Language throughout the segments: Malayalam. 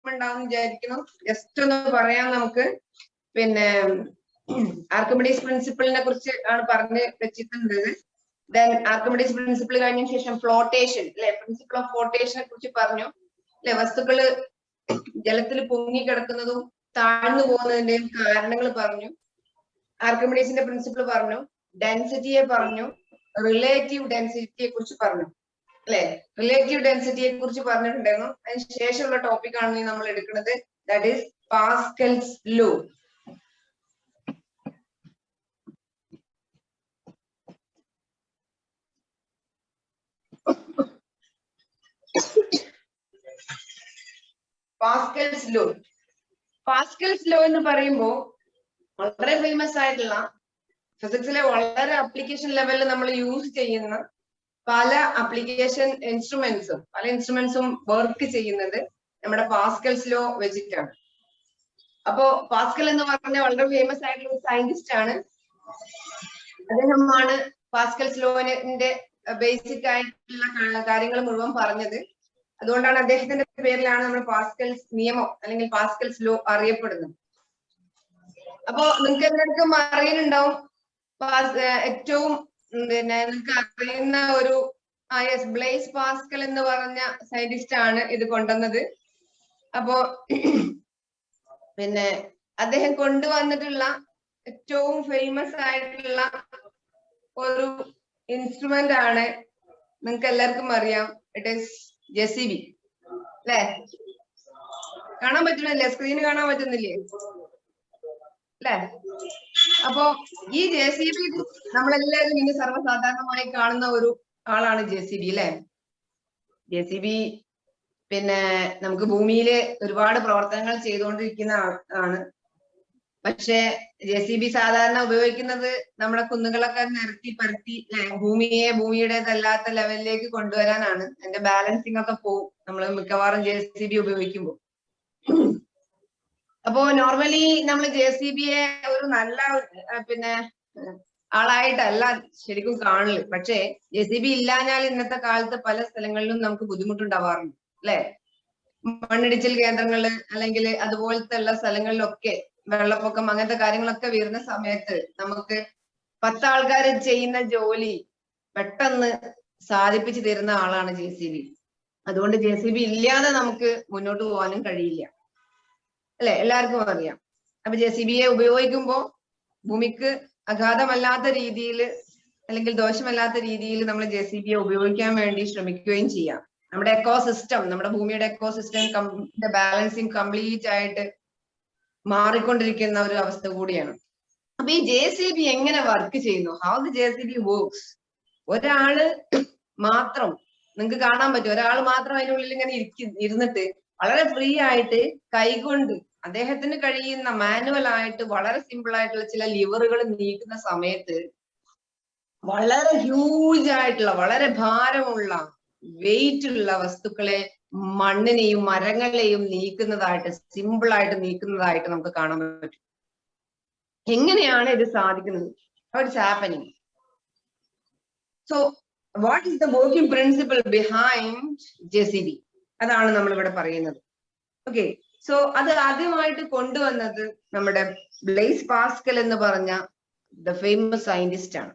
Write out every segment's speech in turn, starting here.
ഉണ്ടാവും വിചാരിക്കുന്നു. ജസ്റ്റ് ഒന്ന് പറയാം നമുക്ക്. പിന്നെ ആർക്കിമിഡീസ് പ്രിൻസിപ്പിളിനെ കുറിച്ച് ആണ് പറഞ്ഞ് വെച്ചിട്ടുള്ളത്. ദെൻ ആർക്കിമിഡീസ് പ്രിൻസിപ്പിൾ കഴിഞ്ഞ ശേഷം ഫ്ലോട്ടേഷൻ അല്ലെ, പ്രിൻസിപ്പിൾ ഓഫ് ഫ്ലോട്ടേഷനെ കുറിച്ച് പറഞ്ഞു അല്ലെ. വസ്തുക്കള് ജലത്തിൽ പൊങ്ങി കിടക്കുന്നതും താഴ്ന്നു പോകുന്നതിന്റെയും കാരണങ്ങൾ പറഞ്ഞു. ആർക്കിമിഡീസിന്റെ പ്രിൻസിപ്പിൾ പറഞ്ഞു, ഡെൻസിറ്റിയെ പറഞ്ഞു, റിലേറ്റീവ് ഡെൻസിറ്റിയെ കുറിച്ച് പറഞ്ഞു അല്ലെ. റിലേറ്റീവ് ഡെൻസിറ്റിയെ കുറിച്ച് പറഞ്ഞിട്ടുണ്ടായിരുന്നു. അതിന് ശേഷമുള്ള ടോപ്പിക്കാണ് നമ്മൾ എടുക്കുന്നത്. That is Pascal's law. Pascal's law. Pascal's law എന്ന് പറയുമ്പോൾ വളരെ ഫേമസ് ആയിട്ടുള്ള ഫിസിക്സിലെ വളരെ അപ്ലിക്കേഷൻ ലെവലിൽ നമ്മൾ യൂസ് ചെയ്യുന്ന പല ആപ്ലിക്കേഷൻ ഇൻസ്ട്രുമെന്റ്സും വർക്ക് ചെയ്യുന്നത് നമ്മുടെ പാസ്കൽസ് ലോ വെച്ചിട്ടാണ്. അപ്പോ പാസ്കൽ എന്ന് പറഞ്ഞ വളരെ ഫേമസ് ആയിട്ടുള്ള ഒരു സയന്റിസ്റ്റ് ആണ്. അദ്ദേഹമാണ് പാസ്കൽസ് ലോന്റെ ബേസിക് ആയിട്ടുള്ള കാര്യങ്ങൾ മുഴുവൻ പറഞ്ഞത്. അതുകൊണ്ടാണ് അദ്ദേഹത്തിന്റെ പേരിലാണ് നമ്മൾ പാസ്കൽസ് നിയമം അല്ലെങ്കിൽ പാസ്കൽസ് ലോ അറിയപ്പെടുന്നത്. അപ്പോ നിങ്ങൾക്ക് എല്ലാവർക്കും അറിയുന്നുണ്ടാവും, ഏറ്റവും പിന്നെ നിങ്ങൾക്ക് അറിയുന്ന ഒരു ബ്ലേസ് പാസ്കൽ എന്ന് പറഞ്ഞ സയന്റിസ്റ്റ് ആണ് ഇത് കൊണ്ടുവന്നത്. അപ്പോ പിന്നെ അദ്ദേഹം കൊണ്ടുവന്നിട്ടുള്ള ഏറ്റവും ഫേമസ് ആയിട്ടുള്ള ഒരു ഇൻസ്ട്രുമെന്റ് ആണ്, നിങ്ങൾക്ക് എല്ലാവർക്കും അറിയാം, ഇറ്റ് ഈസ് JCB അല്ലെ. കാണാൻ പറ്റുന്നില്ലേ? സ്ക്രീന് കാണാൻ പറ്റുന്നില്ലേ അല്ലെ? അപ്പോ ഈ JCB നമ്മളെല്ലാവരും ഇനി സർവ്വസാധാരണമായി കാണുന്ന ഒരു ആളാണ് JCB അല്ലെ. JCB പിന്നെ നമുക്ക് ഭൂമിയില് ഒരുപാട് പ്രവർത്തനങ്ങൾ ചെയ്തുകൊണ്ടിരിക്കുന്ന ആണ്. പക്ഷെ JCB സാധാരണ ഉപയോഗിക്കുന്നത് നമ്മുടെ കുന്നുകളൊക്കെ നിരത്തി പരത്തി ഭൂമിയുടേതല്ലാത്ത ലെവലിലേക്ക് കൊണ്ടുവരാനാണ്. അതിന്റെ ബാലൻസിങ് ഒക്കെ പോവും നമ്മൾ മിക്കവാറും JCB ഉപയോഗിക്കുമ്പോൾ. അപ്പോ നോർമലി നമ്മൾ JCBയെ ഒരു നല്ല പിന്നെ ആളായിട്ടല്ല ശരിക്കും കാണല്. പക്ഷേ JCB ഇല്ലാഞ്ഞാൽ ഇന്നത്തെ കാലത്ത് പല സ്ഥലങ്ങളിലും നമുക്ക് ബുദ്ധിമുട്ടുണ്ടാവാറുണ്ട് അല്ലെ. മണ്ണിടിച്ചിൽ കേന്ദ്രങ്ങള് അല്ലെങ്കിൽ അതുപോലത്തെ ഉള്ള സ്ഥലങ്ങളിലൊക്കെ വെള്ളപ്പൊക്കം അങ്ങനത്തെ കാര്യങ്ങളൊക്കെ വരുന്ന സമയത്ത് നമുക്ക് 10 ആൾക്കാർ ചെയ്യുന്ന ജോലി പെട്ടെന്ന് സാധിപ്പിച്ചു തരുന്ന ആളാണ് JCB. അതുകൊണ്ട് JCB ഇല്ലാതെ നമുക്ക് മുന്നോട്ട് പോകാനും കഴിയില്ല അല്ലെ, എല്ലാവർക്കും അറിയാം. അപ്പൊ JCBയെ ഉപയോഗിക്കുമ്പോൾ ഭൂമിക്ക് അഗാധമല്ലാത്ത രീതിയിൽ അല്ലെങ്കിൽ ദോഷമല്ലാത്ത രീതിയിൽ നമ്മൾ JCBയെ ഉപയോഗിക്കാൻ വേണ്ടി ശ്രമിക്കുകയും ചെയ്യാം. നമ്മുടെ എക്കോസിസ്റ്റം, നമ്മുടെ ഭൂമിയുടെ എക്കോസിസ്റ്റം ബാലൻസിങ് കംപ്ലീറ്റ് ആയിട്ട് മാറിക്കൊണ്ടിരിക്കുന്ന ഒരു അവസ്ഥ കൂടിയാണ്. അപ്പൊ ഈ JCB എങ്ങനെ വർക്ക് ചെയ്യുന്നു, ഹൗ ദി JCB വർക്ക്സ്? ഒരാള് മാത്രം നിങ്ങൾക്ക് കാണാൻ പറ്റും, ഒരാൾ മാത്രം അതിനുള്ളിൽ ഇങ്ങനെ ഇരുന്നിട്ട് വളരെ ഫ്രീ ആയിട്ട് കൈകൊണ്ട് അദ്ദേഹത്തിന് കഴിയുന്ന മാനുവൽ ആയിട്ട് വളരെ സിമ്പിൾ ആയിട്ടുള്ള ചില ലിവറുകൾ നീക്കുന്ന സമയത്ത് വളരെ ഹ്യൂജ് ആയിട്ടുള്ള വളരെ ഭാരമുള്ള വെയിറ്റ് ഉള്ള വസ്തുക്കളെ, മണ്ണിനെയും മരങ്ങളെയും നീക്കുന്നതായിട്ട്, സിമ്പിൾ ആയിട്ട് നീക്കുന്നതായിട്ട് നമുക്ക് കാണാൻ പറ്റും. എങ്ങനെയാണ് ഇത് സാധിക്കുന്നത്? How it's happening? So what is the working principle behind JCB? അതാണ് നമ്മൾ ഇവിടെ പറയുന്നത്. ഓക്കെ, സോ അത് ആദ്യമായിട്ട് കൊണ്ടുവന്നത് നമ്മുടെ ബ്ലേസ് പാസ്കൽ എന്ന് പറഞ്ഞ ദ ഫേമസ് സയന്റിസ്റ്റ് ആണ്.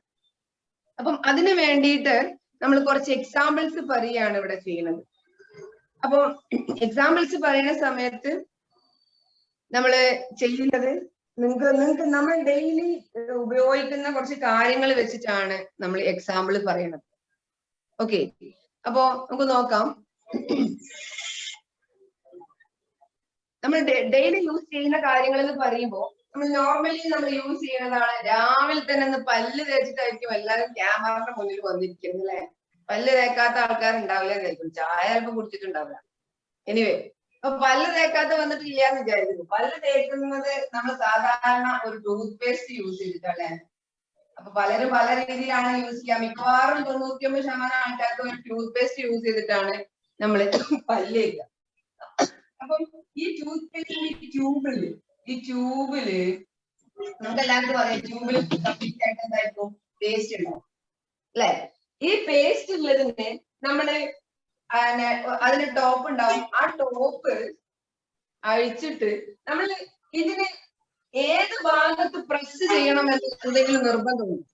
അപ്പം അതിനു വേണ്ടിയിട്ട് നമ്മൾ കുറച്ച് എക്സാമ്പിൾസ് പറയുകയാണ് ഇവിടെ ചെയ്യുന്നത്. അപ്പൊ എക്സാമ്പിൾസ് പറയുന്ന സമയത്ത് നമ്മള് ചെയ്യുന്നത് നിങ്ങൾക്ക് നമ്മൾ ഡെയിലി ഉപയോഗിക്കുന്ന കുറച്ച് കാര്യങ്ങൾ വെച്ചിട്ടാണ് നമ്മൾ എക്സാമ്പിൾ പറയുന്നത്. ഓക്കെ, അപ്പോ നമുക്ക് നോക്കാം. നമ്മൾ ഡെയിലി യൂസ് ചെയ്യുന്ന കാര്യങ്ങൾ എന്ന് പറയുമ്പോൾ നമ്മൾ നോർമലി നമ്മൾ യൂസ് ചെയ്യുന്നതാണ്, രാവിലെ തന്നെ ഒന്ന് പല്ല് തേച്ചിട്ടായിരിക്കും എല്ലാവരും ക്യാമറയുടെ മുന്നിൽ വന്നിരിക്കുന്നത് അല്ലെ. പല്ല് തേക്കാത്ത ആൾക്കാരുണ്ടാവില്ല വിചാരിക്കും, ചായ ചിലപ്പോൾ കുടിച്ചിട്ടുണ്ടാവില്ല. എനിവേ, അപ്പൊ പല്ല് തേക്കാത്ത വന്നിട്ടില്ല എന്ന് വിചാരിക്കുന്നു. പല്ല് തേക്കുന്നത് നമ്മൾ സാധാരണ ഒരു ടൂത്ത് പേസ്റ്റ് യൂസ് ചെയ്തിട്ടല്ലേ. അപ്പൊ പലരും പല രീതിയിലാണ് യൂസ് ചെയ്യുക. മിക്കവാറും 99% ആൾക്കാർക്ക് ഒരു ടൂത്ത് പേസ്റ്റ് യൂസ് ചെയ്തിട്ടാണ് നമ്മൾ പല്ല് തേക്കുക. അപ്പം ഈ ടൂത്ത് പേസ്റ്റ് ഈ ട്യൂബില് നമുക്ക് എല്ലാവർക്കും പറയാം, ട്യൂബിൽ കംപ്ലീറ്റ് ആയിട്ട് എന്തായിരിക്കും, പേസ്റ്റ് ഉണ്ടാവും അല്ലെ. ഈ പേസ്റ്റ് ഉള്ളതിന് നമ്മള് അതിന് ടോപ്പ് ഉണ്ടാവും. ആ ടോപ്പ് അഴിച്ചിട്ട് നമ്മൾ ഇതിന് ഏത് ഭാഗത്ത് പ്രസ് ചെയ്യണം എന്ന് എന്തെങ്കിലും നിർബന്ധമുണ്ട്?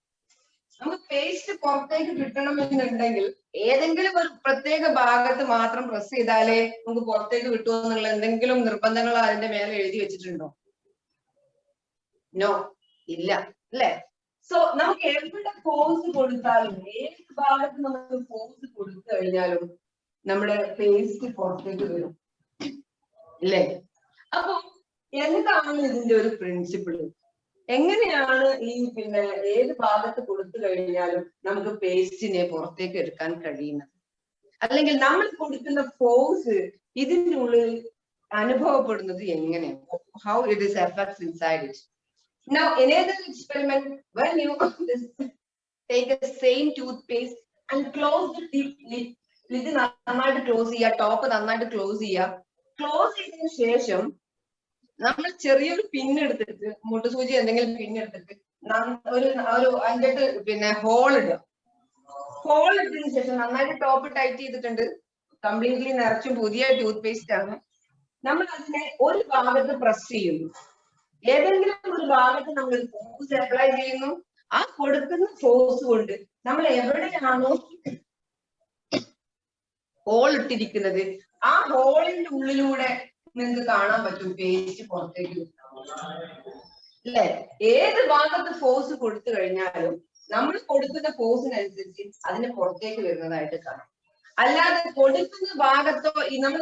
നമുക്ക് പേസ്റ്റ് പുറത്തേക്ക് കിട്ടണമെന്നുണ്ടെങ്കിൽ ഏതെങ്കിലും ഒരു പ്രത്യേക ഭാഗത്ത് മാത്രം പ്രസ് ചെയ്താലേ നമുക്ക് പുറത്തേക്ക് കിട്ടുമോ എന്നുള്ള എന്തെങ്കിലും നിർബന്ധങ്ങൾ അതിന്റെ മേലെ എഴുതി വെച്ചിട്ടുണ്ടോ? നോ, ഇല്ല, അല്ലേ? സോ നമുക്ക് എവിടെ ഫോഴ്സ് കൊടുത്താലും ഏത് ഭാഗത്ത് നമുക്ക് ഫോഴ്സ് കൊടുത്തു കഴിഞ്ഞാലും നമ്മുടെ പേസ്റ്റ് പുറത്തേക്ക് വരും, ഇല്ലേ? അപ്പൊ എന്താണ് ഇതിന്റെ ഒരു പ്രിൻസിപ്പിൾ? എങ്ങനെയാണ് ഈ പിന്നെ ഏത് ഭാഗത്ത് കൊടുത്തു കഴിഞ്ഞാലും നമുക്ക് പേസ്റ്റിനെ പുറത്തേക്ക് എടുക്കാൻ കഴിയുന്നത്? അല്ലെങ്കിൽ നമ്മൾ കൊടുക്കുന്ന ഫോഴ്സ് ഇതിൻ്റെ ഉള്ളിൽ അനുഭവപ്പെടുന്നത് എങ്ങനെയാണ്? How it is effects inside it. Now, in another experiment, when you take the same toothpaste and close the lid നന്നായിട്ട് ക്ലോസ് ചെയ്യുക, ടോപ്പ് നന്നായിട്ട് ക്ലോസ് ചെയ്യുക. ക്ലോസ് ചെയ്തതിനു ശേഷം നമ്മൾ ചെറിയൊരു പിന്നെടുത്തിട്ട്, മുട്ടുസൂചി എന്തെങ്കിലും പിന്നെടുത്തിട്ട് ഒരു അതിൻ്റെ പിന്നെ ഹോൾ ഇടുക. ഹോൾ ഇട്ടതിനു ശേഷം നന്നായിട്ട് ടോപ്പ് ടൈറ്റ് ചെയ്തിട്ടുണ്ട്, കംപ്ലീറ്റ്ലി നിറച്ചും പുതിയ ടൂത്ത് പേസ്റ്റ് ആണ്. നമ്മൾ അതിനെ ഒരു ഭാഗത്ത് പ്രസ് ചെയ്യുന്നു, ഏതെങ്കിലും ഒരു ഭാഗത്ത് നമ്മൾ ഫോഴ്സ് അപ്ലൈ ചെയ്യുന്നു. ആ കൊടുക്കുന്ന ഫോഴ്സ് കൊണ്ട് നമ്മൾ എവിടെയാണോ ഹോൾ ഇട്ടിരിക്കുന്നത് ആ ഹോളിന്റെ ഉള്ളിലൂടെ നിങ്ങൾക്ക് കാണാൻ പറ്റും പേസ്റ്റ് പുറത്തേക്ക്, അല്ലെ? ഏത് ഭാഗത്ത് ഫോഴ്സ് കൊടുത്തു കഴിഞ്ഞാലും നമ്മൾ കൊടുക്കുന്ന ഫോഴ്സിനനുസരിച്ച് അതിന് പുറത്തേക്ക് വരുന്നതായിട്ട് കാണാം. അല്ലാതെ കൊടുക്കുന്ന ഭാഗത്തോ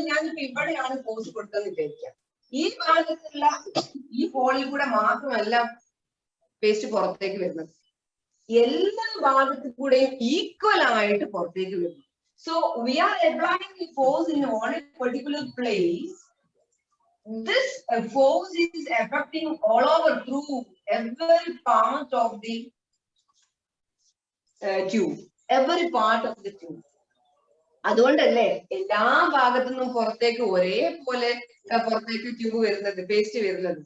ഞാനിപ്പോ ഇവിടെയാണ് ഫോഴ്സ് കൊടുത്തെന്ന് വിചാരിക്കാം, ഈ ഭാഗത്തുള്ള ഈ ഹോളിൽ കൂടെ മാത്രമല്ല പേസ്റ്റ് പുറത്തേക്ക് വരുന്നത്, എല്ലാ ഭാഗത്തു കൂടെയും ഈക്വൽ ആയിട്ട് പുറത്തേക്ക് വരുന്നു. So we R applying the force in on A particular place. This force is affecting all over through every part of the tube, every part of the tube. അതുകൊണ്ടല്ലേ എല്ലാ ഭാഗത്തു നിന്നും പുറത്തേക്ക് ഒരേപോലെ പുറത്തേക്ക് ട്യൂബ് വരുന്നത്, പേസ്റ്റ് വരുന്നത്,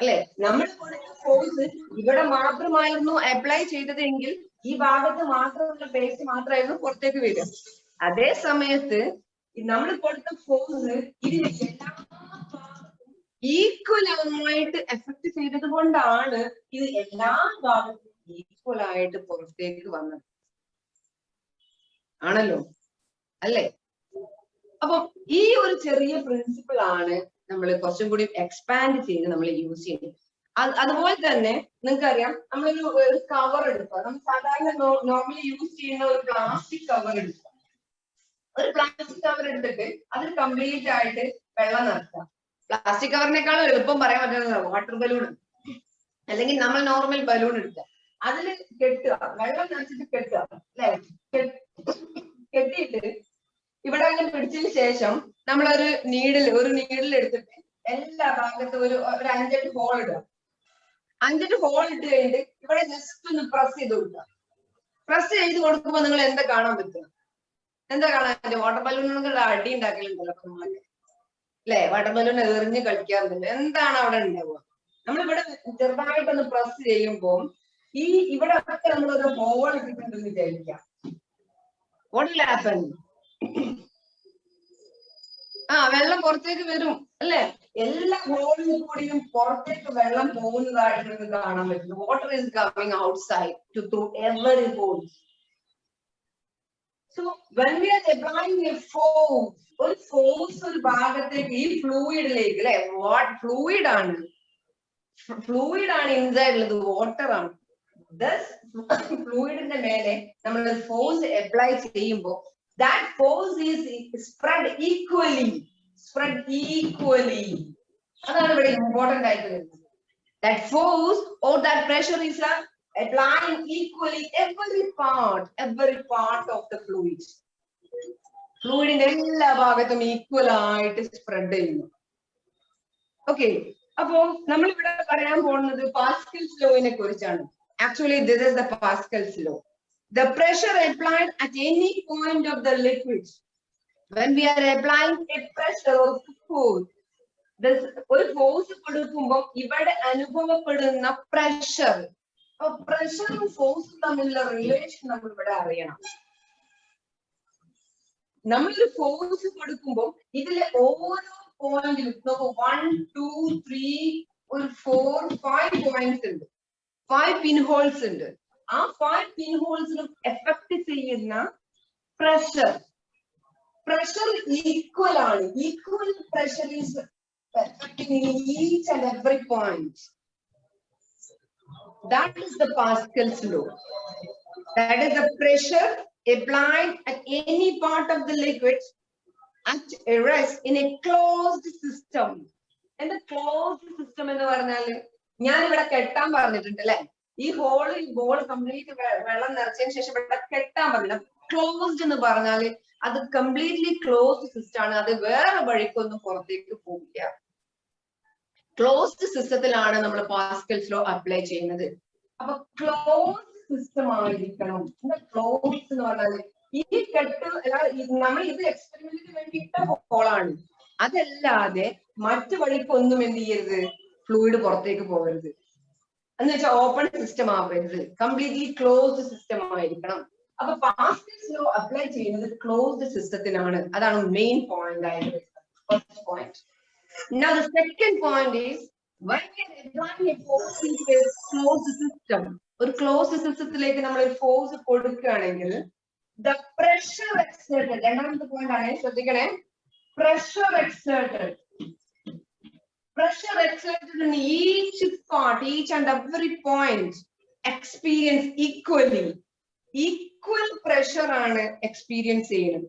അല്ലെ? നമ്മൾ കൊടുത്ത ഫോഴ്സ് ഇവിടെ മാത്രമായിരുന്നു അപ്ലൈ ചെയ്തതെങ്കിൽ ഈ ഭാഗത്ത് മാത്രമുള്ള പേസ്റ്റ് മാത്രമായിരുന്നു പുറത്തേക്ക് വരിക. അതേ സമയത്ത് നമ്മൾ കൊടുത്ത ഫോഴ്സ് ഇതിന് എല്ലാ ഈക്വൽ ആയിട്ട് എഫക്ട് ചെയ്തത് കൊണ്ടാണ് ഇത് എല്ലാ ഭാഗത്തും ഈക്വൽ ആയിട്ട് പുറത്തേക്ക് വന്നത്, ആണല്ലോ, അല്ലേ? അപ്പൊ ഈ ഒരു ചെറിയ പ്രിൻസിപ്പിൾ ആണ് നമ്മൾ കുറച്ചും കൂടി എക്സ്പാൻഡ് ചെയ്ത് നമ്മൾ യൂസ് ചെയ്യുന്നത്. അതുപോലെ തന്നെ നിങ്ങൾക്കറിയാം, നമ്മളൊരു കവർ എടുക്കുക, നമ്മൾ സാധാരണ നോർമലി യൂസ് ചെയ്യുന്ന ഒരു പ്ലാസ്റ്റിക് കവർ എടുക്കുക. ഒരു പ്ലാസ്റ്റിക് കവർ എടുത്തിട്ട് അതിൽ കംപ്ലീറ്റ് ആയിട്ട് വെള്ളം നിറക്കുക. പ്ലാസ്റ്റിക് കവറിനേക്കാളും എളുപ്പം പറയാൻ പറ്റുന്നത് വാട്ടർ ബലൂൺ, അല്ലെങ്കിൽ നമ്മൾ നോർമൽ ബലൂൺ എടുക്കുക, അതിൽ കെട്ടുക, വെള്ളം നിറച്ചിട്ട് കെട്ടുക, അല്ലെ? കെട്ടിയിട്ട് ഇവിടെ അങ്ങനെ പിടിച്ചതിന് ശേഷം നമ്മളൊരു നീഡിൽ എടുത്തിട്ട് എല്ലാ ഭാഗത്തും ഒരു 5-8 ഹോൾ ഇടുക. 5-8 ഹോൾ ഇട്ട് കഴിഞ്ഞിട്ട് ഇവിടെ ജസ്റ്റ് ഒന്ന് പ്രസ് ചെയ്ത് കൊടുക്കുക. പ്രസ് ചെയ്ത് കൊടുക്കുമ്പോൾ നിങ്ങൾ എന്താ കാണാൻ പറ്റുക? എന്താ കാണാൻ പറ്റുക? വാട്ടർ ബലൂണുകളുടെ അടി ഉണ്ടാക്കലുണ്ടല്ലോ അപ്പൊ നമ്മളൊക്കെ, അല്ലെ? വാട്ടർ ബലൂൺ എറിഞ്ഞ് കളിക്കാറുണ്ടല്ലോ. എന്താണ് അവിടെ ഉണ്ടാവുക? നമ്മളിവിടെ ചെറുതായിട്ടൊന്ന് പ്രസ് ചെയ്യുമ്പോൾ ഇവിടെ ഒക്കെ നമ്മളൊരു ഹോൾ ഇട്ടിട്ടുണ്ടെന്ന് വിചാരിക്കാം. What will happen? വെള്ളം പുറത്തേക്ക് വരും, അല്ലെ? എല്ലാ ഹോളിൽ കൂടിയും പുറത്തേക്ക് വെള്ളം പോകുന്നതായിട്ട് കാണാൻ പറ്റും. Water is coming outside to through every hole. So when we are applying a force, ഒരു ഫോഴ്സ് ഒരു ഭാഗത്തേക്ക് ഈ ഫ്ലൂയിഡിലേക്ക്, അല്ലെ? വാട്ട് ഫ്ലൂയിഡ് ആണ്, ഇൻസൈഡ് ഉള്ളത് വാട്ടർ ആണ്. ഫ്ലൂയിഡിന്റെ മേലെ നമ്മൾ ഫോഴ്സ് അപ്ലൈ ചെയ്യുമ്പോൾ that force is spread equally. അതാണ് ഇവിടെ ഇമ്പോർട്ടന്റ് ആയിട്ട് വരുന്നത്. That force or that pressure is applying equally every part of the fluid. ഫ്ലൂയിഡിന്റെ എല്ലാ ഭാഗത്തും ഈക്വൽ ആയിട്ട് സ്പ്രെഡ് ചെയ്യുന്നു. ഓക്കെ, അപ്പോ നമ്മൾ ഇവിടെ പറയാൻ പോകുന്നത് പാസ്കൽസ് ലോയിനെ കുറിച്ചാണ്. Actually, this is the Pascal's law. The pressure applied at any point of the liquid. When we are applying a pressure or force, ഒരു ഫോഴ്സ് കൊടുക്കുമ്പോൾ ഇവിടെ അനുഭവപ്പെടുന്ന പ്രഷറും ഫോഴ്സും തമ്മിലുള്ള റിലേഷൻ നമ്മൾ ഇവിടെ അറിയണം. നമ്മളൊരു ഫോഴ്സ് കൊടുക്കുമ്പോൾ ഇതിലെ ഓരോ പോയിന്റ് നോക്കൂ 1 2 3 ഒരു 4 5 പോയിന്റ്സ് ഉണ്ട് 5 പിൻ ഹോൾസ് ഉണ്ട് ആ 5 പിൻ ഹോൾസിലും എഫക്ട് ചെയ്യുന്ന പ്രഷർ ഈക്വൽ ആണ് equal pressure is affecting each and every point. That is the Pascal's law. That is the pressure applied at any part of the liquid at a rest in a closed system. And the closed system എന്ന് പറഞ്ഞാല് ഞാൻ ഇവിടെ കെട്ടാൻ പറഞ്ഞിട്ടുണ്ട് അല്ലെ ഈ ഹോൾ ഈ ബോൾ കംപ്ലീറ്റ് വെള്ളം നിറച്ചതിന് ശേഷം ഇവിടെ കെട്ടാൻ പറഞ്ഞില്ല ക്ലോസ്ഡ് എന്ന് പറഞ്ഞാല് അത് കംപ്ലീറ്റ്ലി ക്ലോസ്ഡ് സിസ്റ്റം ആണ് അത് വേറെ വഴിക്കൊന്നും പുറത്തേക്ക് പോകില്ല ക്ലോസ്ഡ് സിസ്റ്റത്തിലാണ് നമ്മൾ പാസ്കൽസ് ലോ അപ്ലൈ ചെയ്യുന്നത് അപ്പൊ ക്ലോസ്ഡ് സിസ്റ്റം ആയിരിക്കണം ക്ലോസ് എന്ന് പറഞ്ഞാൽ ഈ കെട്ട് നമ്മൾ ഇത് എക്സ്പെരിമെന്റിന് വേണ്ടി ഇട്ട ഹോളാണ് അതല്ലാതെ മറ്റു വഴിക്കൊന്നും എന്ത് ചെയ്യരുത് ഫ്ലൂയിഡ് പുറത്തേക്ക് പോകരുത് എന്ന് വെച്ചാൽ ഓപ്പൺ സിസ്റ്റം ആവരുത് കംപ്ലീറ്റ്ലി ക്ലോസ്ഡ് സിസ്റ്റം ആയിരിക്കണം അപ്പൊ പാസ്കൽസ് ലോ അപ്ലൈ ചെയ്യുന്നത് ക്ലോസ്ഡ് സിസ്റ്റത്തിനാണ് അതാണ് മെയിൻ പോയിന്റ് ആയത് first point Now the second point is when we are applying a force into a closed system ഒരു closed systemത്തിലേക്ക് നമ്മൾ ഒരു ഫോഴ്സ് കൊടുക്കുകയാണെങ്കിൽ the pressure exerted രണ്ടാമത്തെ പോയിന്റ് ആണ് ശ്രദ്ധിക്കണേ pressure exerted in each part each and every point experience equally equal pressure ആണ് experience ചെയ്യുന്നത്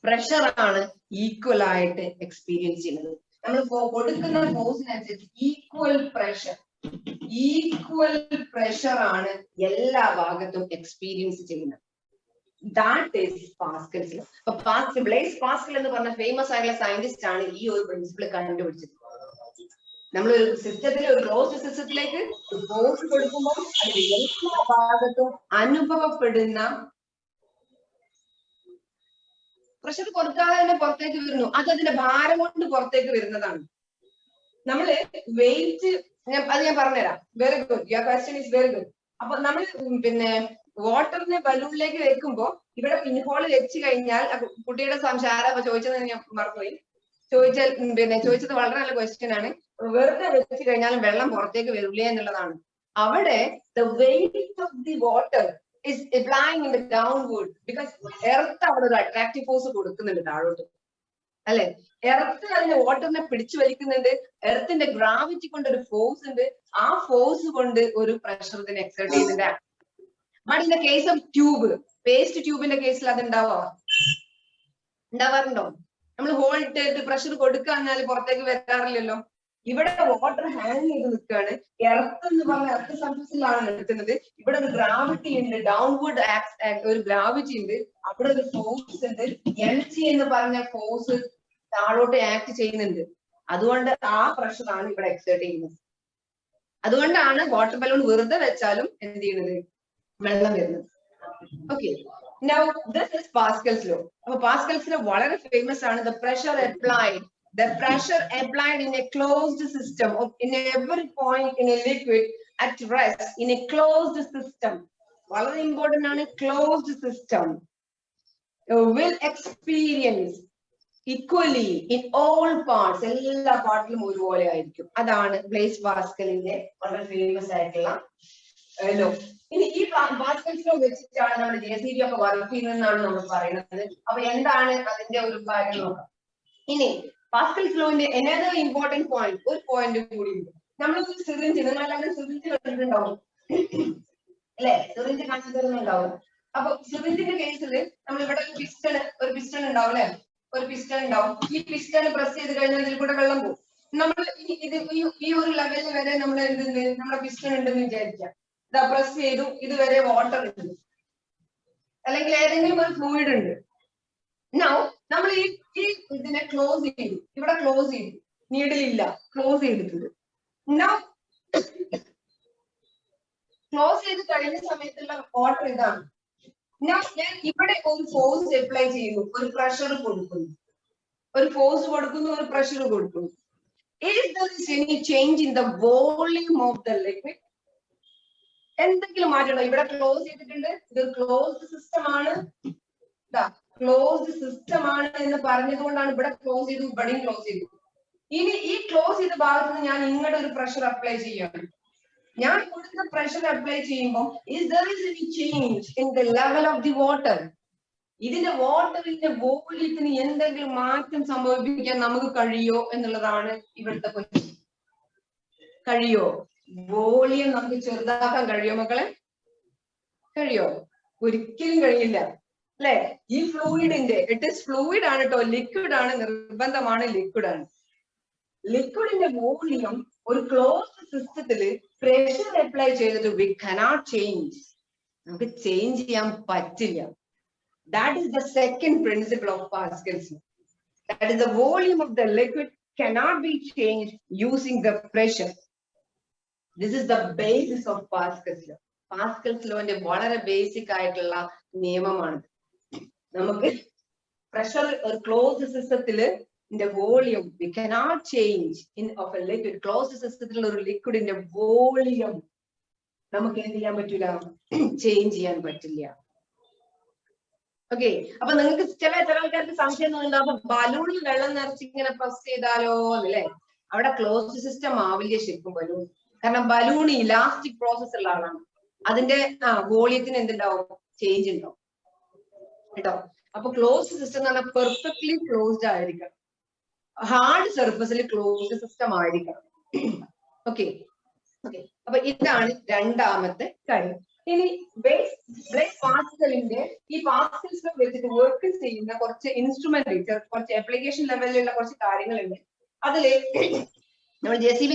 പ്രഷർ ആണ് ഈക്വൽ ആയിട്ട് എക്സ്പീരിയൻസ് ചെയ്യുന്നത് നമ്മൾ കൊടുക്കുന്ന ഫോഴ്സിനനുസരിച്ച് ഈക്വൽ പ്രഷർ ആണ് എല്ലാ ഭാഗത്തും എക്സ്പീരിയൻസ് ചെയ്യുന്നത് ദാറ്റ് ഈസ് പാസ്കൽസ് ലോ അപ്പൊ ബ്ലേസ് പാസ്കൽ എന്ന് പറഞ്ഞ ഫേമസ് ആയിട്ടുള്ള സയന്റിസ്റ്റ് ആണ് ഈ ഒരു പ്രിൻസിപ്പിൾ കണ്ടുപിടിച്ചത് നമ്മൾ ഒരു സിസ്റ്റത്തിൽ ഒരു ക്ലോസ്ഡ് സിസ്റ്റത്തിലേക്ക് ഫോഴ്സ് കൊടുക്കുമ്പോൾ അതിന്റെ എല്ലാ ഭാഗത്തും അനുഭവപ്പെടുന്ന പ്രഷർ കൊടുക്കാതെ തന്നെ പുറത്തേക്ക് വരുന്നു അത് അതിന്റെ ഭാരം കൊണ്ട് പുറത്തേക്ക് വരുന്നതാണ് നമ്മള് വെയിറ്റ് അത് ഞാൻ പറഞ്ഞുതരാം very good your question is very good അപ്പൊ നമ്മൾ പിന്നെ വാട്ടറിനെ ബലൂണിലേക്ക് വെക്കുമ്പോ ഇവിടെ പിൻഹോള് വെച്ച് കഴിഞ്ഞാൽ കുട്ടിയുടെ സംശയം ആരാ ചോദിച്ചത് ഞാൻ മറന്നുപോയി ചോദിച്ചത് വളരെ നല്ല ക്വസ്റ്റ്യൻ ആണ് വെറുതെ വെച്ച് കഴിഞ്ഞാലും വെള്ളം പുറത്തേക്ക് വരില്ല എന്നുള്ളതാണ് അവിടെ the weight of the water is applying in the downward because earth അവിടെ ഒരു attractive force കൊടുക്കുന്നുണ്ട് താഴോട്ട് അല്ലെ എർത്ത് അതിന്റെ വാട്ടറിനെ പിടിച്ചു വലിക്കുന്നുണ്ട് എർത്തിന്റെ ഗ്രാവിറ്റി കൊണ്ട് ഒരു ഫോഴ്സ് ഉണ്ട് ആ ഫോഴ്സ് കൊണ്ട് ഒരു പ്രഷർ ഇതിനെ എക്സേർട്ട് ചെയ്യുന്നുണ്ട് but in the case of tube paste ട്യൂബിന്റെ കേസിൽ അത് ഉണ്ടാവാറുണ്ടോ നമ്മൾ ഹോൾഡ് പ്രഷർ കൊടുക്കാഞ്ഞാൽ പുറത്തേക്ക് വരാറില്ലല്ലോ ഇവിടെ വാട്ടർ ഹാങ് ചെയ്ത് നിൽക്കുകയാണ് എർത്ത് എന്ന് പറഞ്ഞ എർത്ത് സർഫസിലാണ് എടുക്കുന്നത് ഇവിടെ ഒരു ഗ്രാവിറ്റി ഉണ്ട് ഡൗൺവേർഡ് ഒരു ഗ്രാവിറ്റി ഉണ്ട് അവിടെ ഒരു ഫോഴ്സ് ഉണ്ട് എംജി എന്ന് പറഞ്ഞ ഫോഴ്സ് താഴോട്ട് ആക്ട് ചെയ്യുന്നുണ്ട് അതുകൊണ്ട് ആ പ്രഷറാണ് ഇവിടെ എക്സേർട്ട് ചെയ്യുന്നത് അതുകൊണ്ടാണ് വാട്ടർ ബലൂൺ വെറുതെ വെച്ചാലും എന്ത് ചെയ്യുന്നത് വെള്ളം വരുന്നത് okay Now this is Pascal's law. അപ്പൊ Pascal's law വളരെ ഫേമസ് ആണ് the pressure applied in a closed system in every point in a liquid at rest in a closed system വളരെ important ആണ് closed system will experience equally in all parts എല്ലാ പാർട്ടിലും ഒരുപോലെ ആയിരിക്കും അതാണ് ബ്ലേസ് പാസ്കലിന്റെ വളരെ ഫേമസ് ആയിട്ടുള്ള ലോ ഇനി ഈ പാസ്കൽസ് ലോ വെച്ചിട്ടാണ് നമ്മൾ JCB ഒക്കെ വർക്ക് ചെയ്യുന്നതെന്നാണ് നമ്മൾ പറയുന്നത് അപ്പൊ എന്താണ് അതിന്റെ ഒരു കാര്യം നോക്കാം ഇനി പാസ്കൽസ് ലോന്റെ another important point ഒരു പോയിന്റ് കൂടി ഉണ്ട് നമ്മൾ ഒരു സിറിഞ്ച് നിങ്ങളെല്ലാവരും സിറിഞ്ച് കണ്ടിട്ടുണ്ടാവും അല്ലെ സിറിഞ്ച് കണ്ടിട്ടുണ്ടാവും അപ്പൊ സിറിഞ്ചിന്റെ കേസിൽ നമ്മൾ ഇവിടെ ഒരു പിസ്റ്റൺ ഉണ്ടാവും അല്ലെ ഒരു പിസ്റ്റൺ ഉണ്ടാവും ഈ പിസ്റ്റൺ പ്രസ് ചെയ്ത് കഴിഞ്ഞാൽ ഇതിൽ കൂടെ വെള്ളം പോകും നമ്മൾ ഇത് ഈ ഒരു ലെവലിൽ വരെ നമ്മൾ എന്തുണ്ട് നമ്മുടെ പിസ്റ്റൺ ഉണ്ടെന്ന് വിചാരിക്കാം ഇതാ പ്രസ് ചെയ്തു ഇതുവരെ വാട്ടർ ഉണ്ട് അല്ലെങ്കിൽ ഏതെങ്കിലും ഒരു ഫ്ലൂയിഡ് ഉണ്ട് നൗ നമ്മൾ ഈ ഇതിനെ ക്ലോസ് ചെയ്തു ഇവിടെ ക്ലോസ് ചെയ്തു നീഡിലില്ല ക്ലോസ് ചെയ്തിട്ടുണ്ട് നൗ ക്ലോസ് ചെയ്ത് കഴിഞ്ഞ സമയത്തുള്ള വാട്ടർ ഇതാണ് ഞാൻ ഇവിടെ ഒരു ഫോഴ്സ് അപ്ലൈ ചെയ്യുന്നു ഒരു പ്രഷർ കൊടുക്കുന്നു ഒരു ഫോഴ്സ് കൊടുക്കുന്നു ഒരു പ്രഷർ കൊടുക്കുന്നു Is there any change in the volume of the liquid? എന്തെങ്കിലും മാറ്റമുണ്ടോ? ഇവിടെ ക്ലോസ് ചെയ്തിട്ടുണ്ട്, ഇത് ക്ലോസ്ഡ് സിസ്റ്റം ആണ്, ക്ലോസ്ഡ് സിസ്റ്റം ആണ് എന്ന് പറഞ്ഞതുകൊണ്ടാണ് ഇവിടെ ക്ലോസ് ചെയ്തു, ഇവിടെയും ക്ലോസ് ചെയ്തു. ഇനി ഈ ക്ലോസ് ചെയ്ത ഭാഗത്ത് നിന്ന് ഞാൻ ഇങ്ങോട്ട് ഒരു പ്രഷർ അപ്ലൈ ചെയ്യാണ്. ഞാൻ കൊടുക്കുന്ന പ്രഷർ അപ്ലൈ ചെയ്യുമ്പോൾ change in the level of the water, ഇതിന്റെ വാട്ടറിന്റെ വോളിയത്തിന് എന്തെങ്കിലും മാറ്റം സംഭവിപ്പിക്കാൻ നമുക്ക് കഴിയോ എന്നുള്ളതാണ് ഇവിടുത്തെ ക്വസ്റ്റ്യൻ. കഴിയോ? വോളിയം നമുക്ക് ചെറുതാക്കാൻ കഴിയോ മക്കളെ? കഴിയോ? ഒരിക്കലും കഴിയില്ല അല്ലെ? ഈ ഫ്ലൂയിഡിന്റെ ഇറ്റ് ഇസ് ഫ്ലൂയിഡ് ആണ് കേട്ടോ, ലിക്വിഡ് ആണ്, നിർബന്ധമാണ് ലിക്വിഡ് ആണ്. ലിക്വിഡിന്റെ വോളിയം ഒരു ക്ലോസ്ഡ് സിസ്റ്റത്തില് പ്രഷർ അപ്ലൈ ചെയ്തിട്ട് വി കനോട്ട് ചേഞ്ച്, നമുക്ക് ചേഞ്ച് ചെയ്യാൻ പറ്റില്ല. That is the second principle of Pascal's law. That is the volume of the liquid cannot be changed using the pressure. This is the basis of Pascal's law. Pascal's law ന്റെ വളരെ ബേസിക് ആയിട്ടുള്ള നിയമമാണ്. നമുക്ക് പ്രഷർ ഒരു ക്ലോസ്ഡ് സിസ്റ്റത്തില് volume we cannot change in of a liquid. Closed സിസ്റ്റത്തിലുള്ള ഒരു ലിക്വിഡിന്റെ വോളിയം നമുക്ക് എന്ത് ചെയ്യാൻ പറ്റില്ല? ചേഞ്ച് ചെയ്യാൻ പറ്റില്ല. ഓക്കെ, അപ്പൊ നിങ്ങൾക്ക് ചില ആൾക്കാർക്ക് സംശയം തോന്നുന്നുണ്ട്, അപ്പൊ ബലൂണിൽ വെള്ളം നിറച്ച് ഇങ്ങനെ പ്രസ് ചെയ്താലോ എന്നല്ലേ? അവിടെ ക്ലോസ്ഡ് സിസ്റ്റം ആവില്ല ശരിക്കും ബലൂൺ, കാരണം ബലൂൺ ഇലാസ്റ്റിക് പ്രോസസ് ഉള്ള ആളാണ്. അതിന്റെ വോളിയത്തിന് എന്തുണ്ടാവും? ചേഞ്ച് ഉണ്ടാവും കേട്ടോ. അപ്പൊ ക്ലോസ്ഡ് സിസ്റ്റം എന്ന് പറഞ്ഞാൽ പെർഫെക്റ്റ്ലി ക്ലോസ്ഡ് ആയിരിക്കണം, ഹാർഡ് സർഫസിൽ ക്ലോസ്ഡ് സിസ്റ്റം ആയിരിക്കണം. ഓക്കെ ഓക്കെ, അപ്പൊ ഇതാണ് രണ്ടാമത്തെ കാര്യം. ഇനി പാസ്കലിന്റെ ഈ പാസ്കൽസ് വെച്ചിട്ട് വർക്ക് ചെയ്യുന്ന കുറച്ച് ഇൻസ്ട്രുമെന്റ്, കുറച്ച് ആപ്ലിക്കേഷൻ ലെവലിലുള്ള കുറച്ച് കാര്യങ്ങളുണ്ട്. അതില് നമ്മൾ JCB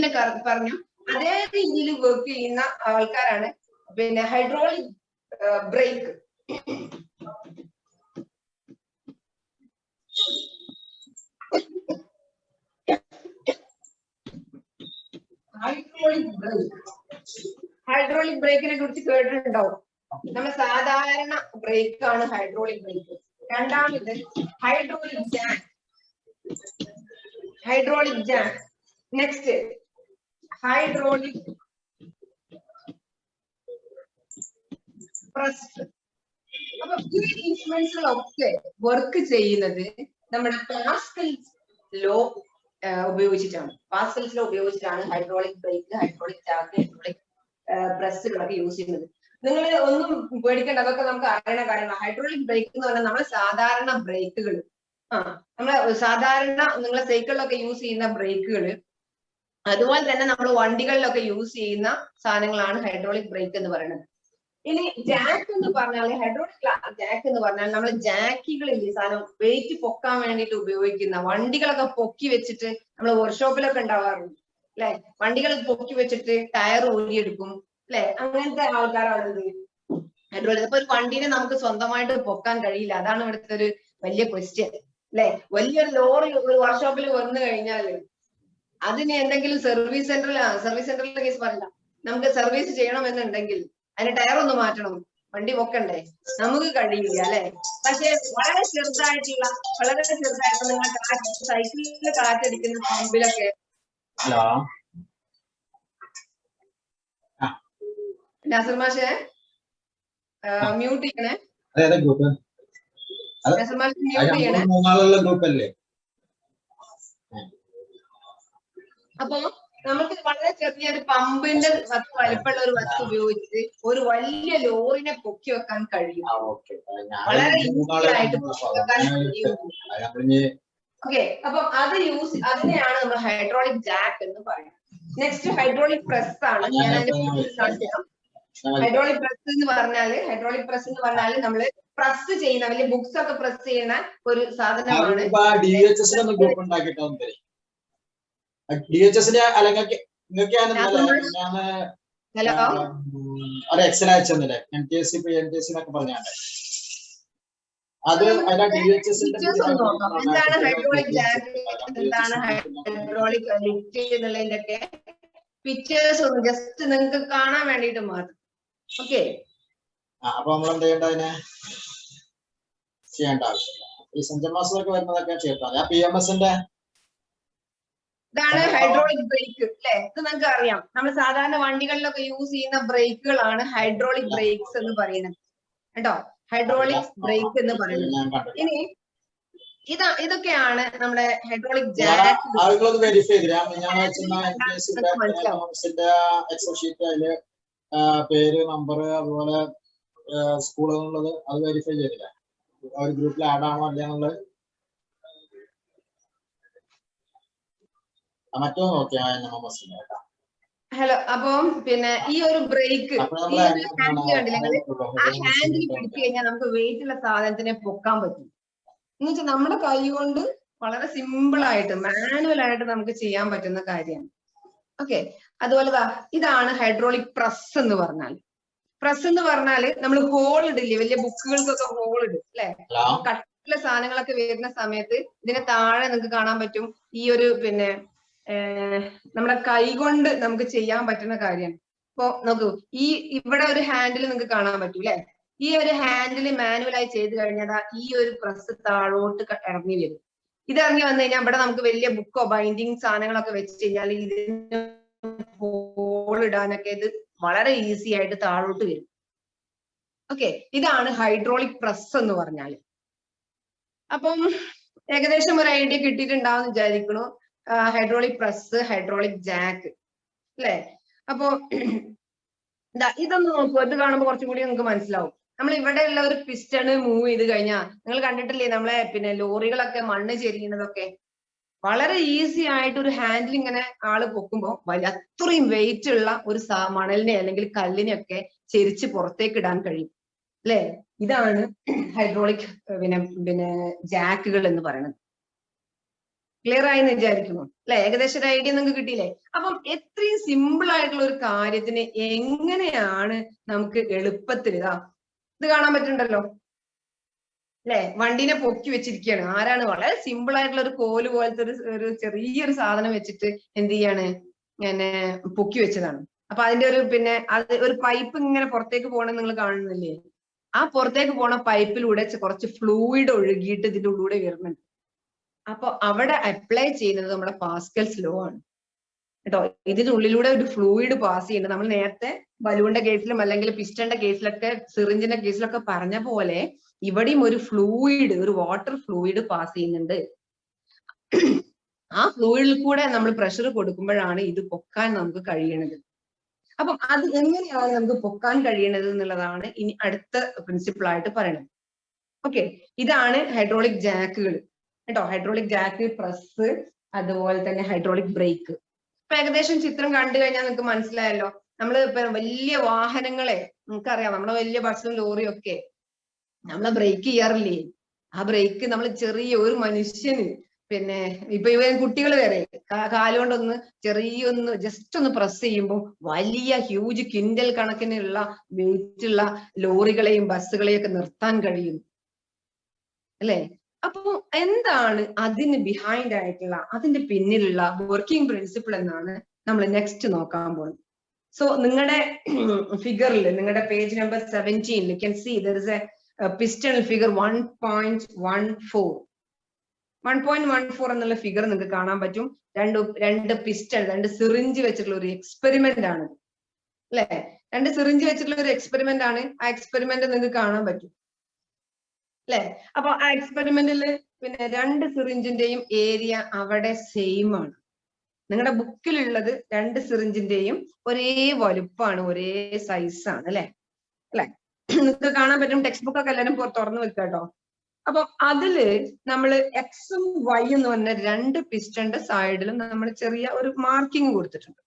പറഞ്ഞു അതേ രീതിയിൽ വർക്ക് ചെയ്യുന്ന ആൾക്കാരാണ് പിന്നെ ഹൈഡ്രോളിക് ബ്രേക്ക്. ഹൈഡ്രോളിക് ബ്രേക്കിനെ കുറിച്ച് കേട്ടിട്ടുണ്ടാവും. നമ്മൾ സാധാരണ ബ്രേക്ക് ആണ് ഹൈഡ്രോളിക് ബ്രേക്ക്. രണ്ടാമത് hydraulic jack, hydraulic jack. Next hydraulic press. അപ്പൊ ഈ ഇൻസ്ട്രുമെന്റ്സുകളൊക്കെ വർക്ക് ചെയ്യുന്നത് നമ്മുടെ പാസ്കൽസ് ലോ ഉപയോഗിച്ചിട്ടാണ്. പാസ്കൽസ് ലോ ഉപയോഗിച്ചിട്ടാണ് hydraulic brake, hydraulic jack, hydraulic പ്രസ്സുകളൊക്കെ യൂസ് ചെയ്യുന്നത്. നിങ്ങൾ ഒന്നും പേടിക്കേണ്ട, അതൊക്കെ നമുക്ക് അറിയണ കാര്യമാണ്. ഹൈഡ്രോളിക് ബ്രേക്ക് എന്ന് പറഞ്ഞാൽ നമ്മളെ സാധാരണ ബ്രേക്കുകൾ, നമ്മളെ സാധാരണ നിങ്ങളെ സൈക്കിളിലൊക്കെ യൂസ് ചെയ്യുന്ന ബ്രേക്കുകൾ, അതുപോലെ തന്നെ നമ്മൾ വണ്ടികളിലൊക്കെ യൂസ് ചെയ്യുന്ന സാധനങ്ങളാണ് ഹൈഡ്രോളിക് ബ്രേക്ക് എന്ന് പറയുന്നത്. ഇനി ജാക്ക് എന്ന് പറഞ്ഞാൽ, ഹൈഡ്രോളിക് ജാക്ക് എന്ന് പറഞ്ഞാൽ നമ്മൾ ജാക്കികളില്ലേ സാധനം വെയിറ്റ് പൊക്കാൻ വേണ്ടിയിട്ട് ഉപയോഗിക്കുന്ന, വണ്ടികളൊക്കെ പൊക്കി വെച്ചിട്ട് നമ്മൾ വർക്ക്ഷോപ്പിലൊക്കെ ഉണ്ടാവാറുണ്ട് അല്ലെ? വണ്ടികൾ പൊക്കി വെച്ചിട്ട് ടയർ ഊരിയെടുക്കും അല്ലെ? അങ്ങനത്തെ ആൾക്കാരാണ് ഇത് ഹൈഡ്രോളിക്. അപ്പൊ ഒരു വണ്ടീനെ നമുക്ക് സ്വന്തമായിട്ട് പൊക്കാൻ കഴിയില്ല, അതാണ് ഇവിടുത്തെ ഒരു വലിയ ക്വസ്റ്റ്യൻ അല്ലെ? വലിയൊരു ലോറി ഒരു വർക്ക്ഷോപ്പിൽ വന്നു കഴിഞ്ഞാൽ അതിന് എന്തെങ്കിലും സർവീസ് സെന്ററിലെ കേസ് പറയില്ല, നമുക്ക് സർവീസ് ചെയ്യണമെന്നുണ്ടെങ്കിൽ അതിന് ടയർ ഒന്ന് മാറ്റണം, വണ്ടി പൊക്കണ്ടേ? നമുക്ക് കഴിയില്ല അല്ലെ? പക്ഷെ വളരെ ചെറുതായിട്ടുള്ള നിങ്ങൾ സൈക്കിളിൽ കാറ്റടിക്കുന്ന പമ്പിലൊക്കെ നാസർ മാഷെ മ്യൂട്ട് ചെയ്യണേ, നാസർ മാഷ് മ്യൂട്ട് ചെയ്യണേ. അപ്പൊ നമുക്ക് വളരെ ചെറിയൊരു പമ്പിന്റെ വലിപ്പമുള്ള ഒരു വസ്തു ഉപയോഗിച്ച് ഒരു വലിയ ലോറിനെ പൊക്കി വെക്കാൻ കഴിയും, വളരെ ഈസി ആയിട്ട് പൊക്കി വെക്കാൻ കഴിയും. ഓക്കെ, അപ്പൊ അതിനെയാണ് നമ്മൾ ഹൈഡ്രോളിക് ജാക്ക് എന്ന് പറയുന്നത്. നെക്സ്റ്റ് ഹൈഡ്രോളിക് പ്രസ് ആണ്. ഞാൻ അതിന്റെ ഹൈഡ്രോളിക് പ്രസ് എന്ന് പറഞ്ഞാല് നമ്മള് പ്രസ് ചെയ്യുന്ന വലിയ ബുക്സ് ഒക്കെ പ്രസ് ചെയ്യുന്ന ഒരു സാധനമാണ്. DHS അല്ലെങ്കിൽ എക്സൽ അയച്ചെന്നില്ലേ NTSC എന്നൊക്കെ പറഞ്ഞാണ്ട് അത് എന്താണ് ഹൈഡ്രോളിക് ജാക്ക്, എന്താണ് ഹൈഡ്രോളിക് ലിഫ്റ്റ് എന്നുള്ളതിന്റെ പിക്ചേഴ്സ് ഒന്ന് ജസ്റ്റ് നിങ്ങൾക്ക് കാണാൻ വേണ്ടിയിട്ട് മാത്രം. ഓക്കെ, അപ്പൊ നമ്മൾ എന്ത് ചെയ്യേണ്ട, അതിനെ ചെയ്യേണ്ട ആവശ്യമില്ല. ഈ സെന്റ് മാസമൊക്കെ വരുന്നതൊക്കെ ചെയ്താൽ ആ PMS ഇതാണ് ഹൈഡ്രോളിക് ബ്രേക്ക് അല്ലെ. ഇത് നിങ്ങൾക്ക് അറിയാം, നമ്മൾ സാധാരണ വണ്ടികളിലൊക്കെ യൂസ് ചെയ്യുന്ന ബ്രേക്കുകളാണ് ഹൈഡ്രോളിക് ബ്രേക്സ് എന്ന് പറയുന്നത് കേട്ടോ. ഹൈഡ്രോളിക് ബ്രേക്ക് എന്ന് പറയുന്നത്. ഇനി ഇതൊക്കെയാണ് നമ്മുടെ ഹൈഡ്രോളിക് ജാക്ക്. വെരിഫൈ ചെയ്ത് എക്സൽ ഷീറ്റ് അതില് പേര്, നമ്പർ, അതുപോലെ സ്കൂൾ എന്നുള്ളത് അത് വെരിഫൈ ചെയ്തില്ല. ഒരു ഗ്രൂപ്പിൽ ആഡ് ആണോ അല്ല എന്നുള്ളത് മറ്റോ നോക്കിയാ. ഹലോ, അപ്പം പിന്നെ ഈ ഒരു ബ്രേക്ക്, ഈ ഒരു ഹാൻഡിൽ കണ്ടില്ല, ആ ഹാൻഡിൽ പിടിച്ചു കഴിഞ്ഞാൽ നമുക്ക് വെയിറ്റ് ഉള്ള സാധനത്തിനെ പൊക്കാൻ പറ്റും. എന്ന് വെച്ചാൽ നമ്മുടെ കൈ കൊണ്ട് വളരെ സിമ്പിൾ ആയിട്ട് മാനുവൽ ആയിട്ട് നമുക്ക് ചെയ്യാൻ പറ്റുന്ന കാര്യമാണ്. ഓക്കെ, അതുപോലെ ഇതാണ് ഹൈഡ്രോളിക് പ്രസ് എന്ന് പറഞ്ഞാൽ. പ്രസ് എന്ന് പറഞ്ഞാല് നമ്മൾ ഹോൾ ഇടില്ലേ, വലിയ ബുക്കുകൾക്കൊക്കെ ഹോൾ ഇടും അല്ലെ. കട്ടിയുള്ള സാധനങ്ങളൊക്കെ വരുന്ന സമയത്ത് ഇതിനെ താഴെ നിങ്ങൾക്ക് കാണാൻ പറ്റും ഈ ഒരു പിന്നെ നമ്മുടെ കൈ കൊണ്ട് നമുക്ക് ചെയ്യാൻ പറ്റുന്ന കാര്യമാണ്. ഇപ്പൊ നോക്കൂ, ഇവിടെ ഒരു ഹാൻഡിൽ നിങ്ങൾക്ക് കാണാൻ പറ്റും അല്ലെ. ഈ ഒരു ഹാൻഡിൽ മാനുവലായി ചെയ്ത് കഴിഞ്ഞാൽ ഈ ഒരു പ്രസ് താഴോട്ട് ഇറങ്ങി വരും. ഇത് ഇറങ്ങി വന്നു കഴിഞ്ഞാൽ ഇവിടെ നമുക്ക് വലിയ ബുക്കോ ബൈൻഡിങ് സാധനങ്ങളൊക്കെ വെച്ച് കഴിഞ്ഞാൽ ഇതിന് ഹോൾ ഇടാനൊക്കെ ഇത് വളരെ ഈസി ആയിട്ട് താഴോട്ട് വരും. ഓക്കെ, ഇതാണ് ഹൈഡ്രോളിക് പ്രസ് എന്ന് പറഞ്ഞാൽ. അപ്പം ഏകദേശം ഒരു ഐഡിയ കിട്ടിയിട്ടുണ്ടാവും വിചാരിക്കണു. ഹൈഡ്രോളിക് പ്രസ്, ഹൈഡ്രോളിക് ജാക്ക് അല്ലെ. അപ്പൊ ഇതൊന്ന് നോക്കൂ, ഇത് കാണുമ്പോൾ കുറച്ചും കൂടി നിങ്ങൾക്ക് മനസ്സിലാവും. നമ്മൾ ഇവിടെ ഉള്ള ഒരു പിസ്റ്റണ് മൂവ് ചെയ്ത് കഴിഞ്ഞാൽ നിങ്ങൾ കണ്ടിട്ടില്ലേ, നമ്മളെ പിന്നെ ലോറികളൊക്കെ മണ്ണ് ചെരിയുന്നതൊക്കെ വളരെ ഈസി ആയിട്ട് ഒരു ഹാൻഡിൽ ഇങ്ങനെ ആള് പൊക്കുമ്പോൾ അത്രയും വെയിറ്റ് ഉള്ള ഒരു മണലിനെ അല്ലെങ്കിൽ കല്ലിനെയൊക്കെ ചെരിച്ച് പുറത്തേക്ക് ഇടാൻ കഴിയും അല്ലെ. ഇതാണ് ഹൈഡ്രോളിക് പിന്നെ ജാക്കുകൾ എന്ന് പറയുന്നത്. ക്ലിയർ ആയി എന്ന് വിചാരിക്കുന്നു അല്ലെ. ഏകദേശം ഒരു ഐഡിയ നിങ്ങൾക്ക് കിട്ടിയില്ലേ. അപ്പം എത്രയും സിമ്പിൾ ആയിട്ടുള്ള ഒരു കാര്യത്തിന് എങ്ങനെയാണ് നമുക്ക് എളുപ്പത്തിൽ ഇത് കാണാൻ പറ്റുന്നുണ്ടല്ലോ അല്ലെ. വണ്ടിനെ പൊക്കി വെച്ചിരിക്കുകയാണ്. ആരാണ്? വളരെ സിമ്പിൾ ആയിട്ടുള്ള ഒരു കോല് പോലത്തെ ഒരു ചെറിയൊരു സാധനം വെച്ചിട്ട് എന്ത് ചെയ്യാണ്, ഇങ്ങനെ പൊക്കി വെച്ചതാണ്. അപ്പൊ അതിന്റെ ഒരു പിന്നെ അത് ഒരു പൈപ്പ് ഇങ്ങനെ പുറത്തേക്ക് പോകണം നിങ്ങൾ കാണുന്നില്ലേ. ആ പുറത്തേക്ക് പോണ പൈപ്പിലൂടെ കുറച്ച് ഫ്ലൂയിഡ് ഒഴുകിയിട്ട് ഇതിന്റെ ഉള്ളിലൂടെ വരുന്നുണ്ട്. അപ്പൊ അവിടെ അപ്ലൈ ചെയ്യുന്നത് നമ്മുടെ പാസ്കൽസ് ലോ ആണ് കേട്ടോ. ഇതിന്റെ ഉള്ളിലൂടെ ഒരു ഫ്ലൂയിഡ് പാസ് ചെയ്യുന്നത് നമ്മൾ നേരത്തെ ബലൂണിന്റെ കേസിലും അല്ലെങ്കിൽ പിസ്റ്റന്റെ കേസിലൊക്കെ സിറിഞ്ചിന്റെ കേസിലൊക്കെ പറഞ്ഞ പോലെ ഇവിടെയും ഒരു ഫ്ലൂയിഡ്, ഒരു വാട്ടർ ഫ്ലൂയിഡ് പാസ് ചെയ്യുന്നുണ്ട്. ആ ഫ്ലൂയിഡിൽ കൂടെ നമ്മൾ പ്രഷർ കൊടുക്കുമ്പോഴാണ് ഇത് പൊക്കാൻ നമുക്ക് കഴിയണത്. അപ്പം അത് എങ്ങനെയാണ് നമുക്ക് പൊക്കാൻ കഴിയണത് എന്നുള്ളതാണ് ഇനി അടുത്ത പ്രിൻസിപ്പിൾ ആയിട്ട് പറയണത്. ഓക്കെ, ഇതാണ് ഹൈഡ്രോളിക് ജാക്കുകൾ കേട്ടോ. ഹൈഡ്രോളിക് ജാക്ക്, പ്രസ്, അതുപോലെ തന്നെ ഹൈഡ്രോളിക് ബ്രേക്ക്. ഇപ്പൊ ഏകദേശം ചിത്രം കണ്ടു കഴിഞ്ഞാൽ നിങ്ങൾക്ക് മനസ്സിലായല്ലോ. നമ്മൾ ഇപ്പൊ വലിയ വാഹനങ്ങളെ നമുക്കറിയാം, നമ്മുടെ വലിയ ബസ്സും ലോറിയും ഒക്കെ നമ്മളെ ബ്രേക്ക് ചെയ്യാറില്ലേ. ആ ബ്രേക്ക് നമ്മൾ ചെറിയ ഒരു മനുഷ്യന് പിന്നെ ഇപ്പൊ കുട്ടികൾ വരെ കാലുകൊണ്ടൊന്ന് ചെറിയൊന്ന് ജസ്റ്റ് ഒന്ന് പ്രസ് ചെയ്യുമ്പോൾ വലിയ ഹ്യൂജ് ക്വിന്റൽ കണക്കിനുള്ള വെയിറ്റ് ഉള്ള ലോറികളെയും ബസ്സുകളെയും ഒക്കെ നിർത്താൻ കഴിയും അല്ലെ. അപ്പൊ എന്താണ് അതിന് ബിഹൈൻഡ് ആയിട്ടുള്ള, അതിന്റെ പിന്നിലുള്ള വർക്കിംഗ് പ്രിൻസിപ്പിൾ എന്നാണ് നമ്മൾ നെക്സ്റ്റ് നോക്കാൻ പോകുന്നത്. സോ നിങ്ങളുടെ ഫിഗറിൽ, നിങ്ങളുടെ page number 17 you can see there is a piston figure 1.14 എന്നുള്ള ഫിഗർ നിങ്ങൾക്ക് കാണാൻ പറ്റും. രണ്ട് പിസ്റ്റൺ, രണ്ട് സിറിഞ്ച് വെച്ചിട്ടുള്ള ഒരു എക്സ്പെരിമെന്റ് ആണ് അല്ലെ. രണ്ട് സിറിഞ്ച് വെച്ചിട്ടുള്ള ഒരു എക്സ്പെരിമെന്റ് ആണ്. ആ എക്സ്പെരിമെന്റ് നിങ്ങൾക്ക് കാണാൻ പറ്റും അല്ലെ. അപ്പൊ ആ എക്സ്പെരിമെന്റില് പിന്നെ രണ്ട് സിറിഞ്ചിന്റെയും ഏരിയ അവിടെ സെയിം ആണ്. നിങ്ങളുടെ ബുക്കിലുള്ളത് രണ്ട് സിറിഞ്ചിന്റെയും ഒരേ വലുപ്പമാണ്, ഒരേ സൈസാണ് അല്ലെ. നിങ്ങൾക്ക് കാണാൻ പറ്റും. ടെക്സ്റ്റ് ബുക്ക് ഒക്കെ എല്ലാവരും തുറന്നു വെക്കുക കേട്ടോ. അപ്പൊ അതില് നമ്മൾ എക്സും വൈ എന്ന് പറഞ്ഞ രണ്ട് പിസ്റ്റന്റെ സൈഡിലും നമ്മൾ ചെറിയ ഒരു മാർക്കിംഗ് കൊടുത്തിട്ടുണ്ട്.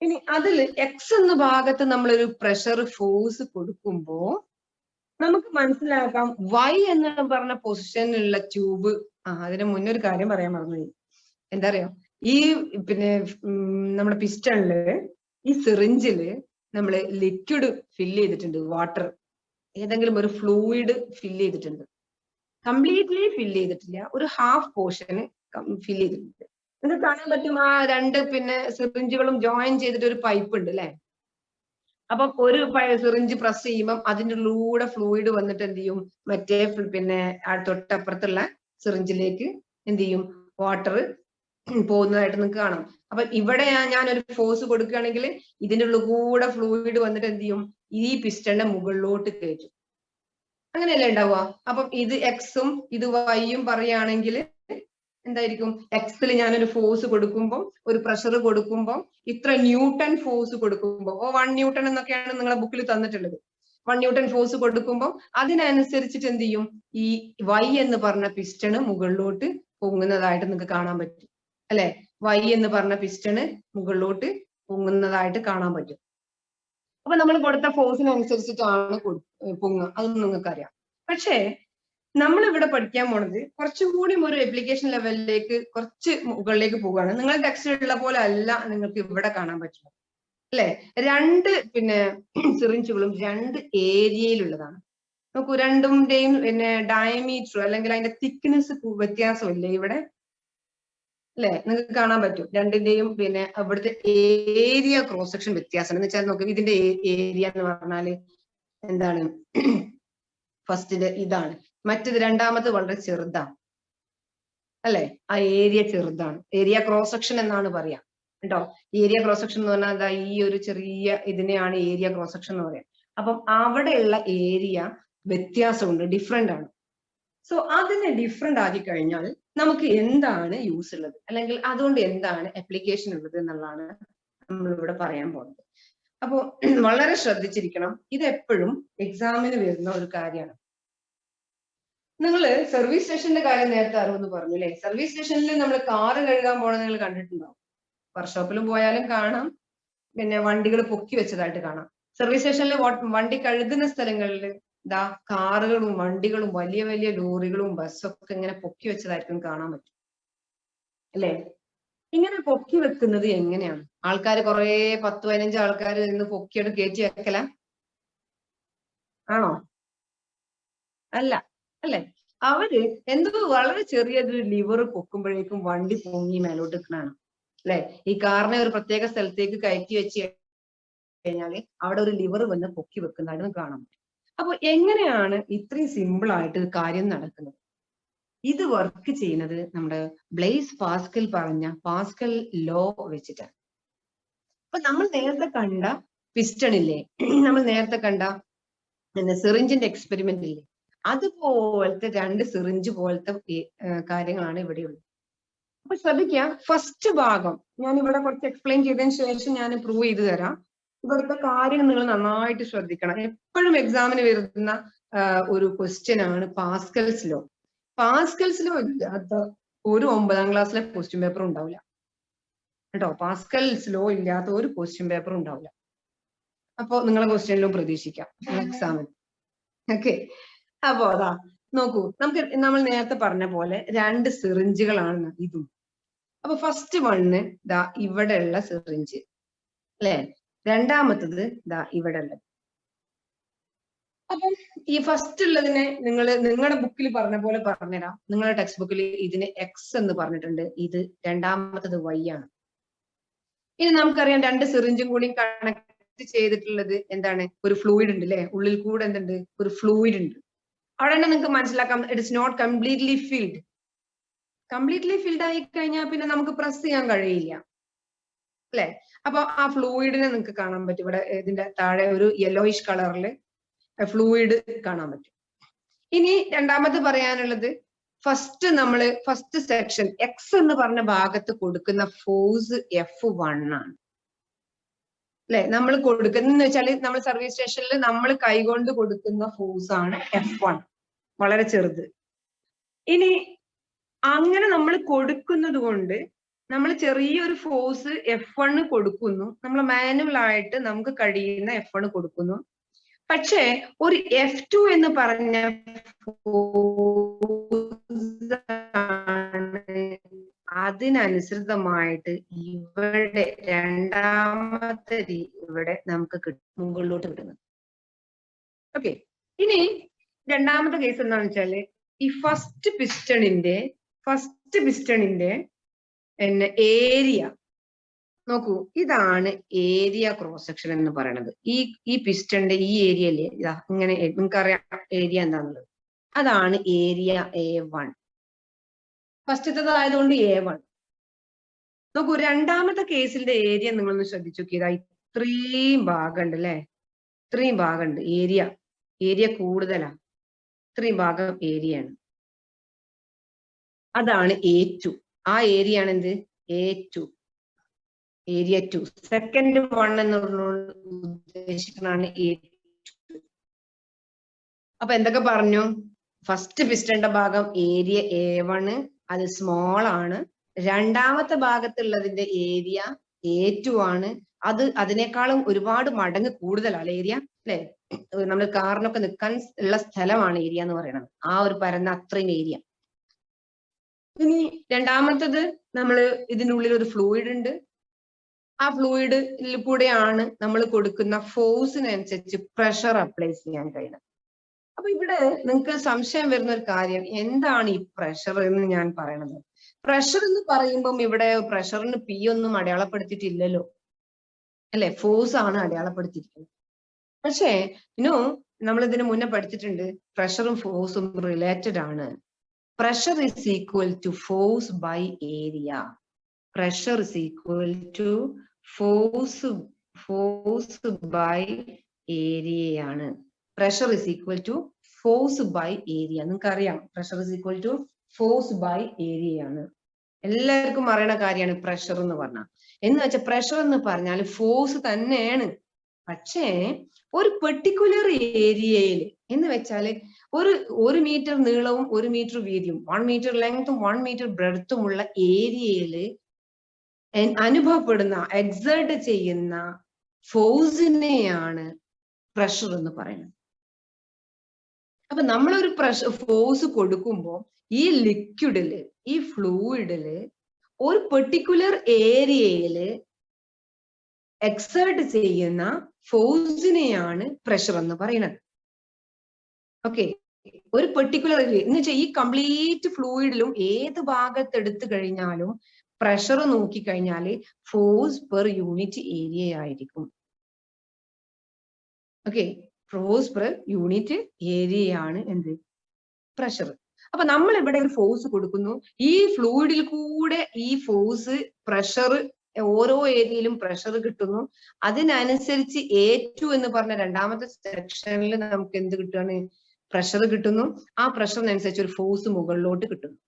ഇനി അതിൽ എക്സ് എന്ന ഭാഗത്ത് നമ്മളൊരു പ്രഷർ ഫോഴ്സ് കൊടുക്കുമ്പോ നമുക്ക് മനസ്സിലാക്കാം വൈ എന്ന് പറഞ്ഞ പൊസിഷനിലുള്ള ട്യൂബ്. അതിന് മുന്നേ ഒരു കാര്യം പറയാൻ മറന്നുപോയി. എന്താ അറിയോ, ഈ പിന്നെ നമ്മുടെ പിസ്റ്റണില്, ഈ സിറിഞ്ചില് നമ്മൾ ലിക്വിഡ് ഫില്ല് ചെയ്തിട്ടുണ്ട്. വാട്ടർ, ഏതെങ്കിലും ഒരു ഫ്ലൂയിഡ് ഫില്ല് ചെയ്തിട്ടുണ്ട്. കംപ്ലീറ്റ്ലി ഫില്ല് ചെയ്തിട്ടില്ല, ഒരു ഹാഫ് പോർഷന് ഫില്ല് ചെയ്തിട്ടുണ്ട്. നിങ്ങൾക്ക് കാണാൻ പറ്റും ആ രണ്ട് പിന്നെ സിറിഞ്ചുകളും ജോയിൻ ചെയ്തിട്ട് ഒരു പൈപ്പ് ഉണ്ട് അല്ലെ. അപ്പം ഒരു സിറിഞ്ച് പ്രസ് ചെയ്യുമ്പം അതിൻ്റെ ഉള്ളിലൂടെ ഫ്ലൂയിഡ് വന്നിട്ട് എന്ത് ചെയ്യും, മറ്റേ പിന്നെ തൊട്ടപ്പുറത്തുള്ള സിറിഞ്ചിലേക്ക് എന്ത് ചെയ്യും, വാട്ടർ പോകുന്നതായിട്ട് നിങ്ങൾക്ക് കാണാം. അപ്പൊ ഇവിടെ ഞാൻ ഒരു ഫോഴ്സ് കൊടുക്കുകയാണെങ്കിൽ ഇതിന്റെ ഉള്ളിൽ കൂടെ ഫ്ലൂയിഡ് വന്നിട്ട് എന്ത് ചെയ്യും, ഈ പിസ്റ്റന്റെ മുകളിലോട്ട് കയറ്റും. അങ്ങനെയല്ലേ ഉണ്ടാവുക? അപ്പം ഇത് എക്സും ഇത് വൈയും പറയുകയാണെങ്കിൽ എന്തായിരിക്കും, എക്സിൽ ഞാനൊരു ഫോഴ്സ് കൊടുക്കുമ്പോൾ, ഒരു പ്രഷർ കൊടുക്കുമ്പോൾ, ഇത്ര ന്യൂട്ടൺ ഫോഴ്സ് കൊടുക്കുമ്പോൾ, 1 ന്യൂട്ടൺ എന്നൊക്കെയാണ് നിങ്ങളുടെ ബുക്കിൽ തന്നിട്ടുള്ളത്. 1 ന്യൂട്ടൺ ഫോഴ്സ് കൊടുക്കുമ്പോൾ അതിനനുസരിച്ചിട്ട് എന്ത് ചെയ്യും, ഈ വൈ എന്ന് പറഞ്ഞ പിസ്റ്റണ് മുകളിലോട്ട് പൊങ്ങുന്നതായിട്ട് നിങ്ങൾക്ക് കാണാൻ പറ്റും അല്ലെ? വൈ എന്ന് പറഞ്ഞ പിസ്റ്റണ് മുകളിലോട്ട് പൊങ്ങുന്നതായിട്ട് കാണാൻ പറ്റും. അപ്പൊ നമ്മൾ കൊടുത്ത ഫോഴ്സിനനുസരിച്ചിട്ടാണ് പൊങ്ങുക, അതൊന്നും നിങ്ങൾക്കറിയാം. പക്ഷേ നമ്മൾ ഇവിടെ പഠിക്കാൻ പോണത് കുറച്ചും കൂടി ഒരു ആപ്ലിക്കേഷൻ ലെവലിലേക്ക് കുറച്ച് മുകളിലേക്ക് പോവുകയാണ്. നിങ്ങളുടെ ടെക്സ്റ്റിലുള്ള പോലെ അല്ല നിങ്ങൾക്ക് ഇവിടെ കാണാൻ പറ്റുന്നത് അല്ലെ? 2 സിറിഞ്ചുകളും 2 ഏരിയയിലുള്ളതാണ്. നോക്കൂ, രണ്ടിന്റെയും ഡയമീറ്റർ അല്ലെങ്കിൽ അതിന്റെ തിക്നെസ് വ്യത്യാസമില്ലേ ഇവിടെ അല്ലെ? നിങ്ങൾക്ക് കാണാൻ പറ്റും. രണ്ടിന്റെയും അവിടുത്തെ ഏരിയ ക്രോസ് സെക്ഷൻ വ്യത്യാസം എന്ന് വെച്ചാൽ നോക്ക്, ഇതിന്റെ ഏരിയ എന്ന് പറഞ്ഞാല് എന്താണ്, ഫസ്റ്റിന്റെ ഇതാണ്, മറ്റേത് രണ്ടാമത് വളരെ ചെറുതാണ് അല്ലെ? ആ ഏരിയ ചെറുതാണ്, ഏരിയ ക്രോസ് സെക്ഷൻ എന്നാണ് പറയാ കേട്ടോ. ഏരിയ ക്രോസ് സെക്ഷൻ എന്ന് പറഞ്ഞാൽ എന്താ, ഈ ഒരു ചെറിയ ഇതിനെയാണ് ഏരിയ ക്രോസ് സെക്ഷൻ എന്ന് പറയാം. അപ്പം അവിടെയുള്ള ഏരിയ വ്യത്യാസമുണ്ട്, ഡിഫറെന്റ് ആണ്. സോ അതിനെ ഡിഫറെന്റ് ആക്കി കഴിഞ്ഞാൽ നമുക്ക് എന്താണ് യൂസ് ഉള്ളത്, അല്ലെങ്കിൽ അതുകൊണ്ട് എന്താണ് അപ്ലിക്കേഷൻ ഉള്ളത് എന്നുള്ളതാണ് നമ്മൾ ഇവിടെ പറയാൻ പോകുന്നത്. അപ്പോ വളരെ ശ്രദ്ധിച്ചിരിക്കണം, ഇത് എപ്പോഴും എക്സാമിന് വരുന്ന ഒരു കാര്യമാണ്. നിങ്ങള് സർവീസ് സ്റ്റേഷന്റെ കാര്യം നേരത്തെ അറിവെന്ന് പറഞ്ഞു അല്ലെ? സർവീസ് സ്റ്റേഷനിൽ നമ്മൾ കാറ് കഴുകാൻ പോകണം, നിങ്ങൾ കണ്ടിട്ടുണ്ടാവും. വർക്ക്ഷോപ്പിൽ പോയാലും കാണാം, വണ്ടികൾ പൊക്കി വെച്ചതായിട്ട് കാണാം. സർവീസ് സ്റ്റേഷനിൽ വണ്ടി കഴുകുന്ന സ്ഥലങ്ങളിൽ ഇതാ കാറുകളും വണ്ടികളും വലിയ വലിയ ലോറികളും ബസ്സൊക്കെ ഇങ്ങനെ പൊക്കി വെച്ചതായിരിക്കും കാണാൻ പറ്റും അല്ലെ? ഇങ്ങനെ പൊക്കി വെക്കുന്നത് എങ്ങനെയാണ്? ആൾക്കാർ കുറെ 10-15 ആൾക്കാർ നിന്ന് പൊക്കിയിട്ട് കയറ്റി വെക്കല ആണോ? അല്ല അല്ലെ? അവര് എന്തോ വളരെ ചെറിയൊരു ലിവർ പൊക്കുമ്പോഴേക്കും വണ്ടി പൊങ്ങി മേലോട്ട് നിൽക്കണാണ് അല്ലെ? ഈ കാറിനെ ഒരു പ്രത്യേക സ്ഥലത്തേക്ക് കയറ്റി വെച്ച് കഴിഞ്ഞാല് അവിടെ ഒരു ലിവർ വന്ന് പൊക്കി വെക്കുന്നതായിട്ട് കാണാൻ പറ്റും. അപ്പൊ എങ്ങനെയാണ് ഇത്രയും സിമ്പിൾ ആയിട്ട് കാര്യം നടക്കുന്നത്? ഇത് വർക്ക് ചെയ്യുന്നത് നമ്മുടെ ബ്ലേസ് പാസ്കൽ പറഞ്ഞ പാസ്കൽ ലോ വെച്ചിട്ടാണ്. അപ്പൊ നമ്മൾ നേരത്തെ കണ്ട പിസ്റ്റൺ ഇല്ലേ, നമ്മൾ നേരത്തെ കണ്ട സിറിഞ്ചിന്റെ എക്സ്പെരിമെന്റ് ഇല്ലേ, അതുപോലത്തെ 2 സിറിഞ്ച് പോലത്തെ കാര്യങ്ങളാണ് ഇവിടെയുള്ളത്. അപ്പൊ ശ്രദ്ധിക്കുക, ഫസ്റ്റ് ഭാഗം ഞാൻ ഇവിടെ കുറച്ച് എക്സ്പ്ലെയിൻ ചെയ്തതിന് ശേഷം ഞാൻ പ്രൂവ് ചെയ്ത് തരാം. ഇവിടുത്തെ കാര്യം നിങ്ങൾ നന്നായിട്ട് ശ്രദ്ധിക്കണം. എപ്പോഴും എക്സാമിന് വരുന്ന ഒരു ക്വസ്റ്റ്യൻ ആണ് പാസ്കൽസ് ലോ. പാസ്കൽസ് ലോ ഇല്ലാത്ത ഒരു 9ാം ക്ലാസ്സിലെ ക്വസ്റ്റ്യൻ പേപ്പർ ഉണ്ടാവില്ല കേട്ടോ. പാസ്കൽസ് ലോ ഇല്ലാത്ത ഒരു ക്വസ്റ്റ്യൻ പേപ്പർ ഉണ്ടാവില്ല. അപ്പൊ നിങ്ങളെ ക്വസ്റ്റ്യനിലും പ്രതീക്ഷിക്കാം എക്സാമിന്. ഓക്കെ, അപ്പൊ അതാ നോക്കൂ, നമ്മൾ നേരത്തെ പറഞ്ഞ പോലെ 2 സിറിഞ്ചുകളാണ് ഇതും. അപ്പൊ ഫസ്റ്റ് വണ്ണ് ദാ ഇവിടെ ഉള്ള സിറിഞ്ച് അല്ലെ, രണ്ടാമത്തത് ദാ ഇവിടെ ഉള്ളത്. അപ്പം ഈ ഫസ്റ്റ് ഉള്ളതിനെ നിങ്ങളുടെ ബുക്കിൽ പറഞ്ഞ പോലെ പറഞ്ഞുതരാം. നിങ്ങളുടെ ടെക്സ്റ്റ് ബുക്കിൽ ഇതിന് എക്സ് എന്ന് പറഞ്ഞിട്ടുണ്ട്, ഇത് രണ്ടാമത്തത് വൈ ആണ്. ഇനി നമുക്കറിയാം 2 സിറിഞ്ചും കൂടി കണക്ട് ചെയ്തിട്ടുള്ളത് എന്താണ്, ഒരു ഫ്ലൂയിഡ് ഉണ്ട് അല്ലെ? ഉള്ളിൽ കൂടെ എന്തുണ്ട്, ഒരു ഫ്ലൂയിഡ് ഉണ്ട്. അവിടെ തന്നെ നിങ്ങൾക്ക് മനസ്സിലാക്കാം, it is not completely filled. Completely filled ആയി കഴിഞ്ഞാൽ പിന്നെ നമുക്ക് പ്രസ് ചെയ്യാൻ കഴിയില്ല അല്ലെ? അപ്പൊ ആ ഫ്ലൂയിഡിനെ നിങ്ങൾക്ക് കാണാൻ പറ്റും. ഇവിടെ ഇതിന്റെ താഴെ ഒരു യെല്ലോയിഷ് കളറില് ഫ്ലൂയിഡ് കാണാൻ പറ്റും. ഇനി രണ്ടാമത് പറയാനുള്ളത്, ഫസ്റ്റ് സെക്ഷൻ എക്സ് എന്ന് പറഞ്ഞ ഭാഗത്ത് കൊടുക്കുന്ന ഫോഴ്സ് F1 ആണ് അല്ലെ? നമ്മൾ കൊടുക്കുന്ന വെച്ചാൽ നമ്മൾ സർവീസ് സ്റ്റേഷനിൽ നമ്മൾ കൈകൊണ്ട് കൊടുക്കുന്ന ഫോഴ്സ് ആണ് F1, വളരെ ചെറുത്. ഇനി അങ്ങനെ നമ്മൾ കൊടുക്കുന്നത് കൊണ്ട് നമ്മൾ ചെറിയൊരു ഫോഴ്സ് F1 കൊടുക്കുന്നു, നമ്മൾ മാനുവൽ ആയിട്ട് നമുക്ക് കഴിയുന്ന F1 കൊടുക്കുന്നു. പക്ഷേ ഒരു F2 എന്ന് പറഞ്ഞ അതിനനുസൃതമായിട്ട് ഇവിടെ രണ്ടാമത്തെ ഇവിടെ നമുക്ക് മുകളിലോട്ട് കിട്ടുന്നത്. ഓക്കെ, ഇനി രണ്ടാമത്തെ കേസ് എന്താണെന്ന് വെച്ചാല്, ഈ ഫസ്റ്റ് പിസ്റ്റണിന്റെ ഏരിയ നോക്കൂ, ഇതാണ് ഏരിയ ക്രോസ് സെക്ഷൻ എന്ന് പറയുന്നത്. ഈ പിസ്റ്റന്റെ ഈ ഏരിയയില് ഇതാ ഇങ്ങനെ നിങ്ങൾക്കറിയാം ഏരിയ എന്താണുള്ളത്, അതാണ് ഏരിയ A1. ഫസ്റ്റത്തേതായതുകൊണ്ട് A1. നോക്കൂ, രണ്ടാമത്തെ കേസിന്റെ ഏരിയ നിങ്ങളൊന്ന് ശ്രദ്ധിച്ചു നോക്കിയതാ. ഇത്രയും ഭാഗമുണ്ട് അല്ലെ, ഇത്രയും ഭാഗമുണ്ട്. ഏരിയ കൂടുതലാ, ഇത്രയും ഭാഗം ഏരിയയാണ്. അതാണ് A2. ആ ഏരിയ ആണ് എന്ത്? A2, area 2. സെക്കൻഡ് 1 എന്നുള്ള ഉദ്ദേശിക്കുന്നതാണ് A2. അപ്പൊ എന്തൊക്കെ പറഞ്ഞു? ഫസ്റ്റ് പിസ്റ്റന്റെ ഭാഗം ഏരിയ A1, അത് സ്മോൾ ആണ്. രണ്ടാമത്തെ ഭാഗത്തുള്ളതിന്റെ ഏരിയ A2 ആണ്. അത് അതിനേക്കാളും ഒരുപാട് മടങ്ങ് കൂടുതലാണ് ഏരിയ അല്ലെ. നമ്മൾ കാറിനൊക്കെ നിൽക്കാൻ ഉള്ള സ്ഥലമാണ് ഏരിയ എന്ന് പറയുന്നത്, ആ ഒരു പരന്ന അത്രയും ഏരിയ. ഇനി രണ്ടാമത്തത്, നമ്മള് ഇതിനുള്ളിൽ ഒരു ഫ്ലൂയിഡ് ഉണ്ട്. ആ ഫ്ലൂയിഡിൽ കൂടെയാണ് നമ്മൾ കൊടുക്കുന്ന ഫോഴ്സിനനുസരിച്ച് പ്രഷർ അപ്ലൈ ചെയ്യാൻ കഴിയുന്നത്. അപ്പൊ ഇവിടെ നിങ്ങൾക്ക് സംശയം വരുന്ന ഒരു കാര്യം, എന്താണ് ഈ പ്രഷർ എന്ന് ഞാൻ പറയണത്? പ്രഷർ എന്ന് പറയുമ്പം ഇവിടെ പ്രഷറിന് P ഒന്നും അടയാളപ്പെടുത്തിയിട്ടില്ലല്ലോ അല്ലെ, ഫോഴ്സ് ആണ് അടയാളപ്പെടുത്തിയിരിക്കുന്നത്. പക്ഷേ നമ്മൾ ഇതിന് മുന്നേ പഠിച്ചിട്ടുണ്ട്, പ്രഷറും ഫോഴ്സും റിലേറ്റഡ് ആണ്. Pressure is equal to force by area. Pressure is equal to force by area ആണ്. Pressure is equal to force by area. നിങ്ങൾക്കറിയാം, pressure is equal to force by area ആണ്. എല്ലാവർക്കും അറിയണ കാര്യമാണ് പ്രഷർ എന്ന് പറഞ്ഞാൽ. എന്ന് വെച്ചാൽ പ്രഷർ എന്ന് പറഞ്ഞാൽ ഫോഴ്സ് തന്നെയാണ്. പക്ഷേ ഒരു പെർട്ടിക്കുലർ ഏരിയയിൽ എന്ന് വെച്ചാല് ഒരു മീറ്റർ നീളവും 1 മീറ്റർ വീതിയും 1 മീറ്റർ ലെങ്തും 1 മീറ്റർ ബ്രെഡ്ത്തുമുള്ള ഏരിയയില് അനുഭവപ്പെടുന്ന എക്സേർട്ട് ചെയ്യുന്ന ഫോഴ്സിനെയാണ് പ്രഷർ എന്ന് പറയുന്നത്. അപ്പൊ നമ്മളൊരു ഫോഴ്സ് കൊടുക്കുമ്പോൾ ഈ ലിക്വിഡില്, ഈ ഫ്ലൂയിഡില് ഒരു പെർട്ടിക്കുലർ ഏരിയയില് എക്സേർട്ട് ചെയ്യുന്ന ഫോഴ്സിനെയാണ് പ്രഷർ എന്ന് പറയുന്നത്. ഓക്കെ, ഒരു പെർട്ടിക്കുലർ ഏരിയ എന്ന് വെച്ചാൽ ഈ കംപ്ലീറ്റ് ഫ്ലൂയിഡിലും ഏത് ഭാഗത്ത് എടുത്തു കഴിഞ്ഞാലും പ്രഷർ നോക്കിക്കഴിഞ്ഞാല് ഫോഴ്സ് പെർ യൂണിറ്റ് ഏരിയ ആയിരിക്കും. Okay, force per unit area ആണ് എന്ത്? പ്രഷർ. അപ്പൊ നമ്മൾ ഇവിടെ ഒരു ഫോഴ്സ് കൊടുക്കുന്നു, ഈ ഫ്ലൂയിഡിൽ കൂടെ ഈ ഫോഴ്സ് പ്രഷർ ഓരോ ഏരിയയിലും പ്രഷർ കിട്ടുന്നു. അതിനനുസരിച്ച് A2 എന്ന് പറഞ്ഞ രണ്ടാമത്തെ സെക്ഷനിൽ നമുക്ക് എന്ത് കിട്ടുകയാണ്? പ്രഷർ കിട്ടുന്നു. ആ പ്രഷറിനനുസരിച്ച് ഒരു ഫോഴ്സ് മുകളിലോട്ട് കിട്ടുന്നു.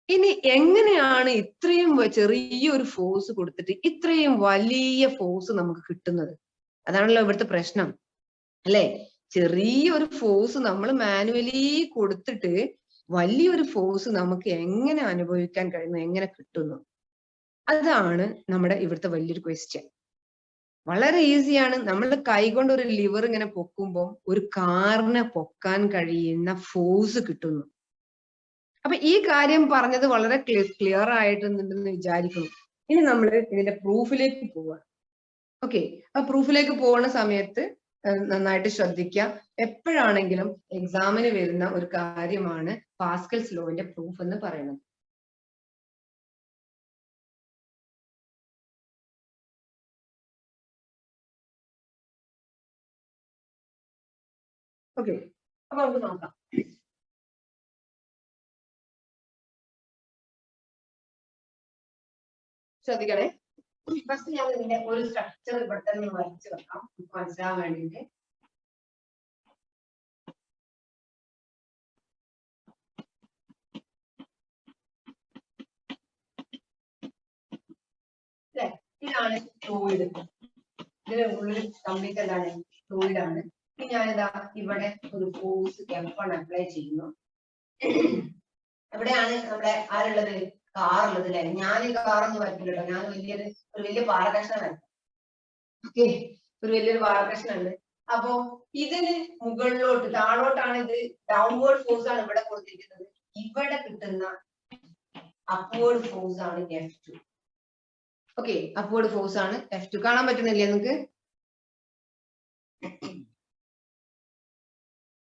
ഇനി എങ്ങനെയാണ് ഇത്രയും ചെറിയൊരു ഫോഴ്സ് കൊടുത്തിട്ട് ഇത്രയും വലിയ ഫോഴ്സ് നമുക്ക് കിട്ടുന്നത്? അതാണല്ലോ ഇവിടുത്തെ പ്രശ്നം അല്ലെ. ചെറിയൊരു ഫോഴ്സ് നമ്മൾ മാനുവലി കൊടുത്തിട്ട് വലിയൊരു ഫോഴ്സ് നമുക്ക് എങ്ങനെ അനുഭവിക്കാൻ കഴിയുന്നു, എങ്ങനെ കിട്ടുന്നു? അതാണ് നമ്മുടെ ഇവിടുത്തെ വലിയൊരു ക്വസ്റ്റ്യൻ. വളരെ ഈസിയാണ്. നമ്മൾ കൈകൊണ്ട് ഒരു ലിവർ ഇങ്ങനെ പൊക്കുമ്പോൾ ഒരു കാറിനെ പൊക്കാൻ കഴിയുന്ന ഫോഴ്സ് കിട്ടുന്നു. അപ്പൊ ഈ കാര്യം പറഞ്ഞത് വളരെ ക്ലിയർ ആയിട്ടുണ്ടെന്ന് വിചാരിക്കുന്നു. ഇനി നമ്മൾ ഇതിന്റെ പ്രൂഫിലേക്ക് പോവാം. ഓക്കെ, ആ പ്രൂഫിലേക്ക് പോകുന്ന സമയത്ത് നന്നായിട്ട് ശ്രദ്ധിക്കുക. എപ്പോഴാണെങ്കിലും എക്സാമിന് വരുന്ന ഒരു കാര്യമാണ് പാസ്കൽസ് ലോന്റെ പ്രൂഫ് എന്ന് പറയുന്നത്. ഓക്കെ, അപ്പൊ നമുക്ക് നോക്കാം. ശ്രദ്ധിക്കണേ. ഫസ്റ്റ് ഞാൻ ഇതിന്റെ ഒരു സ്ട്രക്ചർ ഇവിടെ തന്നെ വരച്ചു വെക്കാം മനസ്സിലാവാൻ വേണ്ടിയിട്ട്. ഇതാണ് ഫ്ലൂയിഡ്. ഇതിന് ഉള്ളിൽ കംപ്ലീറ്റ് എന്താണ്? ഫ്ലൂയിഡ് ആണ്. ഇനി ഞാനിതാ ഇവിടെ ഒരു ഫോഴ്സ് F1 അപ്ലൈ ചെയ്യുന്നു. എവിടെയാണ് നമ്മുടെ ആരുള്ളത്? കാറുള്ളത് അല്ലെ. ഞാൻ ഈ കാറൊന്നും വരത്തില്ലട്ടോ, ഞാൻ ഒരു വലിയ പാറകഷ്ണമാണ്. ഓക്കെ, ഒരു വലിയൊരു പാറകഷ്ണം ഉണ്ട്. അപ്പോ ഇതിന് മുകളിലോട്ട് താഴോട്ടാണ്, ഇത് ഡൗൺവേർഡ് ഫോഴ്സ് ആണ് ഇവിടെ കൊടുത്തിരിക്കുന്നത്. ഇവിടെ കിട്ടുന്ന അപ്വേർഡ് ഫോഴ്സ് ആണ് F2. ഓക്കെ, അപ്വേർഡ് ഫോഴ്സ് ആണ് F2. കാണാൻ പറ്റുന്നില്ലേ നിങ്ങൾക്ക്?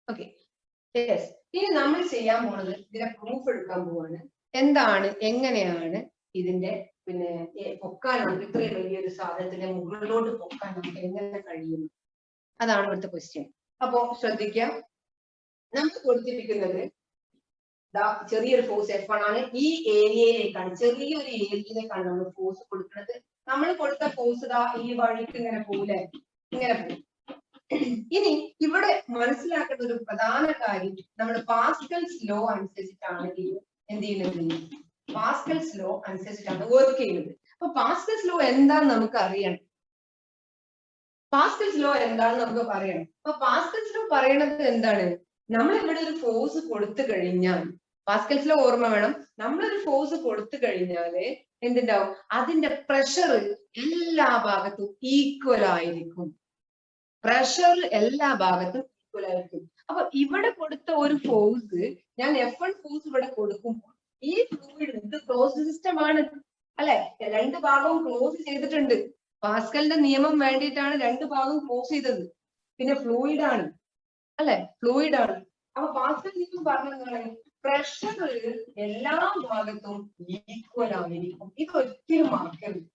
Okay, yes. ഇനി നമ്മൾ ചെയ്യാൻ പോകുന്നത് ഇതിന്റെ പ്രൂഫ് എടുക്കാൻ പോവാണ്. എന്താണ്, എങ്ങനെയാണ് ഇതിന്റെ പൊക്കാൻ നമുക്ക് ഇത്രയും വലിയൊരു സാധനത്തിന്റെ മുകളിലോട്ട് പൊക്കാൻ നമുക്ക് എങ്ങനെ കഴിയുന്നു? അതാണ് ഇവിടുത്തെ ക്വസ്റ്റ്യൻ. അപ്പോ ശ്രദ്ധിക്കാം, നമുക്ക് കൊടുത്തിരിക്കുന്നത് ചെറിയൊരു ഫോഴ്സ് F1 ആണ്. ഈ ഏരിയയിലേക്കാണ്, ചെറിയൊരു ഏരിയയിലേക്കാണ് നമ്മൾ ഫോഴ്സ് കൊടുക്കുന്നത്. നമ്മൾ കൊടുത്ത ഫോഴ്സ് ഈ വഴിക്ക് ഇങ്ങനെ പോലെ ഇങ്ങനെ പോകും. ഇനി ഇവിടെ മനസ്സിലാക്കേണ്ട ഒരു പ്രധാന കാര്യം, നമ്മൾ പാസ്കൽസ് ലോ അനുസരിച്ചിട്ടാണ് എന്ത് ചെയ്യുന്നത്, പാസ്കൽസ് ലോ അനുസരിച്ചിട്ടാണ് വർക്ക് ചെയ്യുന്നത്. അപ്പൊ പാസ്കൽസ് ലോ എന്താന്ന് നമുക്ക് അറിയണം. പാസ്കൽസ് ലോ എന്താണെന്ന് നമുക്ക് പറയണം. അപ്പൊ പാസ്കൽസ് ലോ പറയണത് എന്താണ്, നമ്മൾ ഇവിടെ ഒരു ഫോഴ്സ് കൊടുത്തു കഴിഞ്ഞാൽ, പാസ്കൽസ് ലോ ഓർമ്മ വേണം, നമ്മളൊരു ഫോഴ്സ് കൊടുത്തു കഴിഞ്ഞാല് എന്തുണ്ടാവും, അതിന്റെ പ്രഷർ എല്ലാ ഭാഗത്തും ഈക്വൽ ആയിരിക്കും. പ്രഷർ എല്ലാ ഭാഗത്തും ഈക്വൽ ആയിരിക്കും. അപ്പൊ ഇവിടെ കൊടുത്ത ഒരു ഫോഴ്സ്, ഞാൻ F1 ഫോഴ്സ് ഇവിടെ കൊടുക്കുമ്പോൾ ഈ ഫ്ലൂയിഡ്, ഇത് ക്ലോസ്ഡ് സിസ്റ്റം ആണ് അല്ലെ, രണ്ട് ഭാഗവും ക്ലോസ് ചെയ്തിട്ടുണ്ട്. പാസ്കലിന്റെ നിയമം വേണ്ടിയിട്ടാണ് രണ്ട് ഭാഗവും ക്ലോസ് ചെയ്തത്. പിന്നെ ഫ്ലൂയിഡ് ആണ് അല്ലെ, ഫ്ലൂയിഡ് ആണ്. അപ്പൊ പാസ്കൽ നിയമം പറഞ്ഞതാണ് പ്രഷർ എല്ലാ ഭാഗത്തും ഈക്വൽ ആയിരിക്കും. ഇത് ഒരിക്കലും മറക്കരുത്.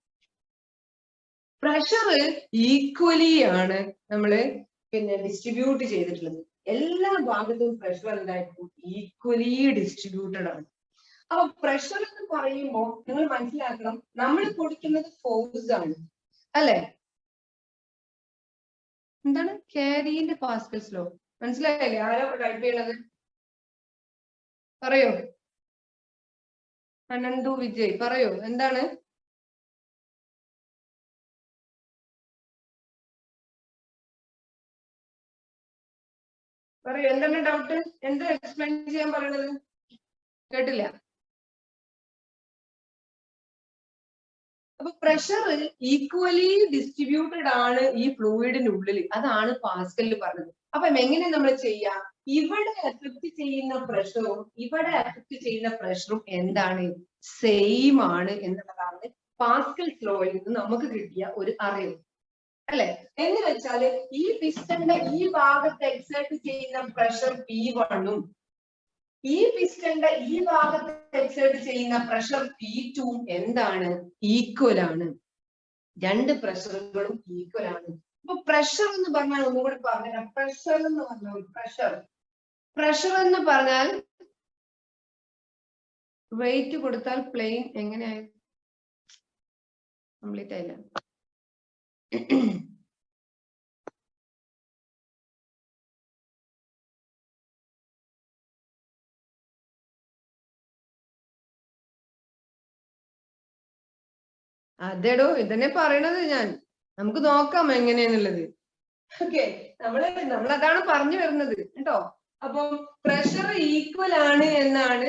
പ്രഷർ ഈക്വലി ആണ് നമ്മള് ഡിസ്ട്രിബ്യൂട്ട് ചെയ്തിട്ടുള്ളത്. എല്ലാ ഭാഗത്തും പ്രഷർ എന്തായിരിക്കും, ഈക്വലി ഡിസ്ട്രിബ്യൂട്ടഡ് ആണ്. അപ്പൊ പ്രഷർ എന്ന് പറയുമ്പോൾ നിങ്ങൾ മനസ്സിലാക്കണം, നമ്മൾ കൊടുക്കുന്നത് ഫോഴ്സ് ആണ് അല്ലെ. എന്താണ് കാരിന്റെ പാസ്കൽസ് ലോ, മനസ്സിലായില്ലേ? ആരോ ടൈപ്പ് ചെയ്യണത് പറയോ? അനന്തു വിജയ് പറയോ, എന്താണ്? പറയൂ, എന്താണ് ഡൗട്ട്? എന്താ എക്സ്പ്ലെയിൻ ചെയ്യാൻ പറയണത്? കേട്ടില്ല. അപ്പൊ പ്രഷർ ഈക്വലി ഡിസ്ട്രിബ്യൂട്ടഡ് ആണ് ഈ ഫ്ലൂയിഡിന്റെ ഉള്ളിൽ, അതാണ് പാസ്കലിൽ പറഞ്ഞത്. അപ്പൊ എങ്ങനെ നമ്മൾ ചെയ്യാം, ഇവിടെ എഫക്ട് ചെയ്യുന്ന പ്രഷറും ഇവിടെ എഫക്ട് ചെയ്യുന്ന പ്രഷറും എന്താണ്, സെയിം ആണ് എന്നുള്ളതാണ് പാസ്കൽസ് ലോയിൽ നിന്ന് നമുക്ക് കിട്ടിയ ഒരു അറിവ് അല്ലെ. എന്ന് വെച്ചാല് ഈ പിസ്റ്റന്റെ ഈ ഭാഗത്ത് എക്സേർട്ട് ചെയ്യുന്ന പ്രഷർ P1 ഈ പിസ്റ്റന്റെ ഈ ഭാഗത്ത് എക്സേർട്ട് ചെയ്യുന്ന പ്രഷർ P2 എന്താണ്, ഈക്വൽ ആണ്. രണ്ട് പ്രഷറുകളും ഈക്വൽ ആണ്. അപ്പൊ പ്രഷർ എന്ന് പറഞ്ഞാൽ ഒന്നുകൂടി പറഞ്ഞുതരാം. പ്രഷർ എന്ന് പറഞ്ഞാൽ പ്രഷർ എന്ന് പറഞ്ഞാൽ വെയിറ്റ് കൊടുത്താൽ പ്ലെയിൻ എങ്ങനെയായി കംപ്ലീറ്റ് ആയില്ല. അതെടോ, ഇതന്നെ പറയണത് ഞാൻ. നമുക്ക് നോക്കാം എങ്ങനെയാന്നുള്ളത്. ഓക്കെ, നമ്മളതാണ് പറഞ്ഞു വരുന്നത് കേട്ടോ. അപ്പം പ്രഷർ ഈക്വൽ ആണ് എന്നാണ്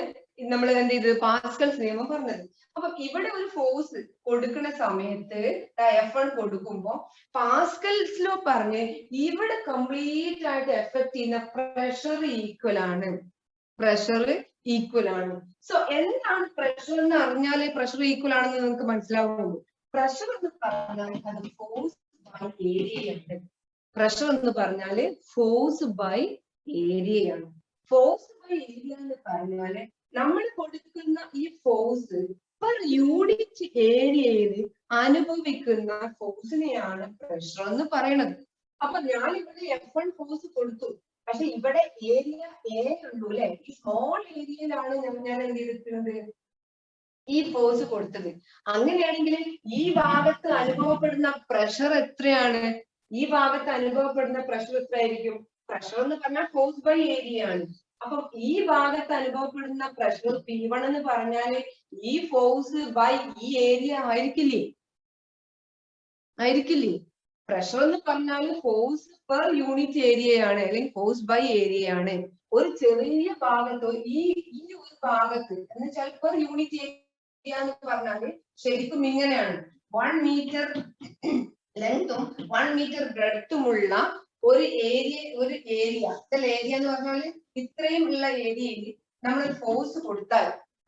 നമ്മൾ എന്ത് ചെയ്ത് പാസ്കൽസ് നിയമം പറഞ്ഞത്. അപ്പൊ ഇവിടെ ഒരു ഫോഴ്സ് കൊടുക്കുന്ന സമയത്ത് F1 കൊടുക്കുമ്പോ പാസ്കൽസ് ലോ പറഞ്ഞ് ഇവിടെ കംപ്ലീറ്റ് ആയിട്ട് എഫക്ട് ചെയ്യുന്ന പ്രഷർ ഈക്വൽ ആണ്. പ്രഷർ ഈക്വൽ ആണ്. സോ എന്താണ് പ്രഷർ എന്ന് അറിഞ്ഞാലേ പ്രഷർ ഈക്വൽ ആണെന്ന് നിങ്ങൾക്ക് മനസ്സിലാവുള്ളൂ. പ്രഷർ എന്ന് പറഞ്ഞാൽ അത് ഫോഴ്സ് ബൈ ഏരിയയാണ്. പ്രഷർ എന്ന് പറഞ്ഞാല് ഫോഴ്സ് ബൈ ഏരിയയാണ്. ഫോഴ്സ് ബൈ ഏരിയ എന്ന് പറഞ്ഞാല് നമ്മൾ കൊടുക്കുന്ന ഈ ഫോഴ്സ് പെർ യൂണിറ്റ് ഏരിയയിൽ അനുഭവിക്കുന്ന ഫോഴ്സിനെയാണ് പ്രഷർ എന്ന് പറയുന്നത്. അപ്പൊ ഞാൻ ഇവിടെ F1 ഫോഴ്സ് കൊടുത്തു, പക്ഷെ ഇവിടെ ഏരിയ എ ഉള്ളൂ അല്ലെ. ഈ സ്മോൾ ഏരിയയിലാണ് ഞാൻ എന്ത് ചെയ്തിട്ടുള്ളത്, ഈ ഫോഴ്സ് കൊടുത്തത്. അങ്ങനെയാണെങ്കിൽ ഈ ഭാഗത്ത് അനുഭവപ്പെടുന്ന പ്രഷർ എത്രയാണ്, ഈ ഭാഗത്ത് അനുഭവപ്പെടുന്ന പ്രഷർ എത്രയായിരിക്കും? പ്രഷർ എന്ന് പറഞ്ഞാൽ ഫോഴ്സ് ബൈ ഏരിയ ആണ്. അപ്പൊ ഈ ഭാഗത്ത് അനുഭവപ്പെടുന്ന പ്രഷർ P1 എന്ന് പറഞ്ഞാല് ഈ ഫോഴ്സ് ബൈ ഈ ഏരിയ ആയിരിക്കില്ലേ? പ്രഷർ എന്ന് പറഞ്ഞാൽ ഫോഴ്സ് പെർ യൂണിറ്റ് ഏരിയയാണ്, അല്ലെങ്കിൽ ഫോഴ്സ് ബൈ ഏരിയ ആണ്. ഒരു ചെറിയ ഭാഗത്ത് ഈ ഒരു ഭാഗത്ത് എന്ന് വെച്ചാൽ പെർ യൂണിറ്റ് ഏരിയ എന്ന് പറഞ്ഞാല് ശരിക്കും ഇങ്ങനെയാണ്. 1 മീറ്റർ ലെങ്തും 1 മീറ്റർ ബ്രെഡ്ത്തുമുള്ള ഒരു ഏരിയ ഏരിയ എന്ന് പറഞ്ഞാല് ഇത്രയും ഉള്ള ഏരിയയിൽ നമ്മളൊരു ഫോഴ്സ് കൊടുത്താൽ,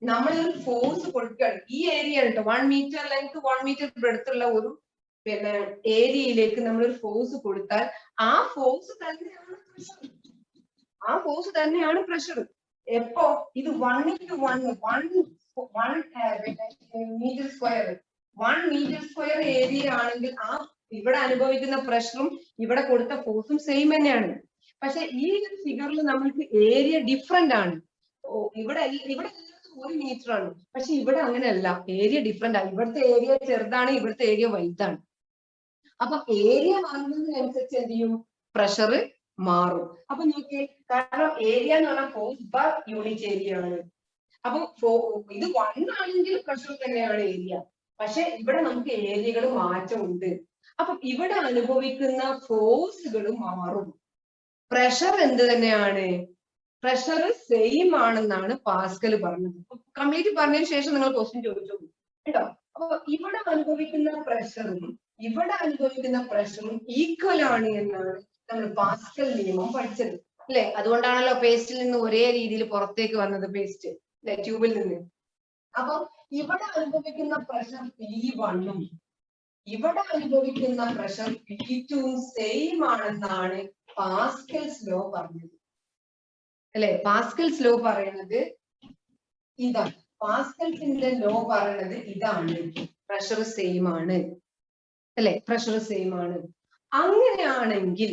നമ്മളൊരു ഫോഴ്സ് കൊടുക്കുകയാണ് ഈ ഏരിയ ഉണ്ട് 1 മീറ്റർ ലെങ്ത് 1 മീറ്റർ ബ്രെഡ്ത്ത് ഉള്ള ഒരു ഏരിയയിലേക്ക് നമ്മളൊരു ഫോഴ്സ് കൊടുത്താൽ ആ ഫോഴ്സ് തന്നെയാണ് പ്രഷർ. എപ്പോ ഇത് 1 into 1 metre square 1 metre square area ആണെങ്കിൽ ആ ഇവിടെ അനുഭവിക്കുന്ന പ്രഷറും ഇവിടെ കൊടുത്ത ഫോഴ്സും സെയിം തന്നെയാണ്. പക്ഷെ ഈ ഒരു ഫിഗറിൽ നമ്മൾക്ക് ഏരിയ ഡിഫറെന്റ് ആണ്. ഇവിടെ ഇവിടെ 1 മീറ്റർ ആണ്. പക്ഷെ ഇവിടെ അങ്ങനെയല്ല, ഏരിയ ഡിഫറെന്റ് ആണ്. ഇവിടുത്തെ ഏരിയ ചെറുതാണ്, ഇവിടുത്തെ ഏരിയ വലുതാണ്. അപ്പൊ ഏരിയ മാറുന്നതിനനുസരിച്ച് എന്ത് ചെയ്യും? പ്രഷർ മാറും. അപ്പൊ നോക്കിയേ, കാരണം ഏരിയ എന്ന് പറഞ്ഞാൽ ഫോഴ്സ് പെർ യൂണിറ്റ് ഏരിയ ആണ്. അപ്പൊ ഇത് 1 ആണെങ്കിൽ പ്രഷർ തന്നെയാണ് ഏരിയ. പക്ഷെ ഇവിടെ നമുക്ക് ഏരിയകൾ മാറ്റമുണ്ട്. അപ്പൊ ഇവിടെ അനുഭവിക്കുന്ന ഫോഴ്സുകൾ മാറും. പ്രഷർ എന്ത് തന്നെയാണ്? പ്രഷർ സെയിം ആണെന്നാണ് പാസ്കൽ പറഞ്ഞത്. കംപ്ലീറ്റ് പറഞ്ഞതിന് ശേഷം നിങ്ങൾ ക്വസ്റ്റ്യൻ ചോദിച്ചു കേട്ടോ. അപ്പൊ ഇവിടെ അനുഭവിക്കുന്ന പ്രഷറും ഇവിടെ അനുഭവിക്കുന്ന പ്രഷറും ഈക്വൽ ആണ് എന്നാണ് നമ്മൾ പാസ്കൽ നിയമം പഠിച്ചത് അല്ലെ? അതുകൊണ്ടാണല്ലോ പേസ്റ്റിൽ നിന്ന് ഒരേ രീതിയിൽ പുറത്തേക്ക് വന്നത്, പേസ്റ്റ് അല്ലെ, ട്യൂബിൽ നിന്ന്. അപ്പൊ ഇവിടെ അനുഭവിക്കുന്ന പ്രഷർ P1 ഇവിടെ അനുഭവിക്കുന്ന പ്രഷർ P2 സെയിം ആണെന്നാണ് പാസ്കൽസ് ലോ പറഞ്ഞത് അല്ലെ? പാസ്കൽസ് ലോ പറയുന്നത് ഇതാണ്. പാസ്കൽസിന്റെ ലോ പറയുന്നത് ഇതാണ്, പ്രഷർ സെയിം ആണ് അല്ലെ? പ്രഷർ സെയിം ആണ്. അങ്ങനെയാണെങ്കിൽ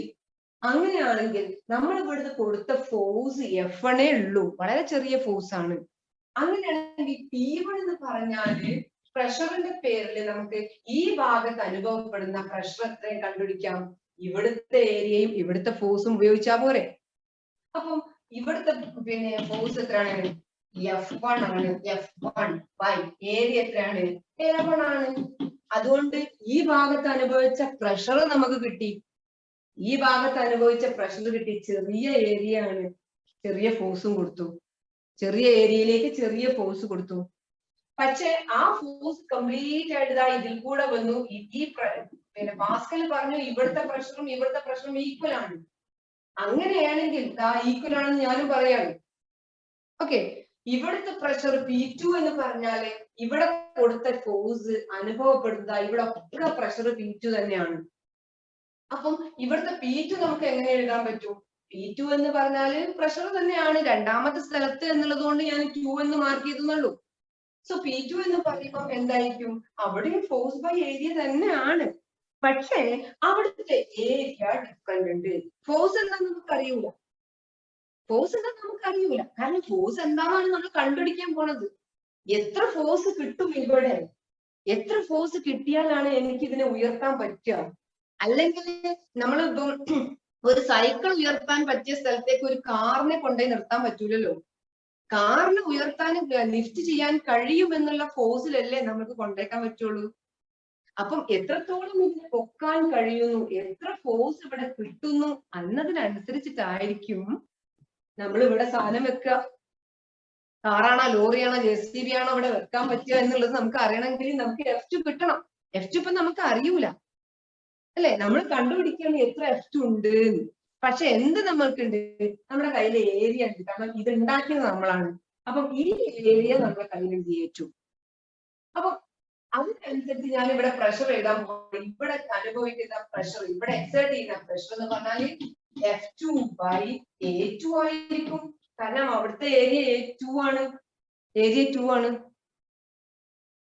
നമ്മൾ ഇവിടുത്തെ കൊടുത്ത ഫോഴ്സ് F1 ഉള്ളൂ, വളരെ ചെറിയ ഫോഴ്സ് ആണ്. അങ്ങനെയാണെങ്കിൽ P1 എന്ന് പറഞ്ഞാല് പ്രഷറിന്റെ പേരിൽ നമുക്ക് ഈ ഭാഗത്ത് അനുഭവപ്പെടുന്ന പ്രഷർ എത്രയും കണ്ടുപിടിക്കാം. ഇവിടുത്തെ ഏരിയയും ഇവിടുത്തെ ഫോഴ്സും ഉപയോഗിച്ചാൽ പോരെ. അപ്പം ഇവിടുത്തെ ഫോഴ്സ് എത്രയാണ്? F1 ആണ്. F1 ബൈ ഏരിയ എത്രയാണ്? A1 ആണ്. അതുകൊണ്ട് ഈ ഭാഗത്ത് അനുഭവിച്ച പ്രഷർ നമുക്ക് കിട്ടി. ഈ ഭാഗത്ത് അനുഭവിച്ച പ്രഷർ കിട്ടി. ചെറിയ ഏരിയ ആണ്, ചെറിയ ഫോഴ്സും കൊടുത്തു. ചെറിയ ഏരിയയിലേക്ക് ചെറിയ ഫോഴ്സ് കൊടുത്തു. പക്ഷെ ആ ഫോഴ്സ് കംപ്ലീറ്റ് ആയിട്ട് ഇതിൽ കൂടെ വന്നു. ഈ പാസ്കൽ പറഞ്ഞു ഇവിടുത്തെ പ്രഷറും ഇവിടുത്തെ പ്രഷറും ഈക്വൽ ആണ്. അങ്ങനെയാണെങ്കിൽ ഈക്വൽ ആണെന്ന് ഞാനും പറയാണ്. ഓക്കെ, ഇവിടുത്തെ പ്രഷർ P2 എന്ന് പറഞ്ഞാല് ഇവിടെ കൊടുത്ത ഫോഴ്സ് അനുഭവപ്പെടുന്ന ഇവിടെ ഒക്കെ പ്രഷർ P2 തന്നെയാണ്. അപ്പം ഇവിടുത്തെ P2 നമുക്ക് എങ്ങനെ എഴുതാൻ പറ്റും? P2 എന്ന് പറഞ്ഞാല് പ്രഷർ തന്നെയാണ്, രണ്ടാമത്തെ സ്ഥലത്ത് എന്നുള്ളത് കൊണ്ട് ഞാൻ 2 എന്ന് മാർക്ക് ചെയ്തെന്നുള്ളൂ. സോ P2 എന്ന് പറയുമ്പോൾ എന്തായിരിക്കും? അവിടെയും ഫോഴ്സ് ബൈ ഏരിയ തന്നെയാണ്. പക്ഷേ അവിടുത്തെ ഏരിയ ഡിഫറെന്റ് ഉണ്ട്. ഫോഴ്സ് എന്താന്ന് നമുക്ക് അറിയൂല. കാരണം ഫോഴ്സ് എന്താണെന്നാണ് നമ്മൾ കണ്ടുപിടിക്കാൻ പോണത്. എത്ര ഫോഴ്സ് കിട്ടും ഇവിടെ? എത്ര ഫോഴ്സ് കിട്ടിയാലാണ് എനിക്ക് ഇതിനെ ഉയർത്താൻ പറ്റുക? അല്ലെങ്കിൽ നമ്മൾ ഒരു സൈക്കിൾ ഉയർത്താൻ പറ്റിയ സ്ഥലത്തേക്ക് ഒരു കാറിനെ കൊണ്ടുപോയി നിർത്താൻ പറ്റൂലല്ലോ. കാറിനെ ഉയർത്താനും ലിഫ്റ്റ് ചെയ്യാൻ കഴിയുമെന്നുള്ള ഫോഴ്സിലല്ലേ നമുക്ക് കൊണ്ടേക്കാൻ പറ്റുള്ളൂ. അപ്പം എത്രത്തോളം ഇതിനെ പൊക്കാൻ കഴിയുന്നു, എത്ര ഫോഴ്സ് ഇവിടെ കിട്ടുന്നു എന്നതിനനുസരിച്ചിട്ടായിരിക്കും നമ്മൾ ഇവിടെ സാധനം വെക്കുക. കാറാണോ, ലോറിയാണോ, JCB ആണോ ഇവിടെ വെക്കാൻ പറ്റുക എന്നുള്ളത് നമുക്ക് അറിയണമെങ്കിൽ നമുക്ക് F2 കിട്ടണം. F2 ഇപ്പൊ നമുക്ക് അറിയൂല അല്ലെ? നമ്മൾ കണ്ടുപിടിക്കുകയാണ് എത്ര F2 ഉണ്ട്. പക്ഷെ എന്ത് നമ്മൾക്കുണ്ട്? നമ്മുടെ കയ്യിൽ ഏരിയ ഉണ്ട്. കാരണം ഇത് ഉണ്ടാക്കിയത് നമ്മളാണ്. അപ്പം ഈ ഏരിയ നമ്മുടെ കയ്യിലുണ്ട് ഏറ്റവും. അപ്പൊ അതിനനുസരിച്ച് ഞാൻ ഇവിടെ പ്രഷർ എഴുതാൻ പോകുമ്പോൾ ഇവിടെ അനുഭവിക്കുന്ന പ്രഷർ, ഇവിടെ എക്സേർട്ട് ചെയ്യുന്ന പ്രഷർ എന്ന് പറഞ്ഞാൽ F2 ബൈ A2 ആയിരിക്കും. കാരണം അവിടുത്തെ ഏരിയ A2 ആണ്, ഏരിയ 2 ആണ്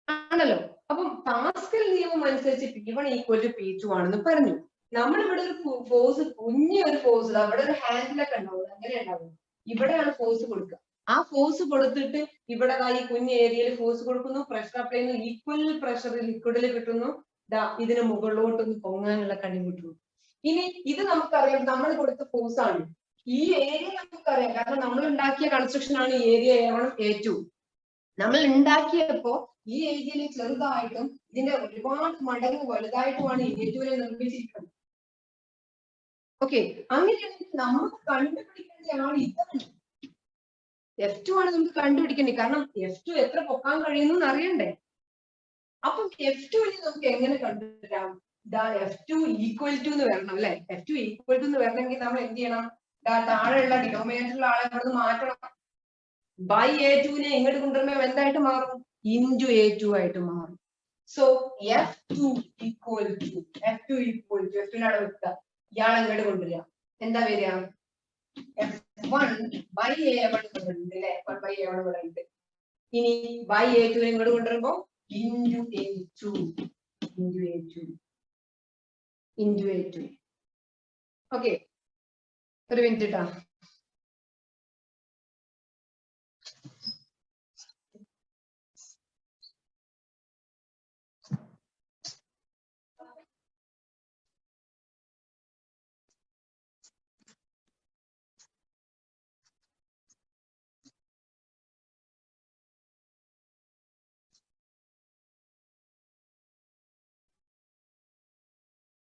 ആണല്ലോ. അപ്പം പാസ്കൽ നിയമം അനുസരിച്ച് P1 ഈക്വൽ ടു P2 ആണെന്ന് പറഞ്ഞു. നമ്മളിവിടെ ഒരു ഫോഴ്സ്, കുഞ്ഞൊരു ഫോഴ്സ്, അവിടെ ഒരു ഹാൻഡിലൊക്കെ ഉണ്ടാവും, അങ്ങനെ ഉണ്ടാവും. ഇവിടെയാണ് ഫോഴ്സ് കൊടുക്കുക. ആ ഫോഴ്സ് കൊടുത്തിട്ട് ഇവിടെ ഈ കുഞ്ഞ് ഏരിയയിൽ ഫോഴ്സ് കൊടുക്കുന്നു, പ്രഷർ അപ്ലൈ ചെയ്യുന്നു, ഈക്വൽ പ്രഷർ ലിക്വിഡിൽ കിട്ടുന്നു. ഇതിന് മുകളിലോട്ടൊന്ന് പൊങ്ങാനുള്ള കഴിവ് കിട്ടുന്നു. ഇനി ഇത് നമുക്കറിയാം, നമ്മൾ കൊടുത്ത ഫോഴ്സ് ആണ്. ഈ ഏരിയ നമുക്കറിയാം, കാരണം നമ്മൾ ഉണ്ടാക്കിയ കൺസ്ട്രക്ഷൻ ആണ് ഏരിയ A1 A2. നമ്മൾ ഉണ്ടാക്കിയപ്പോ ഈ ഏരിയയിൽ ചെറുതായിട്ടും ഇതിന്റെ ഒരുപാട് മടങ്ങ് വലുതായിട്ടുമാണ് A2 നിർമ്മിച്ചിരിക്കുന്നത്. ഓക്കെ, അങ്ങനെയാണെങ്കിൽ നമുക്ക് കണ്ടുപിടിക്കേണ്ട ആൾ ഇതാണ്. F2 ആണ് നമുക്ക് കണ്ടുപിടിക്കേണ്ടത്. കാരണം F2 എത്ര പൊക്കാൻ കഴിയുന്നു അറിയണ്ടേ? അപ്പം F2 നമുക്ക് എങ്ങനെ കണ്ടുപിടിക്കാം? F2 ഈക്വൽ ടു എന്ന് വരണം അല്ലെ? F2 ഈക്വൽ ടു എന്ന് വരണമെങ്കിൽ നമ്മൾ എന്ത് ചെയ്യണം? താഴെയുള്ള ഡിനോമിനേറ്ററിലുള്ള ആളെ ഇവിടെ മാറ്റണം. ബൈ A2 ഇങ്ങോട്ട് കൊണ്ടുവരുമ്പോൾ എന്തായിട്ട് മാറും? ഇൻറ്റു A2 ആയിട്ട് മാറും. So F2 equal to F2 അവിടെ വെക്കുക, ഇയാളെ ഇങ്ങോട്ട് കൊണ്ടുവരിക. എന്താ വരിക? F1 ബൈ A1 ഉണ്ട് അല്ലെ? F1 ബൈ A1 ഇവിടെ ഉണ്ട്. ഇനി ബൈ A2 ഇങ്ങോട്ട് കൊണ്ടുവരുമ്പോ ഇൻറ്റു A2. ഓക്കെ, ഒരു മിനിറ്റ് ട്ടാ.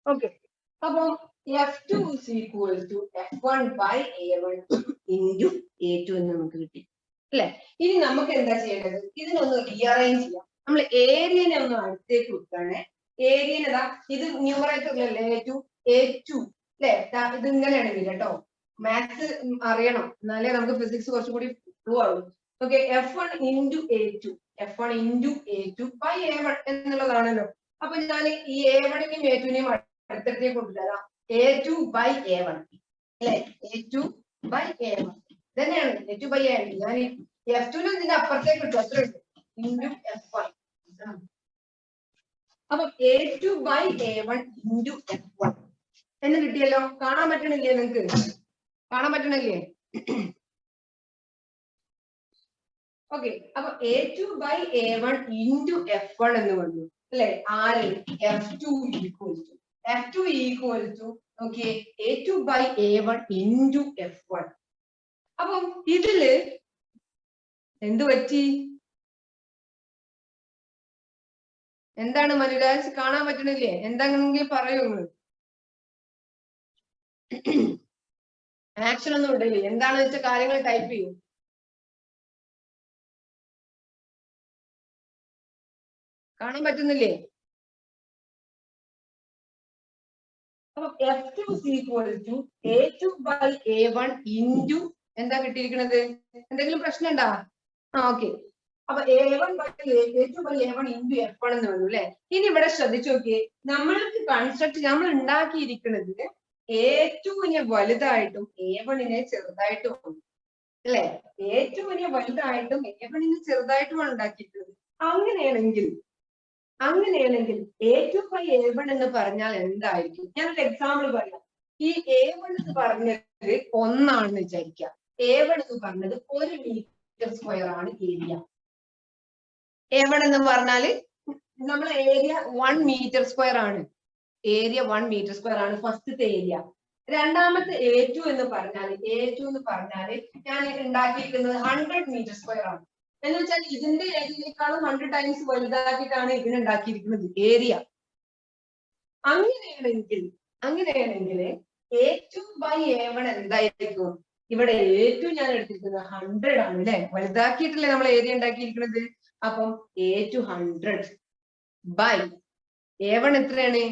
ഓക്കെ, അപ്പൊ F2 is equal to F1 by A1 into A2 എന്ന് നമുക്ക് കിട്ടി അല്ലെ. ഇനി നമുക്ക് എന്താ ചെയ്യേണ്ടത്? ഇതിനൊന്ന് റീഅറേഞ്ച് ചെയ്യാം. നമ്മൾ ഏരിയനെ ഒന്ന് അടുത്തേക്ക് വെക്കുകയാണെ. ഏരിയൻ ഏതാ? ഇത് ന്യൂമറേറ്ററിലല്ലേ A2 അല്ലെ. ഇത് ഇങ്ങനെയാണെങ്കിൽ കേട്ടോ, മാത്സ് അറിയണം എന്നാലേ നമുക്ക് ഫിസിക്സ് കുറച്ചും കൂടി ഫ്ലോ ആവുള്ളൂ. Okay, F1 into A2 F1 into A2 by A1 എന്നുള്ളതാണല്ലോ. അപ്പൊ ഞാൻ ഈ A1നെയും A2നെയും അടുത്തേക്ക് കൊണ്ടുവരാം. A2 by A1 അല്ലെ, A2 by A1 തന്നെയാണ്. A2 by A1 ഞാൻ F2 ഇതിന്റെ അപ്പുറത്തേക്ക് ഇട്ടു, അത്ര ഉണ്ട്, into F1. അപ്പൊ A2 by A1 into F1 എന്ന് കിട്ടിയല്ലോ. കാണാൻ പറ്റണില്ലേ നിങ്ങക്ക്? കാണാൻ പറ്റണില്ലേ? ഓക്കെ, അപ്പൊ A2 by A1 into F1 എന്ന് വന്നു അല്ലെ. ആര്? F2 equal to okay A2 by A1 into F1. അപ്പം ഇതില് എന്ത് പറ്റി? എന്താണ് മനുരാജ്, കാണാൻ പറ്റണില്ലേ? എന്താണെങ്കിൽ പറയൂ. ആക്ഷൻ ഒന്നും ഉണ്ടല്ലേ? എന്താണെന്ന് വെച്ച കാര്യങ്ങൾ ടൈപ്പ് ചെയ്യൂ. കാണാൻ പറ്റുന്നില്ലേ? അപ്പൊ F2 is equal to A2 by A1 into എന്താ കിട്ടിയിരിക്കുന്നത്? എന്തെങ്കിലും പ്രശ്നം ഉണ്ടാ? ഓക്കെ, അപ്പൊ A1 by A2 by A1 into F1 എന്ന് വന്നു അല്ലെ. ഇനി ഇവിടെ ശ്രദ്ധിച്ചു നോക്കിയേ, നമ്മൾക്ക് കൺസ്ട്രക്ട് നമ്മൾ ഉണ്ടാക്കിയിരിക്കുന്നത് A2നെ വലുതായിട്ടും A1നെ ചെറുതായിട്ടും അല്ലെ. A2നെ വലുതായിട്ടും A1നെ ചെറുതായിട്ടുമാണ് ഉണ്ടാക്കിയിരിക്കുന്നത്. അങ്ങനെയാണെങ്കിൽ A2 by A1 എന്ന് പറഞ്ഞാൽ എന്തായിരിക്കും? ഞാനൊരു എക്സാമ്പിൾ പറയാം. ഈ A1 എന്ന് പറഞ്ഞത് 1 ആണെന്ന് വിചാരിക്കാം. A1 എന്ന് പറഞ്ഞത് 1 മീറ്റർ സ്ക്വയർ ആണ് ഏരിയ. A1 എന്ന് പറഞ്ഞാല് നമ്മൾ ഏരിയ 1 മീറ്റർ സ്ക്വയർ ആണ്. ഏരിയ 1 മീറ്റർ സ്ക്വയർ ആണ് ഫസ്റ്റത്തെ ഏരിയ. രണ്ടാമത്തെ A2 എന്ന് പറഞ്ഞാല് ഞാൻ ഉണ്ടാക്കിയിരിക്കുന്നത് 100 മീറ്റർ സ്ക്വയർ ആണ്. എന്ന് വെച്ചാൽ ഇതിന്റെ ഏരിയയേക്കാളും 100 ടൈംസ് വലുതാക്കിയിട്ടാണ് ഇതിന് ഉണ്ടാക്കിയിരിക്കുന്നത് ഏരിയ. അങ്ങനെയാണെങ്കിൽ A2 by A1 എന്തായിരിക്കും? ഇവിടെ A2 ഞാൻ എടുത്തിരിക്കുന്നത് 100 ആണ് അല്ലെ. വലുതാക്കിയിട്ടല്ലേ നമ്മൾ ഏരിയ ഉണ്ടാക്കിയിരിക്കുന്നത്. അപ്പം A2 100 by A1 എത്രയാണ്?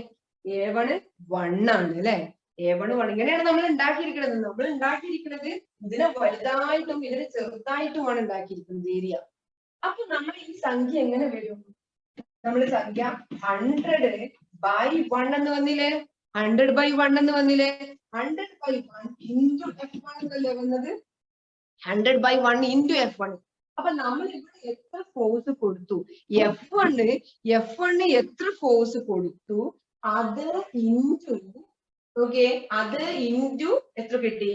A1 1 ആണ് അല്ലെ. A1 1 ഇങ്ങനെയാണ് നമ്മൾ ഉണ്ടാക്കിയിരിക്കുന്നത്. ഇതിനെ വലുതായിട്ടും ഇതിനെ ചെറുതായിട്ടുമാണ് ഉണ്ടാക്കിയിരിക്കുന്നത് ഏരിയ. അപ്പൊ നമ്മൾ ഈ സംഖ്യ എങ്ങനെ വരും? നമ്മൾ സംഖ്യ 100 by 1 എന്ന് വന്നില്ലേ? 100 by 1 എന്ന് വന്നില്ലേ? 100 by 1 into F1 എന്നല്ലേ വന്നത്? 100 by 1 into F1. അപ്പൊ നമ്മൾ ഇവിടെ എത്ര ഫോഴ്സ് കൊടുത്തു? F1 എത്ര ഫോഴ്സ് കൊടുത്തു അത് ഇൻറ്റു അത് ഇൻറ്റു എത്ര കിട്ടി?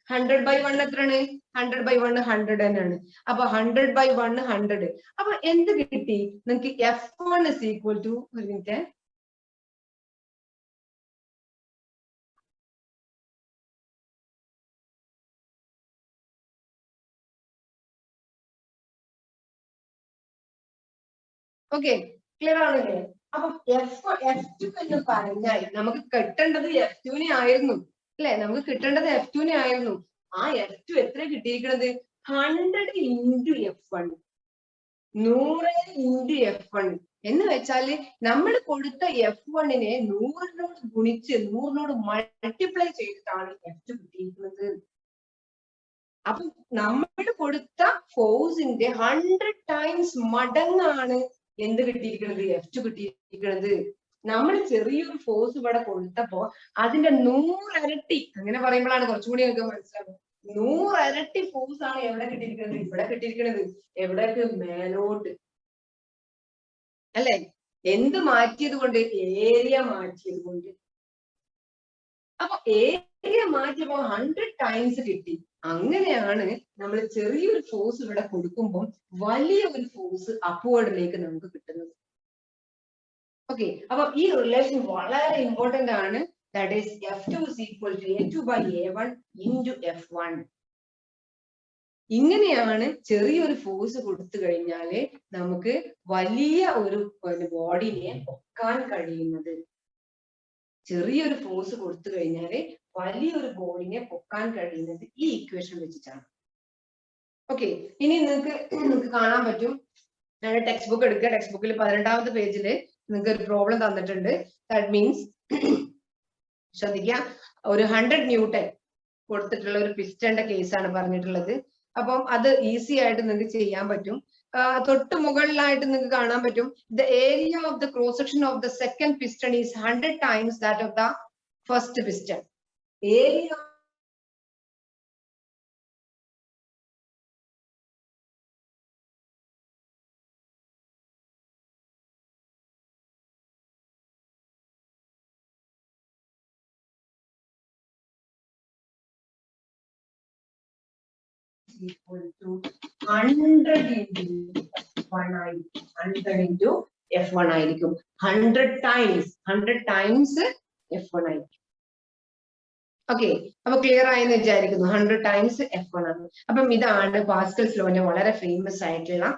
100 by 1 എത്രയാണ്? 100 by 1 100 തന്നെയാണ്. അപ്പൊ 100 by 1 100. അപ്പൊ എന്ത് കിട്ടി നിങ്ങൾക്ക്? F1 is equal to, ഒരു മിനിറ്റ്, ഓക്കെ ക്ലിയർ ആണല്ലേ? അപ്പൊ F2 എന്ന് പറഞ്ഞാൽ നമുക്ക് കിട്ടേണ്ടത് F2 ആയിരുന്നു അല്ലെ. നമുക്ക് കിട്ടേണ്ടത് F2 ആയിരുന്നു. ആ F2 എത്ര കിട്ടിയിരിക്കുന്നത്? 100 into F1, 100 into F1 എന്ന് വെച്ചാല് നമ്മൾ കൊടുത്ത F1നെ 100നോട് ഗുണിച്ച് 100നോട് മൾട്ടിപ്ലൈ ചെയ്തിട്ടാണ് F2 കിട്ടിയിരിക്കുന്നത്. അപ്പൊ നമ്മൾ കൊടുത്ത ഫോഴ്സിന്റെ 100 ടൈംസ് മടങ്ങാണ് എന്ത് കിട്ടിയിരിക്കുന്നത്? F2 കിട്ടിയിരിക്കുന്നത്. നമ്മൾ ചെറിയൊരു ഫോഴ്സ് ഇവിടെ കൊടുത്തപ്പോ അതിന്റെ 100 ഇരട്ടി, അങ്ങനെ പറയുമ്പോഴാണ് കുറച്ചും കൂടി നമുക്ക് മനസ്സിലാവും. 100 ഇരട്ടി ഫോഴ്സ് ആണ് എവിടെ കിട്ടിയിരിക്കുന്നത്? ഇവിടെ കിട്ടിയിരിക്കുന്നത്. എവിടേക്ക്? മേലോട്ട് അല്ലെ. എന്ത് മാറ്റിയത് കൊണ്ട്? ഏരിയ മാറ്റിയത് കൊണ്ട്. അപ്പൊ ഏരിയ മാറ്റിയപ്പോ 100 ടൈംസ് കിട്ടി. അങ്ങനെയാണ് നമ്മൾ ചെറിയൊരു ഫോഴ്സ് ഇവിടെ കൊടുക്കുമ്പോൾ വലിയ ഒരു ഫോഴ്സ് അപ്വേർഡിലേക്ക് നമുക്ക് കിട്ടുന്നത്. ഓക്കെ, അപ്പൊ ഈ റിലേഷൻ വളരെ ഇമ്പോർട്ടന്റ് ആണ്. That is F2 is equal to A2 by A1 into F1. ഇങ്ങനെയാണ് ചെറിയൊരു ഫോഴ്സ് കൊടുത്തു കഴിഞ്ഞാല് നമുക്ക് വലിയ ഒരു ബോഡിനെ പൊക്കാൻ കഴിയുന്നത്. ചെറിയൊരു ഫോഴ്സ് കൊടുത്തു കഴിഞ്ഞാല് വലിയൊരു ബോഡിനെ പൊക്കാൻ കഴിയുന്നത് ഈ ഇക്വേഷൻ വെച്ചിട്ടാണ്. ഓക്കെ, ഇനി നിങ്ങൾക്ക് കാണാൻ പറ്റും. ടെക്സ്റ്റ് ബുക്ക് എടുക്കുക. ടെക്സ്റ്റ് ബുക്കിൽ 18ാമത്തെ പേജിൽ നിങ്ങൾക്ക് ഒരു പ്രോബ്ലം തന്നിട്ടുണ്ട്. ദാറ്റ് മീൻസ് ശ്രദ്ധിക്കുക, ഒരു 100 ന്യൂട്ടൺ കൊടുത്തിട്ടുള്ള ഒരു പിസ്റ്റന്റെ കേസാണ് പറഞ്ഞിട്ടുള്ളത്. അപ്പം അത് ഈസി ആയിട്ട് നിങ്ങൾക്ക് ചെയ്യാൻ പറ്റും. തൊട്ട് മുകളിലായിട്ട് നിങ്ങൾക്ക് കാണാൻ പറ്റും, the area of the cross section of the second piston is 100 times that of the first piston. Area equal to 100 into F1 ആയിരിക്കും. 100 into F1 ആയിരിക്കും. 100 times F1 ആയിരിക്കും. ഓക്കെ, അപ്പൊ ക്ലിയർ ആയെന്ന് വിചാരിക്കുന്നു. 100 times F1 ആണ്. അപ്പം ഇതാണ് പാസ്കൽസ് ലോന്റെ വളരെ ഫേമസ് ആയിട്ടുള്ള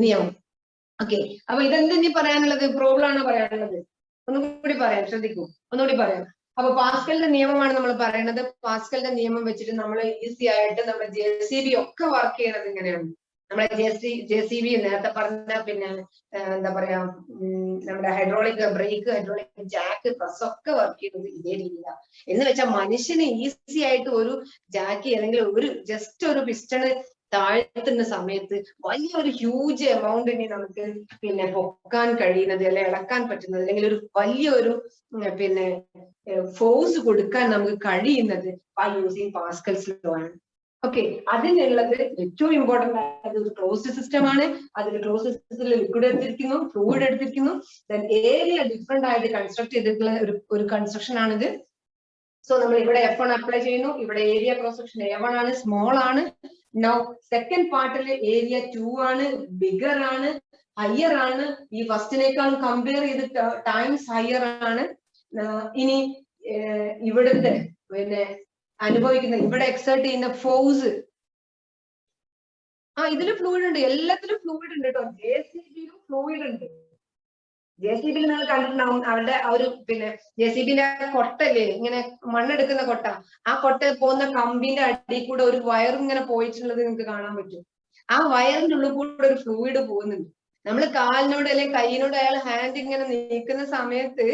നിയമം. ഓക്കെ, അപ്പൊ ഇതെന്താ ഇനി പറയാനുള്ളത്? പ്രോബ്ലം ആണോ പറയാനുള്ളത്? ഒന്നുകൂടി പറയാം, ശ്രദ്ധിക്കൂ, ഒന്നുകൂടി പറയാം. അപ്പൊ പാസ്കലിന്റെ നിയമമാണ് നമ്മൾ പറയുന്നത്. പാസ്കലിന്റെ നിയമം വെച്ചിട്ട് നമ്മൾ ഈസി ആയിട്ട് നമ്മുടെ JCB ഒക്കെ വർക്ക് ചെയ്യണത് ഇങ്ങനെയാണ്. നമ്മളെ JCB നേരത്തെ പറഞ്ഞ പിന്നെ എന്താ പറയാ, നമ്മുടെ hydraulic brake, hydraulic Jack, press ഒക്കെ വർക്ക് ചെയ്യുന്നത് ഇതേ രീതിയിലാണ്. എന്ന് വെച്ചാൽ മനുഷ്യന് ഈസി ആയിട്ട് ഒരു ജാക്കി അല്ലെങ്കിൽ ഒരു ജസ്റ്റ് ഒരു പിസ്റ്റണ് താഴ്ത്തുന്ന സമയത്ത് വലിയൊരു ഹ്യൂജ് എമൗണ്ടിനെ നമുക്ക് പിന്നെ പൊക്കാൻ കഴിയുന്നത്, അല്ലെ ഇളക്കാൻ പറ്റുന്നത്, അല്ലെങ്കിൽ ഒരു വലിയൊരു പിന്നെ ഫോഴ്സ് കൊടുക്കാൻ നമുക്ക് കഴിയുന്നത് ബൈ യൂസിങ് പാസ്കൽസ് ലോ ആണ്. ഓക്കെ, അതിനുള്ളത് ഏറ്റവും ഇമ്പോർട്ടന്റ് ആയത് ഒരു ക്ലോസ്ഡ് സിസ്റ്റം ആണ്. അതിൽ ക്ലോസ്ഡ് സിസ്റ്റത്തിൽ ലിക്വിഡ് എടുത്തിരിക്കുന്നു, ഫ്ലൂയിഡ് എടുത്തിരിക്കുന്നു, ദെൻ ഏരിയ ഡിഫറെന്റ് ആയിട്ട് കൺസ്ട്രക്ട് ചെയ്തിട്ടുള്ള ഒരു കൺസ്ട്രക്ഷൻ ആണിത്. സോ നമ്മൾ ഇവിടെ F1 അപ്ലൈ ചെയ്യുന്നു. ഇവിടെ ഏരിയ ക്രോസ് സെക്ഷൻ A1 ആണ്, സ്മോൾ ആണ്. നൗ സെക്കൻഡ് പാർട്ടിൽ ഏരിയ 2 ആണ്, ബിഗർ ആണ്, ഹയർ ആണ്. ഈ ഫസ്റ്റിനേക്കാൾ കമ്പയർ ചെയ്ത് ടൈംസ് ഹയർ ആണ്. ഇനി ഇവിടുത്തെ പിന്നെ അനുഭവിക്കുന്ന ഇവിടെ എക്സേർട്ട് ചെയ്യുന്ന ഫോഴ്സ്, ഇതിൽ ഫ്ലൂയിഡ് ഉണ്ട്, എല്ലാത്തിലും ഫ്ലൂയിഡ് ഉണ്ട് കേട്ടോ. JCBയിലും ഫ്ലൂയിഡ് ഉണ്ട്. JCBയിൽ നിങ്ങൾ കണ്ടിട്ടുണ്ടാവും, അവരുടെ ആ ഒരു പിന്നെ JCBന്റെ കൊട്ടല്ലേ, ഇങ്ങനെ മണ്ണെടുക്കുന്ന കൊട്ട, ആ കൊട്ട പോകുന്ന കമ്പിന്റെ അടിയിൽ കൂടെ ഒരു വയർ ഇങ്ങനെ പോയിട്ടുള്ളത് നിങ്ങൾക്ക് കാണാൻ പറ്റും. ആ വയറിന്റെ ഉള്ളിൽ കൂടെ ഒരു ഫ്ലൂയിഡ് പോകുന്നുണ്ട്. നമ്മൾ കാലിനോട് അല്ലെങ്കിൽ കൈയിനോട് അയാൾ ഹാൻഡ് ഇങ്ങനെ നീക്കുന്ന സമയത്ത്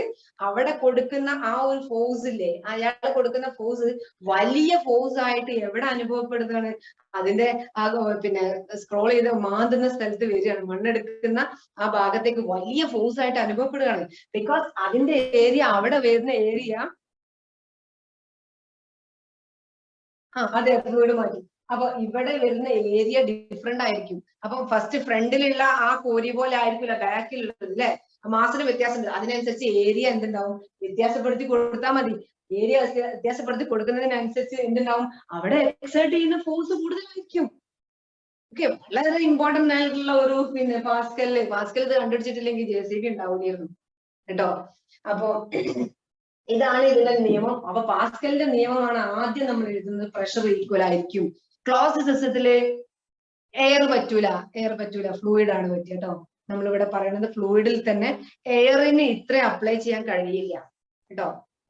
അവിടെ കൊടുക്കുന്ന ആ ഒരു ഫോഴ്സ് ഇല്ലേ, അയാൾ കൊടുക്കുന്ന ഫോഴ്സ് വലിയ ഫോഴ്സ് ആയിട്ട് എവിടെ അനുഭവപ്പെടുന്നതാണ്? അതിന്റെ ആ പിന്നെ സ്ക്രോൾ ചെയ്ത് മാന്തുന്ന സ്ഥലത്ത് വരികയാണ്. മണ്ണെടുക്കുന്ന ആ ഭാഗത്തേക്ക് വലിയ ഫോഴ്സ് ആയിട്ട് അനുഭവപ്പെടുകയാണ്. ബിക്കോസ് അതിന്റെ ഏരിയ, അവിടെ വരുന്ന ഏരിയ അതെ, ഫ്ലൂയിഡ് മാറ്റി. അപ്പൊ ഇവിടെ വരുന്ന ഏരിയ ഡിഫറെന്റ് ആയിരിക്കും. അപ്പൊ ഫസ്റ്റ് ഫ്രണ്ടിലുള്ള ആ കോരി പോലെ ആയിരിക്കില്ല ബാക്കിലുള്ളത്, അല്ലെ? മാസിന് വ്യത്യാസമുണ്ട്. അതിനനുസരിച്ച് ഏരിയ എന്തുണ്ടാവും? വ്യത്യാസപ്പെടുത്തി കൊടുത്താൽ മതി. ഏരിയ വ്യത്യാസപ്പെടുത്തി കൊടുക്കുന്നതിനനുസരിച്ച് എന്തുണ്ടാവും? അവിടെ എക്സേർട്ട് ചെയ്യുന്ന ഫോഴ്സ് കൂടുതലായിരിക്കും. ഓക്കെ, വളരെ ഇമ്പോർട്ടന്റ് ആയിട്ടുള്ള ഒരു പിന്നെ പാസ്കൽ ഇത് കണ്ടുപിടിച്ചിട്ടില്ലെങ്കിൽ JCB ഉണ്ടാവില്ലായിരുന്നു കേട്ടോ. അപ്പൊ ഇതാണ് ഇതിന്റെ നിയമം. അപ്പൊ പാസ്കലിന്റെ നിയമമാണ് ആദ്യം നമ്മൾ എഴുതുന്നത്. പ്രഷർ ഈക്വൽ ആയിരിക്കും. ക്ലോസ്ഡ് സിസ്റ്റത്തില് എയർ പറ്റൂല, ഫ്ലൂയിഡ് ആണ് പറ്റുക കേട്ടോ. നമ്മളിവിടെ പറയുന്നത് ഫ്ലൂയിഡിൽ തന്നെ എയറിന് ഇത്ര അപ്ലൈ ചെയ്യാൻ കഴിയില്ല കേട്ടോ.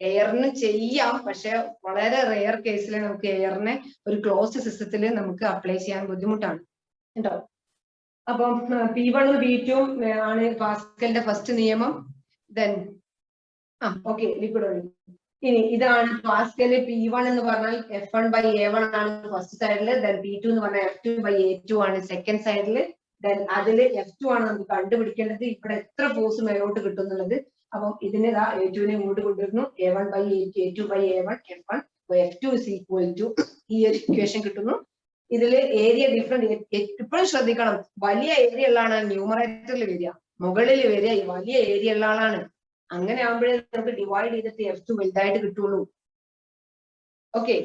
എയറിന് ചെയ്യാം, പക്ഷെ വളരെ റെയർ കേസിൽ നമുക്ക് എയറിനെ ഒരു ക്ലോസ്ഡ് സിസ്റ്റത്തിൽ നമുക്ക് അപ്ലൈ ചെയ്യാൻ ബുദ്ധിമുട്ടാണ് കേട്ടോ. അപ്പം P1 P2 ആണ് പാസ്കലിന്റെ ഫസ്റ്റ് നിയമം. ദെൻ ഓക്കെ, ലിക്വിഡ് ഒഴുകി. ഇനി ഇതാണ് പാസ്കല്. P1 എന്ന് പറഞ്ഞാൽ F1/A1 ആണ് ഫസ്റ്റ് സൈഡില്. ദെൻ P2 എന്ന് പറഞ്ഞാൽ F2/A2 ആണ് സെക്കൻഡ് സൈഡില്. ദെൻ അതില് F2 ആണ് നമുക്ക് കണ്ടുപിടിക്കേണ്ടത്. ഇവിടെ എത്ര ഫോഴ്സ് മേലോട്ട് കിട്ടും എന്നുള്ളത്. അപ്പം ഇതിന് A2നെ ഇങ്ങോട്ട് കൊണ്ടുവരുന്നു. A1/A2, A2/A1, F1. F2 is equal to ഈ ഒരു ഇക്വേഷൻ കിട്ടുന്നു. ഇതില് ഏരിയ ഡിഫറെന്റ്. ഇപ്പോഴും ശ്രദ്ധിക്കണം, വലിയ ഏരിയ ഉള്ള ആളാണ് ന്യൂമറേറ്ററിൽ വരിക, മുകളിൽ വരിക ഈ വലിയ ഏരിയ ഉള്ള ആളാണ്. അങ്ങനെ ആകുമ്പോഴേ നമുക്ക് ഡിവൈഡ് ചെയ്തിട്ട് F2 വലുതായിട്ട് കിട്ടുള്ളൂ. Okay,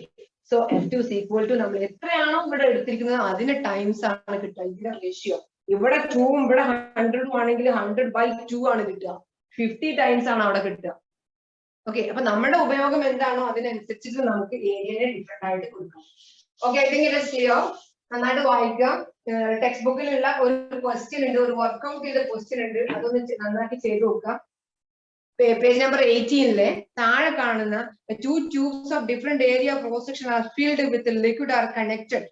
so F2 is equal to നമ്മൾ എത്രയാണോ ഇവിടെ എടുത്തിരിക്കുന്നത് അതിന് ടൈംസ് ആണ് കിട്ടുക. ഇതിന്റെ റേഷ്യോ ഇവിടെ 2ഉം ഇവിടെ 100ഉം ആണെങ്കിൽ 100/2 ആണ് കിട്ടുക. 50 ടൈംസ് ആണ് അവിടെ കിട്ടുക. ഓക്കെ, അപ്പൊ നമ്മുടെ ഉപയോഗം എന്താണോ അതിനനുസരിച്ചിട്ട് നമുക്ക് ഏരിയയെ ഡിഫറെന്റ് ആയിട്ട് കൊടുക്കാം. Okay, I think it is clear. നന്നായിട്ട് വായിക്കുക. ടെക്സ്റ്റ് ബുക്കിലുള്ള ഒരു ക്വസ്റ്റ്യൻ ഉണ്ട്, ഒരു വർക്ക്ഔട്ട് ചെയ്ത ക്വസ്റ്റ്യൻ ഉണ്ട്, അതൊന്ന് നന്നായിട്ട് ചെയ്ത് നോക്കാം. പേജ് നമ്പർ 18 താഴെ കാണുന്ന 2 tubes of different area of cross section are filled with liquid are connected.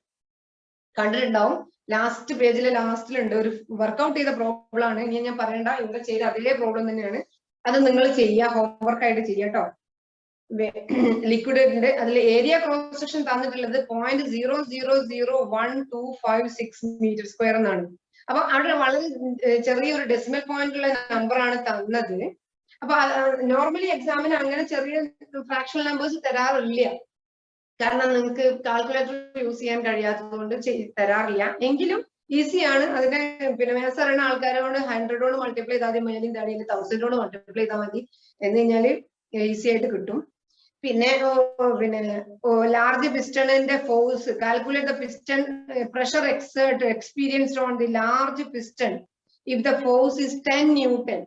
കണ്ടിട്ടുണ്ടാവും. ലാസ്റ്റ് പേജിലെ ലാസ്റ്റിലുണ്ട്. ഒരു വർക്ക്ഔട്ട് ചെയ്ത പ്രോബ്ലം ആണ്. ഇനി ഞാൻ പറയണ്ട, ഇവിടെ ചെയ്ത അതേ പ്രോബ്ലം തന്നെയാണ്. അത് നിങ്ങൾ ചെയ്യുക, ഹോംവർക്ക് ആയിട്ട് ചെയ്യുക കേട്ടോ. ലിക്വിഡിന്റെ അതിൽ ഏരിയ ക്രോസ് സെക്ഷൻ തന്നിട്ടുള്ളത് 0.001256 മീറ്റർ സ്ക്വയർ എന്നാണ്. അപ്പൊ അവിടെ വളരെ ചെറിയൊരു ഡെസിമൽ പോയിന്റ് ഉള്ള നമ്പർ ആണ് തന്നത്. അപ്പൊ നോർമലി എക്സാമിന് അങ്ങനെ ചെറിയ ഫ്രാക്ഷണൽ നമ്പേഴ്സ് തരാറില്ല. കാരണം നിങ്ങൾക്ക് കാൽക്കുലേറ്റർ യൂസ് ചെയ്യാൻ കഴിയാത്തതുകൊണ്ട് തരാറില്ല. എങ്കിലും ഈസിയാണ്. അതിനെ പിന്നെ മാത്സ് അറിയുന്ന ആൾക്കാരോട് 100 മൾട്ടിപ്ലൈ ചെയ്താൽ മതി, മേലും താഴെയും 1000 മൾട്ടിപ്ലൈ ചെയ്താൽ മതി. എന്ന് കഴിഞ്ഞാൽ ഈസി ആയിട്ട് കിട്ടും. പിന്നെ ലാർജ് പിസ്റ്റണിന്റെ force calculate the piston pressure experienced on the large piston if the force is 10 newton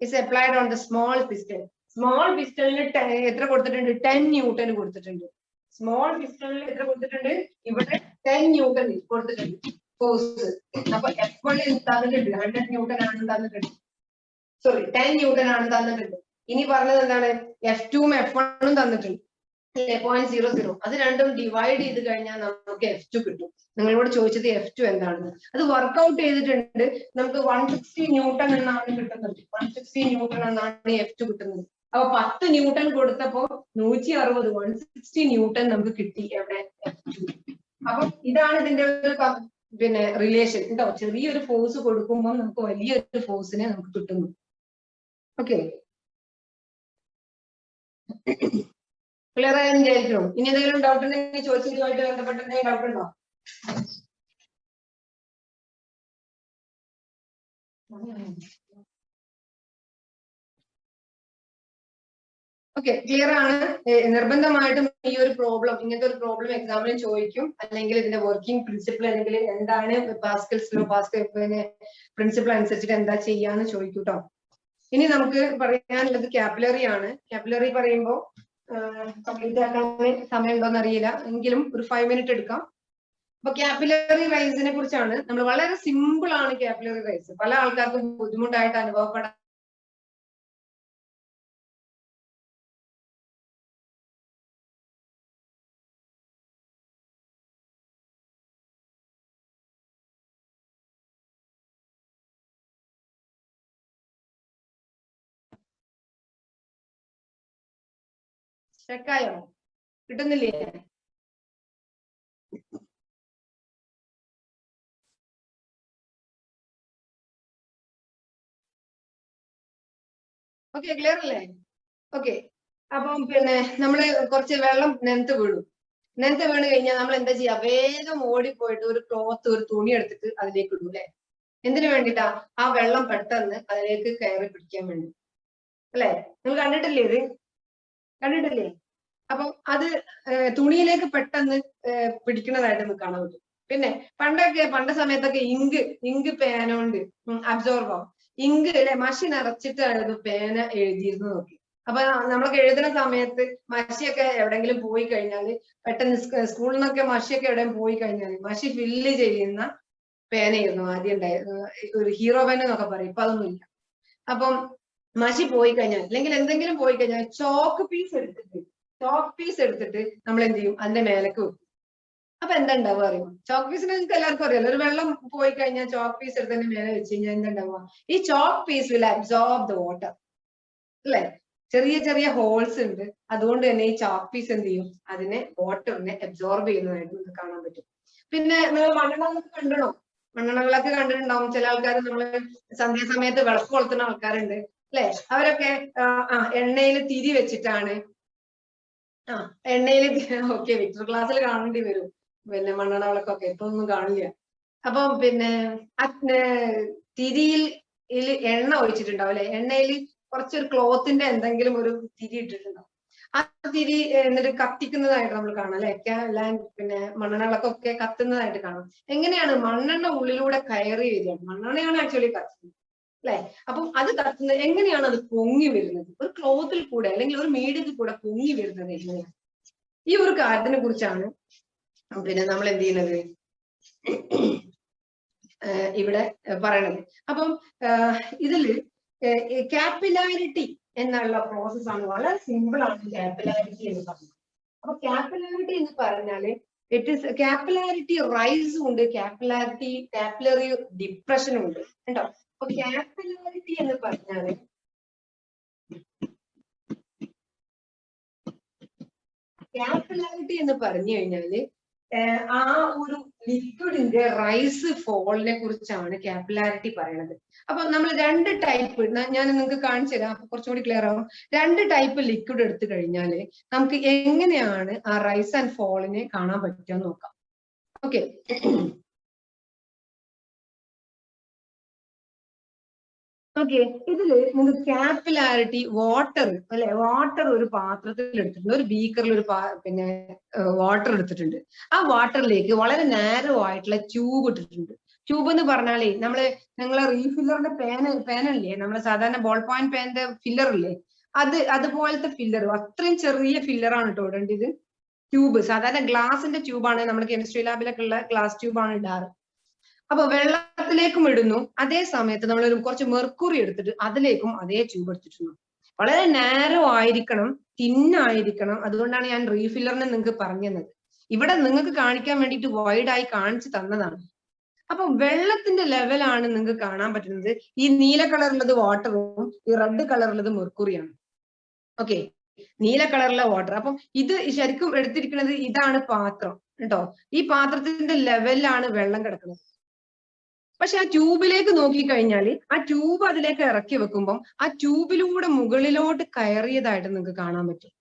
is applied on the small piston. Small piston എത്ര കൊടുത്തിട്ടുണ്ട്? 10 ന്യൂട്ടൺ കൊടുത്തിട്ടുണ്ട്. സ്മോൾ പിസ്റ്റണിൽ എത്ര കൊടുത്തിട്ടുണ്ട്? ഇവിടെ 10 ന്യൂട്ടൺ കൊടുത്തിട്ടുണ്ട് ഫോഴ്സ്. അപ്പൊ F1 തന്നിട്ടുണ്ട് 100 ന്യൂട്ടൺ ആണ് തന്നിട്ടുണ്ട്. സോറി 10 ന്യൂട്ടൺ ആണ് തന്നിട്ടുണ്ട്. ഇനി പറഞ്ഞത് എന്താണ്? F2ഉം F1ഉം തന്നിട്ടുണ്ട് 0.00. അത് രണ്ടും ഡിവൈഡ് ചെയ്ത് കഴിഞ്ഞാൽ നമുക്ക് F2 കിട്ടും. നിങ്ങളോട് ചോദിച്ചത് F2 എന്താണ്? അത് വർക്ക്ഔട്ട് ചെയ്തിട്ടുണ്ട്. നമുക്ക് 160 ന്യൂട്ടൺ എന്നാണ് കിട്ടുന്നത്. 160 ന്യൂട്ടൺ എന്നാണ് F2 കിട്ടുന്നത്. അപ്പൊ 10 ന്യൂട്ടൺ കൊടുത്തപ്പോ 160 160 ന്യൂട്ടൺ നമുക്ക് കിട്ടി. എവിടെ? F2. അപ്പൊ ഇതാണ് ഇതിന്റെ ഒരു പിന്നെ റിലേഷൻ കേട്ടോ. ചെറിയൊരു ഫോഴ്സ് കൊടുക്കുമ്പോൾ നമുക്ക് വലിയൊരു ഫോഴ്സിനെ നമുക്ക് കിട്ടുന്നു. ഓക്കെ, ക്ലിയർ ആയെന്ന് വിചാരിക്കണോ? ഇനി എന്തെങ്കിലും ഡൗട്ട് ഉണ്ടെങ്കിൽ ചോദിച്ചതുമായിട്ട് ബന്ധപ്പെട്ട് എന്തെങ്കിലും ഡൗട്ട് ഉണ്ടോ? ഓക്കെ, ക്ലിയർ ആണ്. നിർബന്ധമായിട്ടും ഈ ഒരു പ്രോബ്ലം, ഇങ്ങനത്തെ ഒരു പ്രോബ്ലം എക്സാമിന് ചോദിക്കും. അല്ലെങ്കിൽ ഇതിന്റെ വർക്കിംഗ് പ്രിൻസിപ്പിൾ അല്ലെങ്കിൽ എന്താണ് പാസ്കൽസ് ലോ, പിന്നെ പ്രിൻസിപ്പിൾ അനുസരിച്ചിട്ട് എന്താ ചെയ്യാന്ന് ചോദിക്കും കേട്ടോ. ഇനി നമുക്ക് പറയാനുള്ളത് കാപ്പിലറി ആണ്. കാപ്പിലറി പറയുമ്പോൾ കംപ്ലീറ്റ് ആക്കാൻ സമയം ഉണ്ടോന്ന് അറിയില്ല, എങ്കിലും ഒരു 5 മിനിറ്റ് എടുക്കാം. അപ്പൊ കാപ്പിലറി റൈസിനെ കുറിച്ചാണ്. നമ്മൾ വളരെ സിമ്പിൾ ആണ് കാപ്പിലറി റൈസ്. പല ആൾക്കാർക്കും ബുദ്ധിമുട്ടായിട്ട് അനുഭവപ്പെടാൻ സ്റ്റക്കായോ? കിട്ടുന്നില്ലേ? ഓക്കെ, ക്ലിയർ അല്ലേ? ഓക്കെ, അപ്പം പിന്നെ നമ്മള് കുറച്ച് വെള്ളം നെലത്ത് വീഴും. നെലത്ത് വീണ് കഴിഞ്ഞാൽ നമ്മൾ എന്താ ചെയ്യാ? വേഗം ഓടിപ്പോയിട്ട് ഒരു ക്ലോത്ത്, ഒരു തുണി എടുത്തിട്ട് അതിലേക്ക് ഇടും അല്ലെ? എന്തിനു വേണ്ടിട്ടാ? ആ വെള്ളം പെട്ടെന്ന് അതിലേക്ക് കയറി പിടിക്കാൻ വേണ്ടി അല്ലെ? നിങ്ങൾ കണ്ടിട്ടില്ലേ ഇത്? കണ്ടിട്ടില്ലേ? അപ്പം അത് തുണിയിലേക്ക് പെട്ടെന്ന് പിടിക്കുന്നതായിട്ട് നമുക്ക് കാണാൻ പറ്റും. പിന്നെ പണ്ട് സമയത്തൊക്കെ ഇങ്ക് പേന കൊണ്ട് അബ്സോർബ് ഇങ്ക് അല്ലെ, മഷി നിറച്ചിട്ടായിരുന്നു പേന എഴുതിയിരുന്നു നോക്കി. അപ്പൊ നമ്മളൊക്കെ എഴുതുന്ന സമയത്ത് മഷിയൊക്കെ എവിടെങ്കിലും പോയി കഴിഞ്ഞാല് പെട്ടെന്ന് സ്കൂളിൽ നിന്നൊക്കെ മഷിയൊക്കെ എവിടെയും പോയി കഴിഞ്ഞാൽ മഷി ഫില്ല് ചെയ്യുന്ന പേനയായിരുന്നു ആദ്യം ഉണ്ടായിരുന്നു. ഒരു ഹീറോ പേന എന്നൊക്കെ പറയും. ഇപ്പൊ അതൊന്നുമില്ല. അപ്പം മഷി പോയി കഴിഞ്ഞാൽ അല്ലെങ്കിൽ എന്തെങ്കിലും പോയി കഴിഞ്ഞാൽ ചോക്ക് പീസ് എടുത്തിട്ട് നമ്മൾ എന്ത് ചെയ്യും? അതിന്റെ മേലേക്ക് വെക്കും. അപ്പൊ എന്താ ഉണ്ടാവുക അറിയുമോ? ചോക്ക് പീസിനെ നിങ്ങൾക്ക് എല്ലാവർക്കും അറിയാലോ. ഒരു വെള്ളം പോയി കഴിഞ്ഞാൽ ചോക്ക് പീസ് എടുത്തതിന്റെ മേലെ വെച്ച് കഴിഞ്ഞാൽ എന്താ ഉണ്ടാവുക? ഈ chalk piece will absorb the water അല്ലെ? ചെറിയ ചെറിയ ഹോൾസ് ഉണ്ട്. അതുകൊണ്ട് തന്നെ ഈ ചോക്ക് പീസ് എന്ത് ചെയ്യും? അതിനെ വാട്ടറിനെ അബ്സോർബ് ചെയ്യുന്നതായിട്ട് നമുക്ക് കാണാൻ പറ്റും. പിന്നെ നിങ്ങൾ മണ്ണെണ്ണ കണ്ടോ? മണ്ണെണ്ണകളൊക്കെ കണ്ടിട്ടുണ്ടാവും. ചില ആൾക്കാർ നമ്മള് സന്ധ്യാസമയത്ത് വിളക്ക് കൊളുത്തുന്ന ആൾക്കാരുണ്ട് അല്ലെ? അവരൊക്കെ എണ്ണയിൽ തിരി വെച്ചിട്ടാണ് എണ്ണയിൽ ഓക്കെ വിക്ടർ ക്ലാസ്സിൽ കാണേണ്ടി വരും. പിന്നെ മണ്ണെണ്ണ വിളക്കൊക്കെ ഇപ്പൊ ഒന്നും കാണില്ല. അപ്പം പിന്നെ തിരിയിൽ എണ്ണ ഒഴിച്ചിട്ടുണ്ടാവും അല്ലെ? എണ്ണയിൽ കുറച്ചൊരു ക്ലോത്തിന്റെ എന്തെങ്കിലും ഒരു തിരി ഇട്ടിട്ടുണ്ടാവും. ആ തിരി എന്നിട്ട് കത്തിക്കുന്നതായിട്ട് നമ്മൾ കാണാം അല്ലെ? പിന്നെ മണ്ണെണ്ണ വിളക്കൊക്കെ കത്തുന്നതായിട്ട് കാണാം. എങ്ങനെയാണ്? മണ്ണെണ്ണ ഉള്ളിലൂടെ കയറി വരികയാണ്. മണ്ണെണ്ണയാണ് ആക്ച്വലി കത്തുന്നത് അല്ലെ? അപ്പം അത് കത്തുന്നത് എങ്ങനെയാണ്? അത് പൊങ്ങി വരുന്നത് ഒരു ക്ലോത്തിൽ കൂടെ അല്ലെങ്കിൽ ഒരു മീഡിയത്തിൽ കൂടെ പൊങ്ങി വരുന്നത് എങ്ങനെയാണ്? ഈ ഒരു കാര്യത്തിനെ കുറിച്ചാണ് പിന്നെ നമ്മൾ എന്ത് ചെയ്യുന്നത് ഇവിടെ പറയണത്. അപ്പം ഇതില് കാപ്പിലാരിറ്റി എന്നുള്ള പ്രോസസ് ആണ്. വളരെ സിമ്പിൾ ആണ് കാപ്പിലാരിറ്റി എന്ന് പറഞ്ഞത്. അപ്പൊ കാപ്പിലാരിറ്റി എന്ന് പറഞ്ഞാല് ഇറ്റ് ഈസ് കാപ്പിലാരിറ്റി റൈസും ഉണ്ട്, കാപ്പിലറി ഡിപ്രഷനും ഉണ്ട് കേട്ടോ. അപ്പൊ കാപ്പിലാരിറ്റി എന്ന് പറഞ്ഞാല് പറഞ്ഞു കഴിഞ്ഞാല് ആ ഒരു ലിക്വിഡിന്റെ റൈസ് ഫോളിനെ കുറിച്ചാണ് കാപ്പിലാരിറ്റി പറയുന്നത്. അപ്പൊ നമ്മൾ രണ്ട് ടൈപ്പ് ഞാൻ നിങ്ങൾക്ക് കാണിച്ചു തരാം, അപ്പൊ കുറച്ചുകൂടി ക്ലിയർ ആവും. രണ്ട് ടൈപ്പ് ലിക്വിഡ് എടുത്തു കഴിഞ്ഞാല് നമുക്ക് എങ്ങനെയാണ് ആ റൈസ് ആൻഡ് ഫോളിനെ കാണാൻ പറ്റുക നോക്കാം. ഓക്കെ, ഓക്കെ, ഇതില് നിങ്ങൾക്ക് കാപ്പിലാരിറ്റി വാട്ടർ അല്ലെ, വാട്ടർ ഒരു പാത്രത്തിൽ എടുത്തിട്ടുണ്ട്, ഒരു ബീക്കറിൽ ഒരു പിന്നെ വാട്ടർ എടുത്തിട്ടുണ്ട്. ആ വാട്ടറിലേക്ക് വളരെ നാരോ ആയിട്ടുള്ള ട്യൂബ് ഇട്ടിട്ടുണ്ട്. ട്യൂബ് എന്ന് പറഞ്ഞാലേ നിങ്ങളെ റീഫില്ലറിന്റെ പേനല്ലേ, നമ്മളെ സാധാരണ ബോൾ പോയിന്റ് പേന്റെ ഫില്ലർ ഇല്ലേ, അതുപോലത്തെ ഫില്ലർ, അത്രയും ചെറിയ ഫില്ലറാണ് കേട്ടോ ഇടേണ്ടത്. ട്യൂബ് സാധാരണ ഗ്ലാസിന്റെ ട്യൂബാണ്, നമ്മുടെ കെമിസ്ട്രി ലാബിലൊക്കെ ഉള്ള ഗ്ലാസ് ട്യൂബാണ് ഇടാറ്. അപ്പൊ വെള്ളത്തിലേക്കും ഇടുന്നു, അതേ സമയത്ത് നമ്മൾ കുറച്ച് മെർക്കുറി എടുത്തിട്ട് അതിലേക്കും അതേ ട്യൂബ് എടുത്തിട്ടുണ്ട്. വളരെ നാരോ ആയിരിക്കണം, തിന്നായിരിക്കണം. അതുകൊണ്ടാണ് ഞാൻ റീഫില്ലറിനെ നിങ്ങൾക്ക് പറഞ്ഞു തന്നത്. ഇവിടെ നിങ്ങൾക്ക് കാണിക്കാൻ വേണ്ടിയിട്ട് വൈഡ് ആയി കാണിച്ചു തന്നതാണ്. അപ്പൊ വെള്ളത്തിന്റെ ലെവലാണ് നിങ്ങൾക്ക് കാണാൻ പറ്റുന്നത്. ഈ നീല കളറുള്ളത് വാട്ടറും ഈ റെഡ് കളറുള്ളത് മെർക്കുറിയാണ്. ഓക്കെ, നീല കളറിലെ വാട്ടർ. അപ്പം ഇത് ശരിക്കും എടുത്തിരിക്കുന്നത് ഇതാണ് പാത്രം കേട്ടോ. ഈ പാത്രത്തിന്റെ ലെവലിലാണ് വെള്ളം കിടക്കുന്നത്. പക്ഷെ ആ ട്യൂബിലേക്ക് നോക്കിക്കഴിഞ്ഞാൽ ആ ട്യൂബ് അതിലേക്ക് ഇറക്കി വെക്കുമ്പം ആ ട്യൂബിലൂടെ മുകളിലോട്ട് കയറിയതായിട്ട് നിങ്ങൾക്ക് കാണാൻ പറ്റും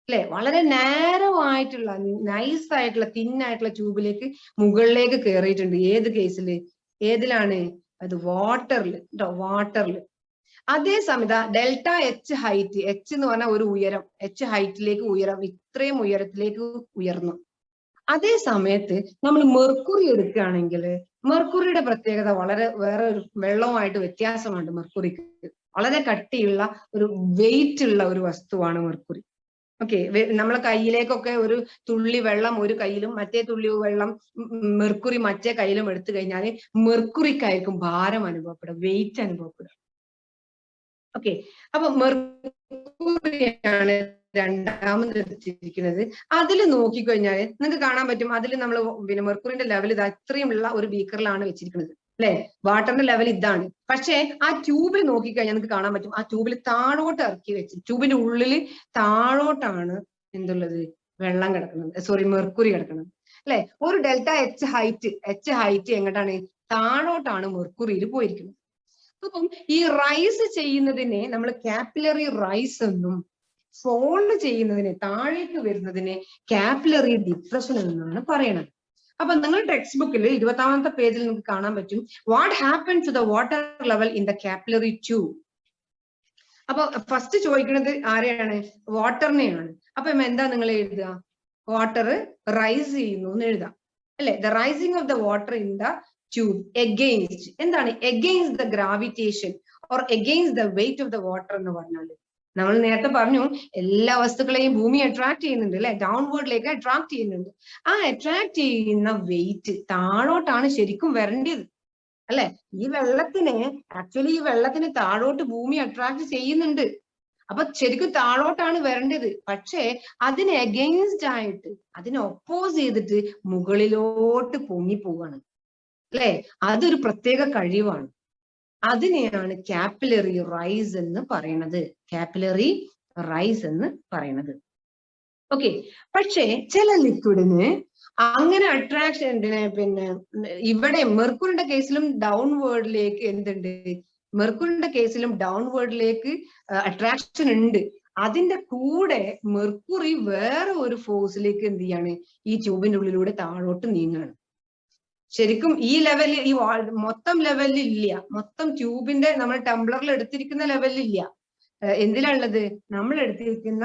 അല്ലെ. വളരെ നാരോ ആയിട്ടുള്ള നൈസ് ആയിട്ടുള്ള തിന്നായിട്ടുള്ള ട്യൂബിലേക്ക് മുകളിലേക്ക് കയറിയിട്ടുണ്ട്. ഏത് കേസില്, ഏതിലാണ്? അത് വാട്ടറിൽ കേട്ടോ, വാട്ടറിൽ. അതേ സമയത്ത് ഡെൽറ്റ എച്ച് ഹൈറ്റ്, എച്ച് എന്ന് പറഞ്ഞാൽ ഒരു ഉയരം, എച്ച് ഹൈറ്റിലേക്ക് ഉയരം, ഇത്രയും ഉയരത്തിലേക്ക് ഉയർന്നു. അതേ സമയത്ത് നമ്മൾ മെർക്കുറി എടുക്കുകയാണെങ്കിൽ മെർക്കുറിയുടെ പ്രത്യേകത വേറെ ഒരു വെള്ളവുമായിട്ട് വ്യത്യാസമുണ്ട്. മെർക്കുറിക്ക് വളരെ കട്ടിയുള്ള ഒരു വെയിറ്റ് ഉള്ള ഒരു വസ്തുവാണ് മെർക്കുറി. ഓക്കെ, നമ്മളെ കയ്യിലേക്കൊക്കെ ഒരു തുള്ളി വെള്ളം ഒരു കയ്യിലും മറ്റേ തുള്ളി വെള്ളം മെർക്കുറി മറ്റേ കയ്യിലും എടുത്തു കഴിഞ്ഞാൽ മെർക്കുറിക്കായിരിക്കും ഭാരം അനുഭവപ്പെടുക, വെയിറ്റ് അനുഭവപ്പെടുക. ഓക്കെ, അപ്പൊ മെർക്കുറിയാണ് രണ്ടാമത് എടുത്തിരിക്കുന്നത്. അതിൽ നോക്കിക്കഴിഞ്ഞാൽ നിങ്ങൾക്ക് കാണാൻ പറ്റും, അതിൽ നമ്മൾ പിന്നെ മെർക്കുറിന്റെ ലെവൽ ഇത് അത്രയും ഉള്ള ഒരു ബീക്കറിലാണ് വെച്ചിരിക്കുന്നത് അല്ലെ. വാട്ടറിന്റെ ലെവൽ ഇതാണ്. പക്ഷേ ആ ട്യൂബിൽ നോക്കിക്കഴിഞ്ഞാൽ നിങ്ങൾക്ക് കാണാൻ പറ്റും, ആ ട്യൂബിൽ താഴോട്ട് ഇറക്കി വെച്ച്, ട്യൂബിന്റെ ഉള്ളിൽ താഴോട്ടാണ് എന്തുള്ളത്, വെള്ളം കിടക്കുന്നത്, സോറി മെർക്കുറി കിടക്കുന്നത് അല്ലെ. ഒരു ഡെൽറ്റ എച്ച് ഹൈറ്റ് എങ്ങോട്ടാണ്? താഴോട്ടാണ് മെർക്കുറിയിൽ പോയിരിക്കുന്നത്. അപ്പം ഈ റൈസ് ചെയ്യുന്നതിനെ നമ്മൾ കാപ്പിലറി റൈസ് എന്നും ഫോൾഡ് ചെയ്യുന്നതിനെ, താഴേക്ക് വരുന്നതിനെ കാപ്പിലറി ഡിപ്രഷൻ എന്നാണ് പറയണത്. അപ്പൊ നിങ്ങൾ ടെക്സ്റ്റ് ബുക്കിൽ 20ാമത്തെ പേജിൽ നിങ്ങൾക്ക് കാണാൻ പറ്റും, what happen to the water level in the capillary tube. അപ്പൊ ഫസ്റ്റ് ചോദിക്കുന്നത് ആരെയാണ്? വാട്ടറിനെയാണ്. അപ്പൊ എന്താ നിങ്ങൾ എഴുതുക? വാട്ടർ റൈസ് ചെയ്യുന്നു എന്ന് എഴുതാം അല്ലെ. The rising of the water in the tube against, എന്താണ് against the gravitation or against the weight of the water എന്ന് പറഞ്ഞാൽ, നമ്മൾ നേരത്തെ പറഞ്ഞു എല്ലാ വസ്തുക്കളെയും ഭൂമി അട്രാക്ട് ചെയ്യുന്നുണ്ട് അല്ലെ, ഡൗൺവേർഡിലേക്ക് അട്രാക്ട് ചെയ്യുന്നുണ്ട്. ആ അട്രാക്ട് ചെയ്യുന്ന വെയിറ്റ് താഴോട്ടാണ് ശരിക്കും വരേണ്ടത് അല്ലെ. ഈ വെള്ളത്തിനെ താഴോട്ട് ഭൂമി അട്രാക്ട് ചെയ്യുന്നുണ്ട്. അപ്പൊ ശരിക്കും താഴോട്ടാണ് വരേണ്ടത്. പക്ഷേ അതിന് എഗെയിൻസ്റ്റ് ആയിട്ട്, അതിനെ ഒപ്പോസ് ചെയ്തിട്ട് മുകളിലോട്ട് പൊങ്ങിപ്പോവാണ് അല്ലെ. അതൊരു പ്രത്യേക കഴിവാണ്. അതിനെയാണ് കാപ്പിലറി റൈസ് എന്ന് പറയുന്നത്, കാപ്പിലറി റൈസ് എന്ന് പറയുന്നത്. ഓക്കെ, പക്ഷേ ചില ലിക്വിഡിന് അങ്ങനെ അട്രാക്ഷൻ, പിന്നെ ഇവിടെ മെർക്കുറിന്റെ കേസിലും ഡൗൺവേർഡിലേക്ക് എന്തുണ്ട്, മെർക്കുറിന്റെ കേസിലും ഡൗൺവേർഡിലേക്ക് അട്രാക്ഷൻ ഉണ്ട്. അതിന്റെ കൂടെ മെർക്കുറി വേറെ ഒരു ഫോഴ്സിലേക്ക് എന്ത് ചെയ്യാണ്, ഈ ട്യൂബിന്റെ ഉള്ളിലൂടെ താഴോട്ട് നീങ്ങാണ്. ശരിക്കും ഈ ലെവലിൽ, ഈ മൊത്തം ലെവലിൽ ഇല്ല, മൊത്തം ട്യൂബിന്റെ നമ്മൾ ടംബ്ലറിൽ എടുത്തിരിക്കുന്ന ലെവലിൽ ഇല്ല. എന്തിലാണുള്ളത്? നമ്മൾ എടുത്തിരിക്കുന്ന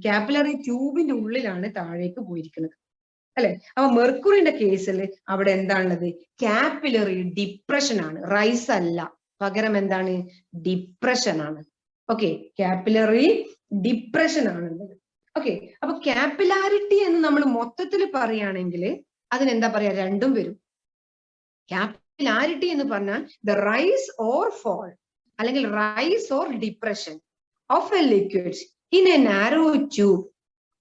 കാപ്പിലറി ട്യൂബിന്റെ ഉള്ളിലാണ് താഴേക്ക് പോയിരിക്കുന്നത് അല്ലെ. അപ്പൊ മെർക്കുറിന്റെ കേസിൽ അവിടെ എന്താണുള്ളത്? കാപ്പിലറി ഡിപ്രഷൻ ആണ്, റൈസ് അല്ല. പകരം എന്താണ്? ഡിപ്രഷൻ ആണ്. ഓക്കെ, കാപ്പിലറി ഡിപ്രഷൻ ആണുള്ളത്. ഓക്കെ, അപ്പൊ കാപ്പിലാരിറ്റി എന്ന് നമ്മൾ മൊത്തത്തിൽ പറയുകയാണെങ്കിൽ അതിനെന്താ പറയാ? രണ്ടും വരും. കാപ്പിലാരിറ്റി എന്ന് പറഞ്ഞാൽ ദ റൈസ് ഓർ ഫോൾ, അല്ലെങ്കിൽ rise or depression of a liquid in a narrow tube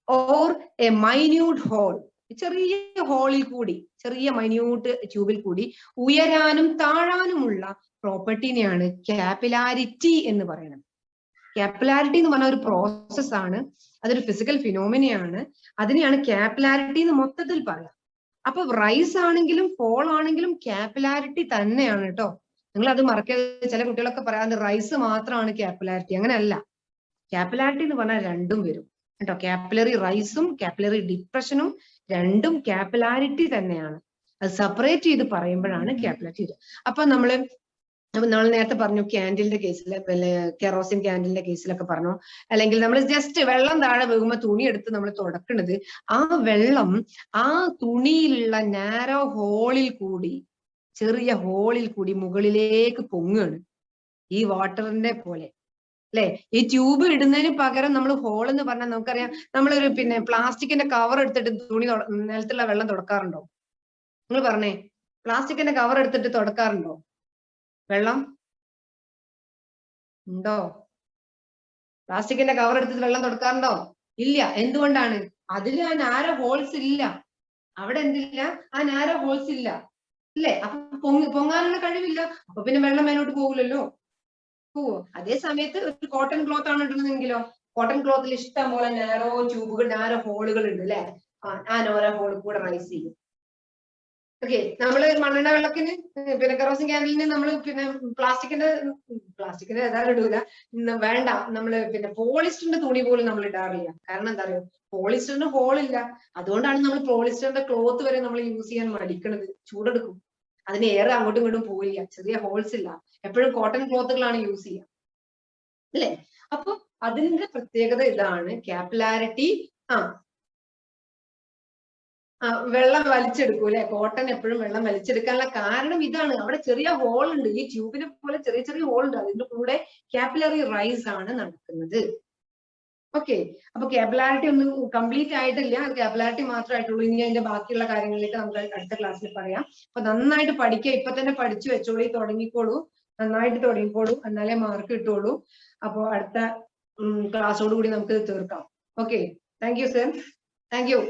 or a minute hole. ചെറിയ ഹോളിൽ കൂടി, ചെറിയ മൈന്യൂട്ട് ട്യൂബിൽ കൂടി ഉയരാനും താഴാനുമുള്ള പ്രോപ്പർട്ടിനെയാണ് കാപ്പിലാരിറ്റി എന്ന് പറയുന്നത്. കാപ്പിലാരിറ്റി എന്ന് പറഞ്ഞ ഒരു പ്രോസസ് ആണ്, അതൊരു ഫിസിക്കൽ ഫിനോമിനയാണ്. അതിനെയാണ് കാപ്പിലാരിറ്റി എന്ന് മൊത്തത്തിൽ പറയാം. അപ്പൊ റൈസ് ആണെങ്കിലും ഫോൾ ആണെങ്കിലും കാപ്പിലാരിറ്റി തന്നെയാണ് കേട്ടോ. നിങ്ങൾ അത് മറക്കരുത്. ചില കുട്ടികളൊക്കെ പറയാതെ റൈസ് മാത്രമാണ് കാപ്പിലാരിറ്റി. അങ്ങനെയല്ല. കാപ്പിലാരിറ്റി എന്ന് പറഞ്ഞാൽ രണ്ടും വരും കേട്ടോ. കാപ്പിലറി റൈസും കാപ്പിലറി ഡിപ്രഷനും രണ്ടും കാപ്പിലാരിറ്റി തന്നെയാണ്. അത് സെപ്പറേറ്റ് ചെയ്ത് പറയുമ്പോഴാണ് കാപ്പിലാരിറ്റി. അപ്പൊ നമ്മൾ നേരത്തെ പറഞ്ഞു ക്യാൻഡിലിന്റെ കേസിൽ, കെറോസിൻ ക്യാൻഡിലിന്റെ കേസിലൊക്കെ പറഞ്ഞു. അല്ലെങ്കിൽ നമ്മൾ ജസ്റ്റ് വെള്ളം താഴെ വീഴുമ്പോ തുണി എടുത്ത് നമ്മൾ തുടക്കുന്നത്, ആ വെള്ളം ആ തുണിയിലുള്ള നാരോ ഹോളിൽ കൂടി, ചെറിയ ഹോളിൽ കൂടി മുകളിലേക്ക് പൊങ്ങുകയാണ്, ഈ വാട്ടറിന്റെ പോലെ അല്ലെ. ഈ ട്യൂബ് ഇടുന്നതിന് പകരം നമ്മൾ ഹോൾ എന്ന് പറഞ്ഞാൽ നമുക്കറിയാം, നമ്മളൊരു പ്ലാസ്റ്റിക്കിന്റെ കവർ എടുത്തിട്ട് തുണി നിലത്തുള്ള വെള്ളം തുടക്കാറുണ്ടോ? നിങ്ങൾ പറഞ്ഞേ, പ്ലാസ്റ്റിക്കിന്റെ കവർ എടുത്തിട്ട് തുടക്കാറുണ്ടോ? വെള്ളം ഉണ്ടോ? പ്ലാസ്റ്റിക്കിന്റെ കവർ എടുത്തിട്ട് വെള്ളം തുടക്കാറുണ്ടോ? ഇല്ല. എന്തുകൊണ്ടാണ്? അതിൽ ആ നാരോ ഹോൾസ് ഇല്ല. അവിടെ എന്തില്ല? ആ നാരോ ഹോൾസ് ഇല്ല അല്ലേ. അപ്പൊ പൊങ്ങാനുള്ള കഴിവില്ല. അപ്പൊ പിന്നെ വെള്ളം മേലോട്ട് പോകില്ലല്ലോ. പോവോ? അതേ സമയത്ത് ഒരു കോട്ടൺ ക്ലോത്ത് ആണ് ഇടുന്നതെങ്കിലോ, കോട്ടൺ ക്ലോത്തിൽ ഇഷ്ടം പോലെ നാരോ ട്യൂബുകൾ, നാരോ ഹോളുകൾ ഉണ്ട് അല്ലെ. ആ നാരോ ഹോൾ കൂടെ റൈസ് ചെയ്യും. ഓക്കെ, നമ്മള് മണ്ണെണ്ണ വിളക്കിന്, കെറോസിൻ ക്യാൻഡിലിന് നമ്മള് പ്ലാസ്റ്റിക്കിന്റെ ഏതായാലും ഇടൂല, വേണ്ട. നമ്മള് പോളിസ്റ്ററിന്റെ തുണി പോലും നമ്മൾ ഇടാറില്ല. കാരണം എന്താ പറയുക, പോളിസ്റ്ററിന് ഹോളില്ല. അതുകൊണ്ടാണ് നമ്മൾ പോളിസ്റ്ററിന്റെ ക്ലോത്ത് വരെ നമ്മൾ യൂസ് ചെയ്യാൻ മടിക്കണത്. ചൂടെടുക്കും, അതിന് എയർ അങ്ങോട്ടും ഇങ്ങോട്ടും പോവില്ല, ചെറിയ ഹോൾസ് ഇല്ല. എപ്പോഴും കോട്ടൺ ക്ലോത്തുകളാണ് യൂസ് ചെയ്യുക അല്ലെ. അപ്പൊ അതിന്റെ പ്രത്യേകത ഇതാണ്, കാപ്പിലാരിറ്റി. വെള്ളം വലിച്ചെടുക്കും അല്ലെ. കോട്ടൺ എപ്പോഴും വെള്ളം വലിച്ചെടുക്കാനുള്ള കാരണം ഇതാണ്, അവിടെ ചെറിയ ഹോൾ ഉണ്ട്. ഈ ട്യൂബിനെ പോലെ ചെറിയ ചെറിയ ഹോൾ ഉണ്ട്. അതിന്റെ കൂടെ കാപ്പിലറി റൈസ് ആണ് നടക്കുന്നത്. ഓക്കെ, അപ്പൊ കാപ്പിലാരിറ്റി ഒന്നും കംപ്ലീറ്റ് ആയിട്ടില്ല, കാപ്പിലാരിറ്റി മാത്രമായിട്ടുള്ളൂ. ഇനി അതിന്റെ ബാക്കിയുള്ള കാര്യങ്ങളിലേക്ക് നമുക്ക് അടുത്ത ക്ലാസ്സിൽ പറയാം. അപ്പൊ നന്നായിട്ട് പഠിക്കുക, ഇപ്പൊ തന്നെ പഠിച്ചു വെച്ചോളൂ, തുടങ്ങിക്കോളൂ, നന്നായിട്ട് തുടങ്ങിക്കോളൂ, എന്നാലേ മാർക്ക് കിട്ടുള്ളൂ. അപ്പൊ അടുത്ത ക്ലാസ്സോട് കൂടി നമുക്ക് തീർക്കാം. Okay, thank you sir, thank you.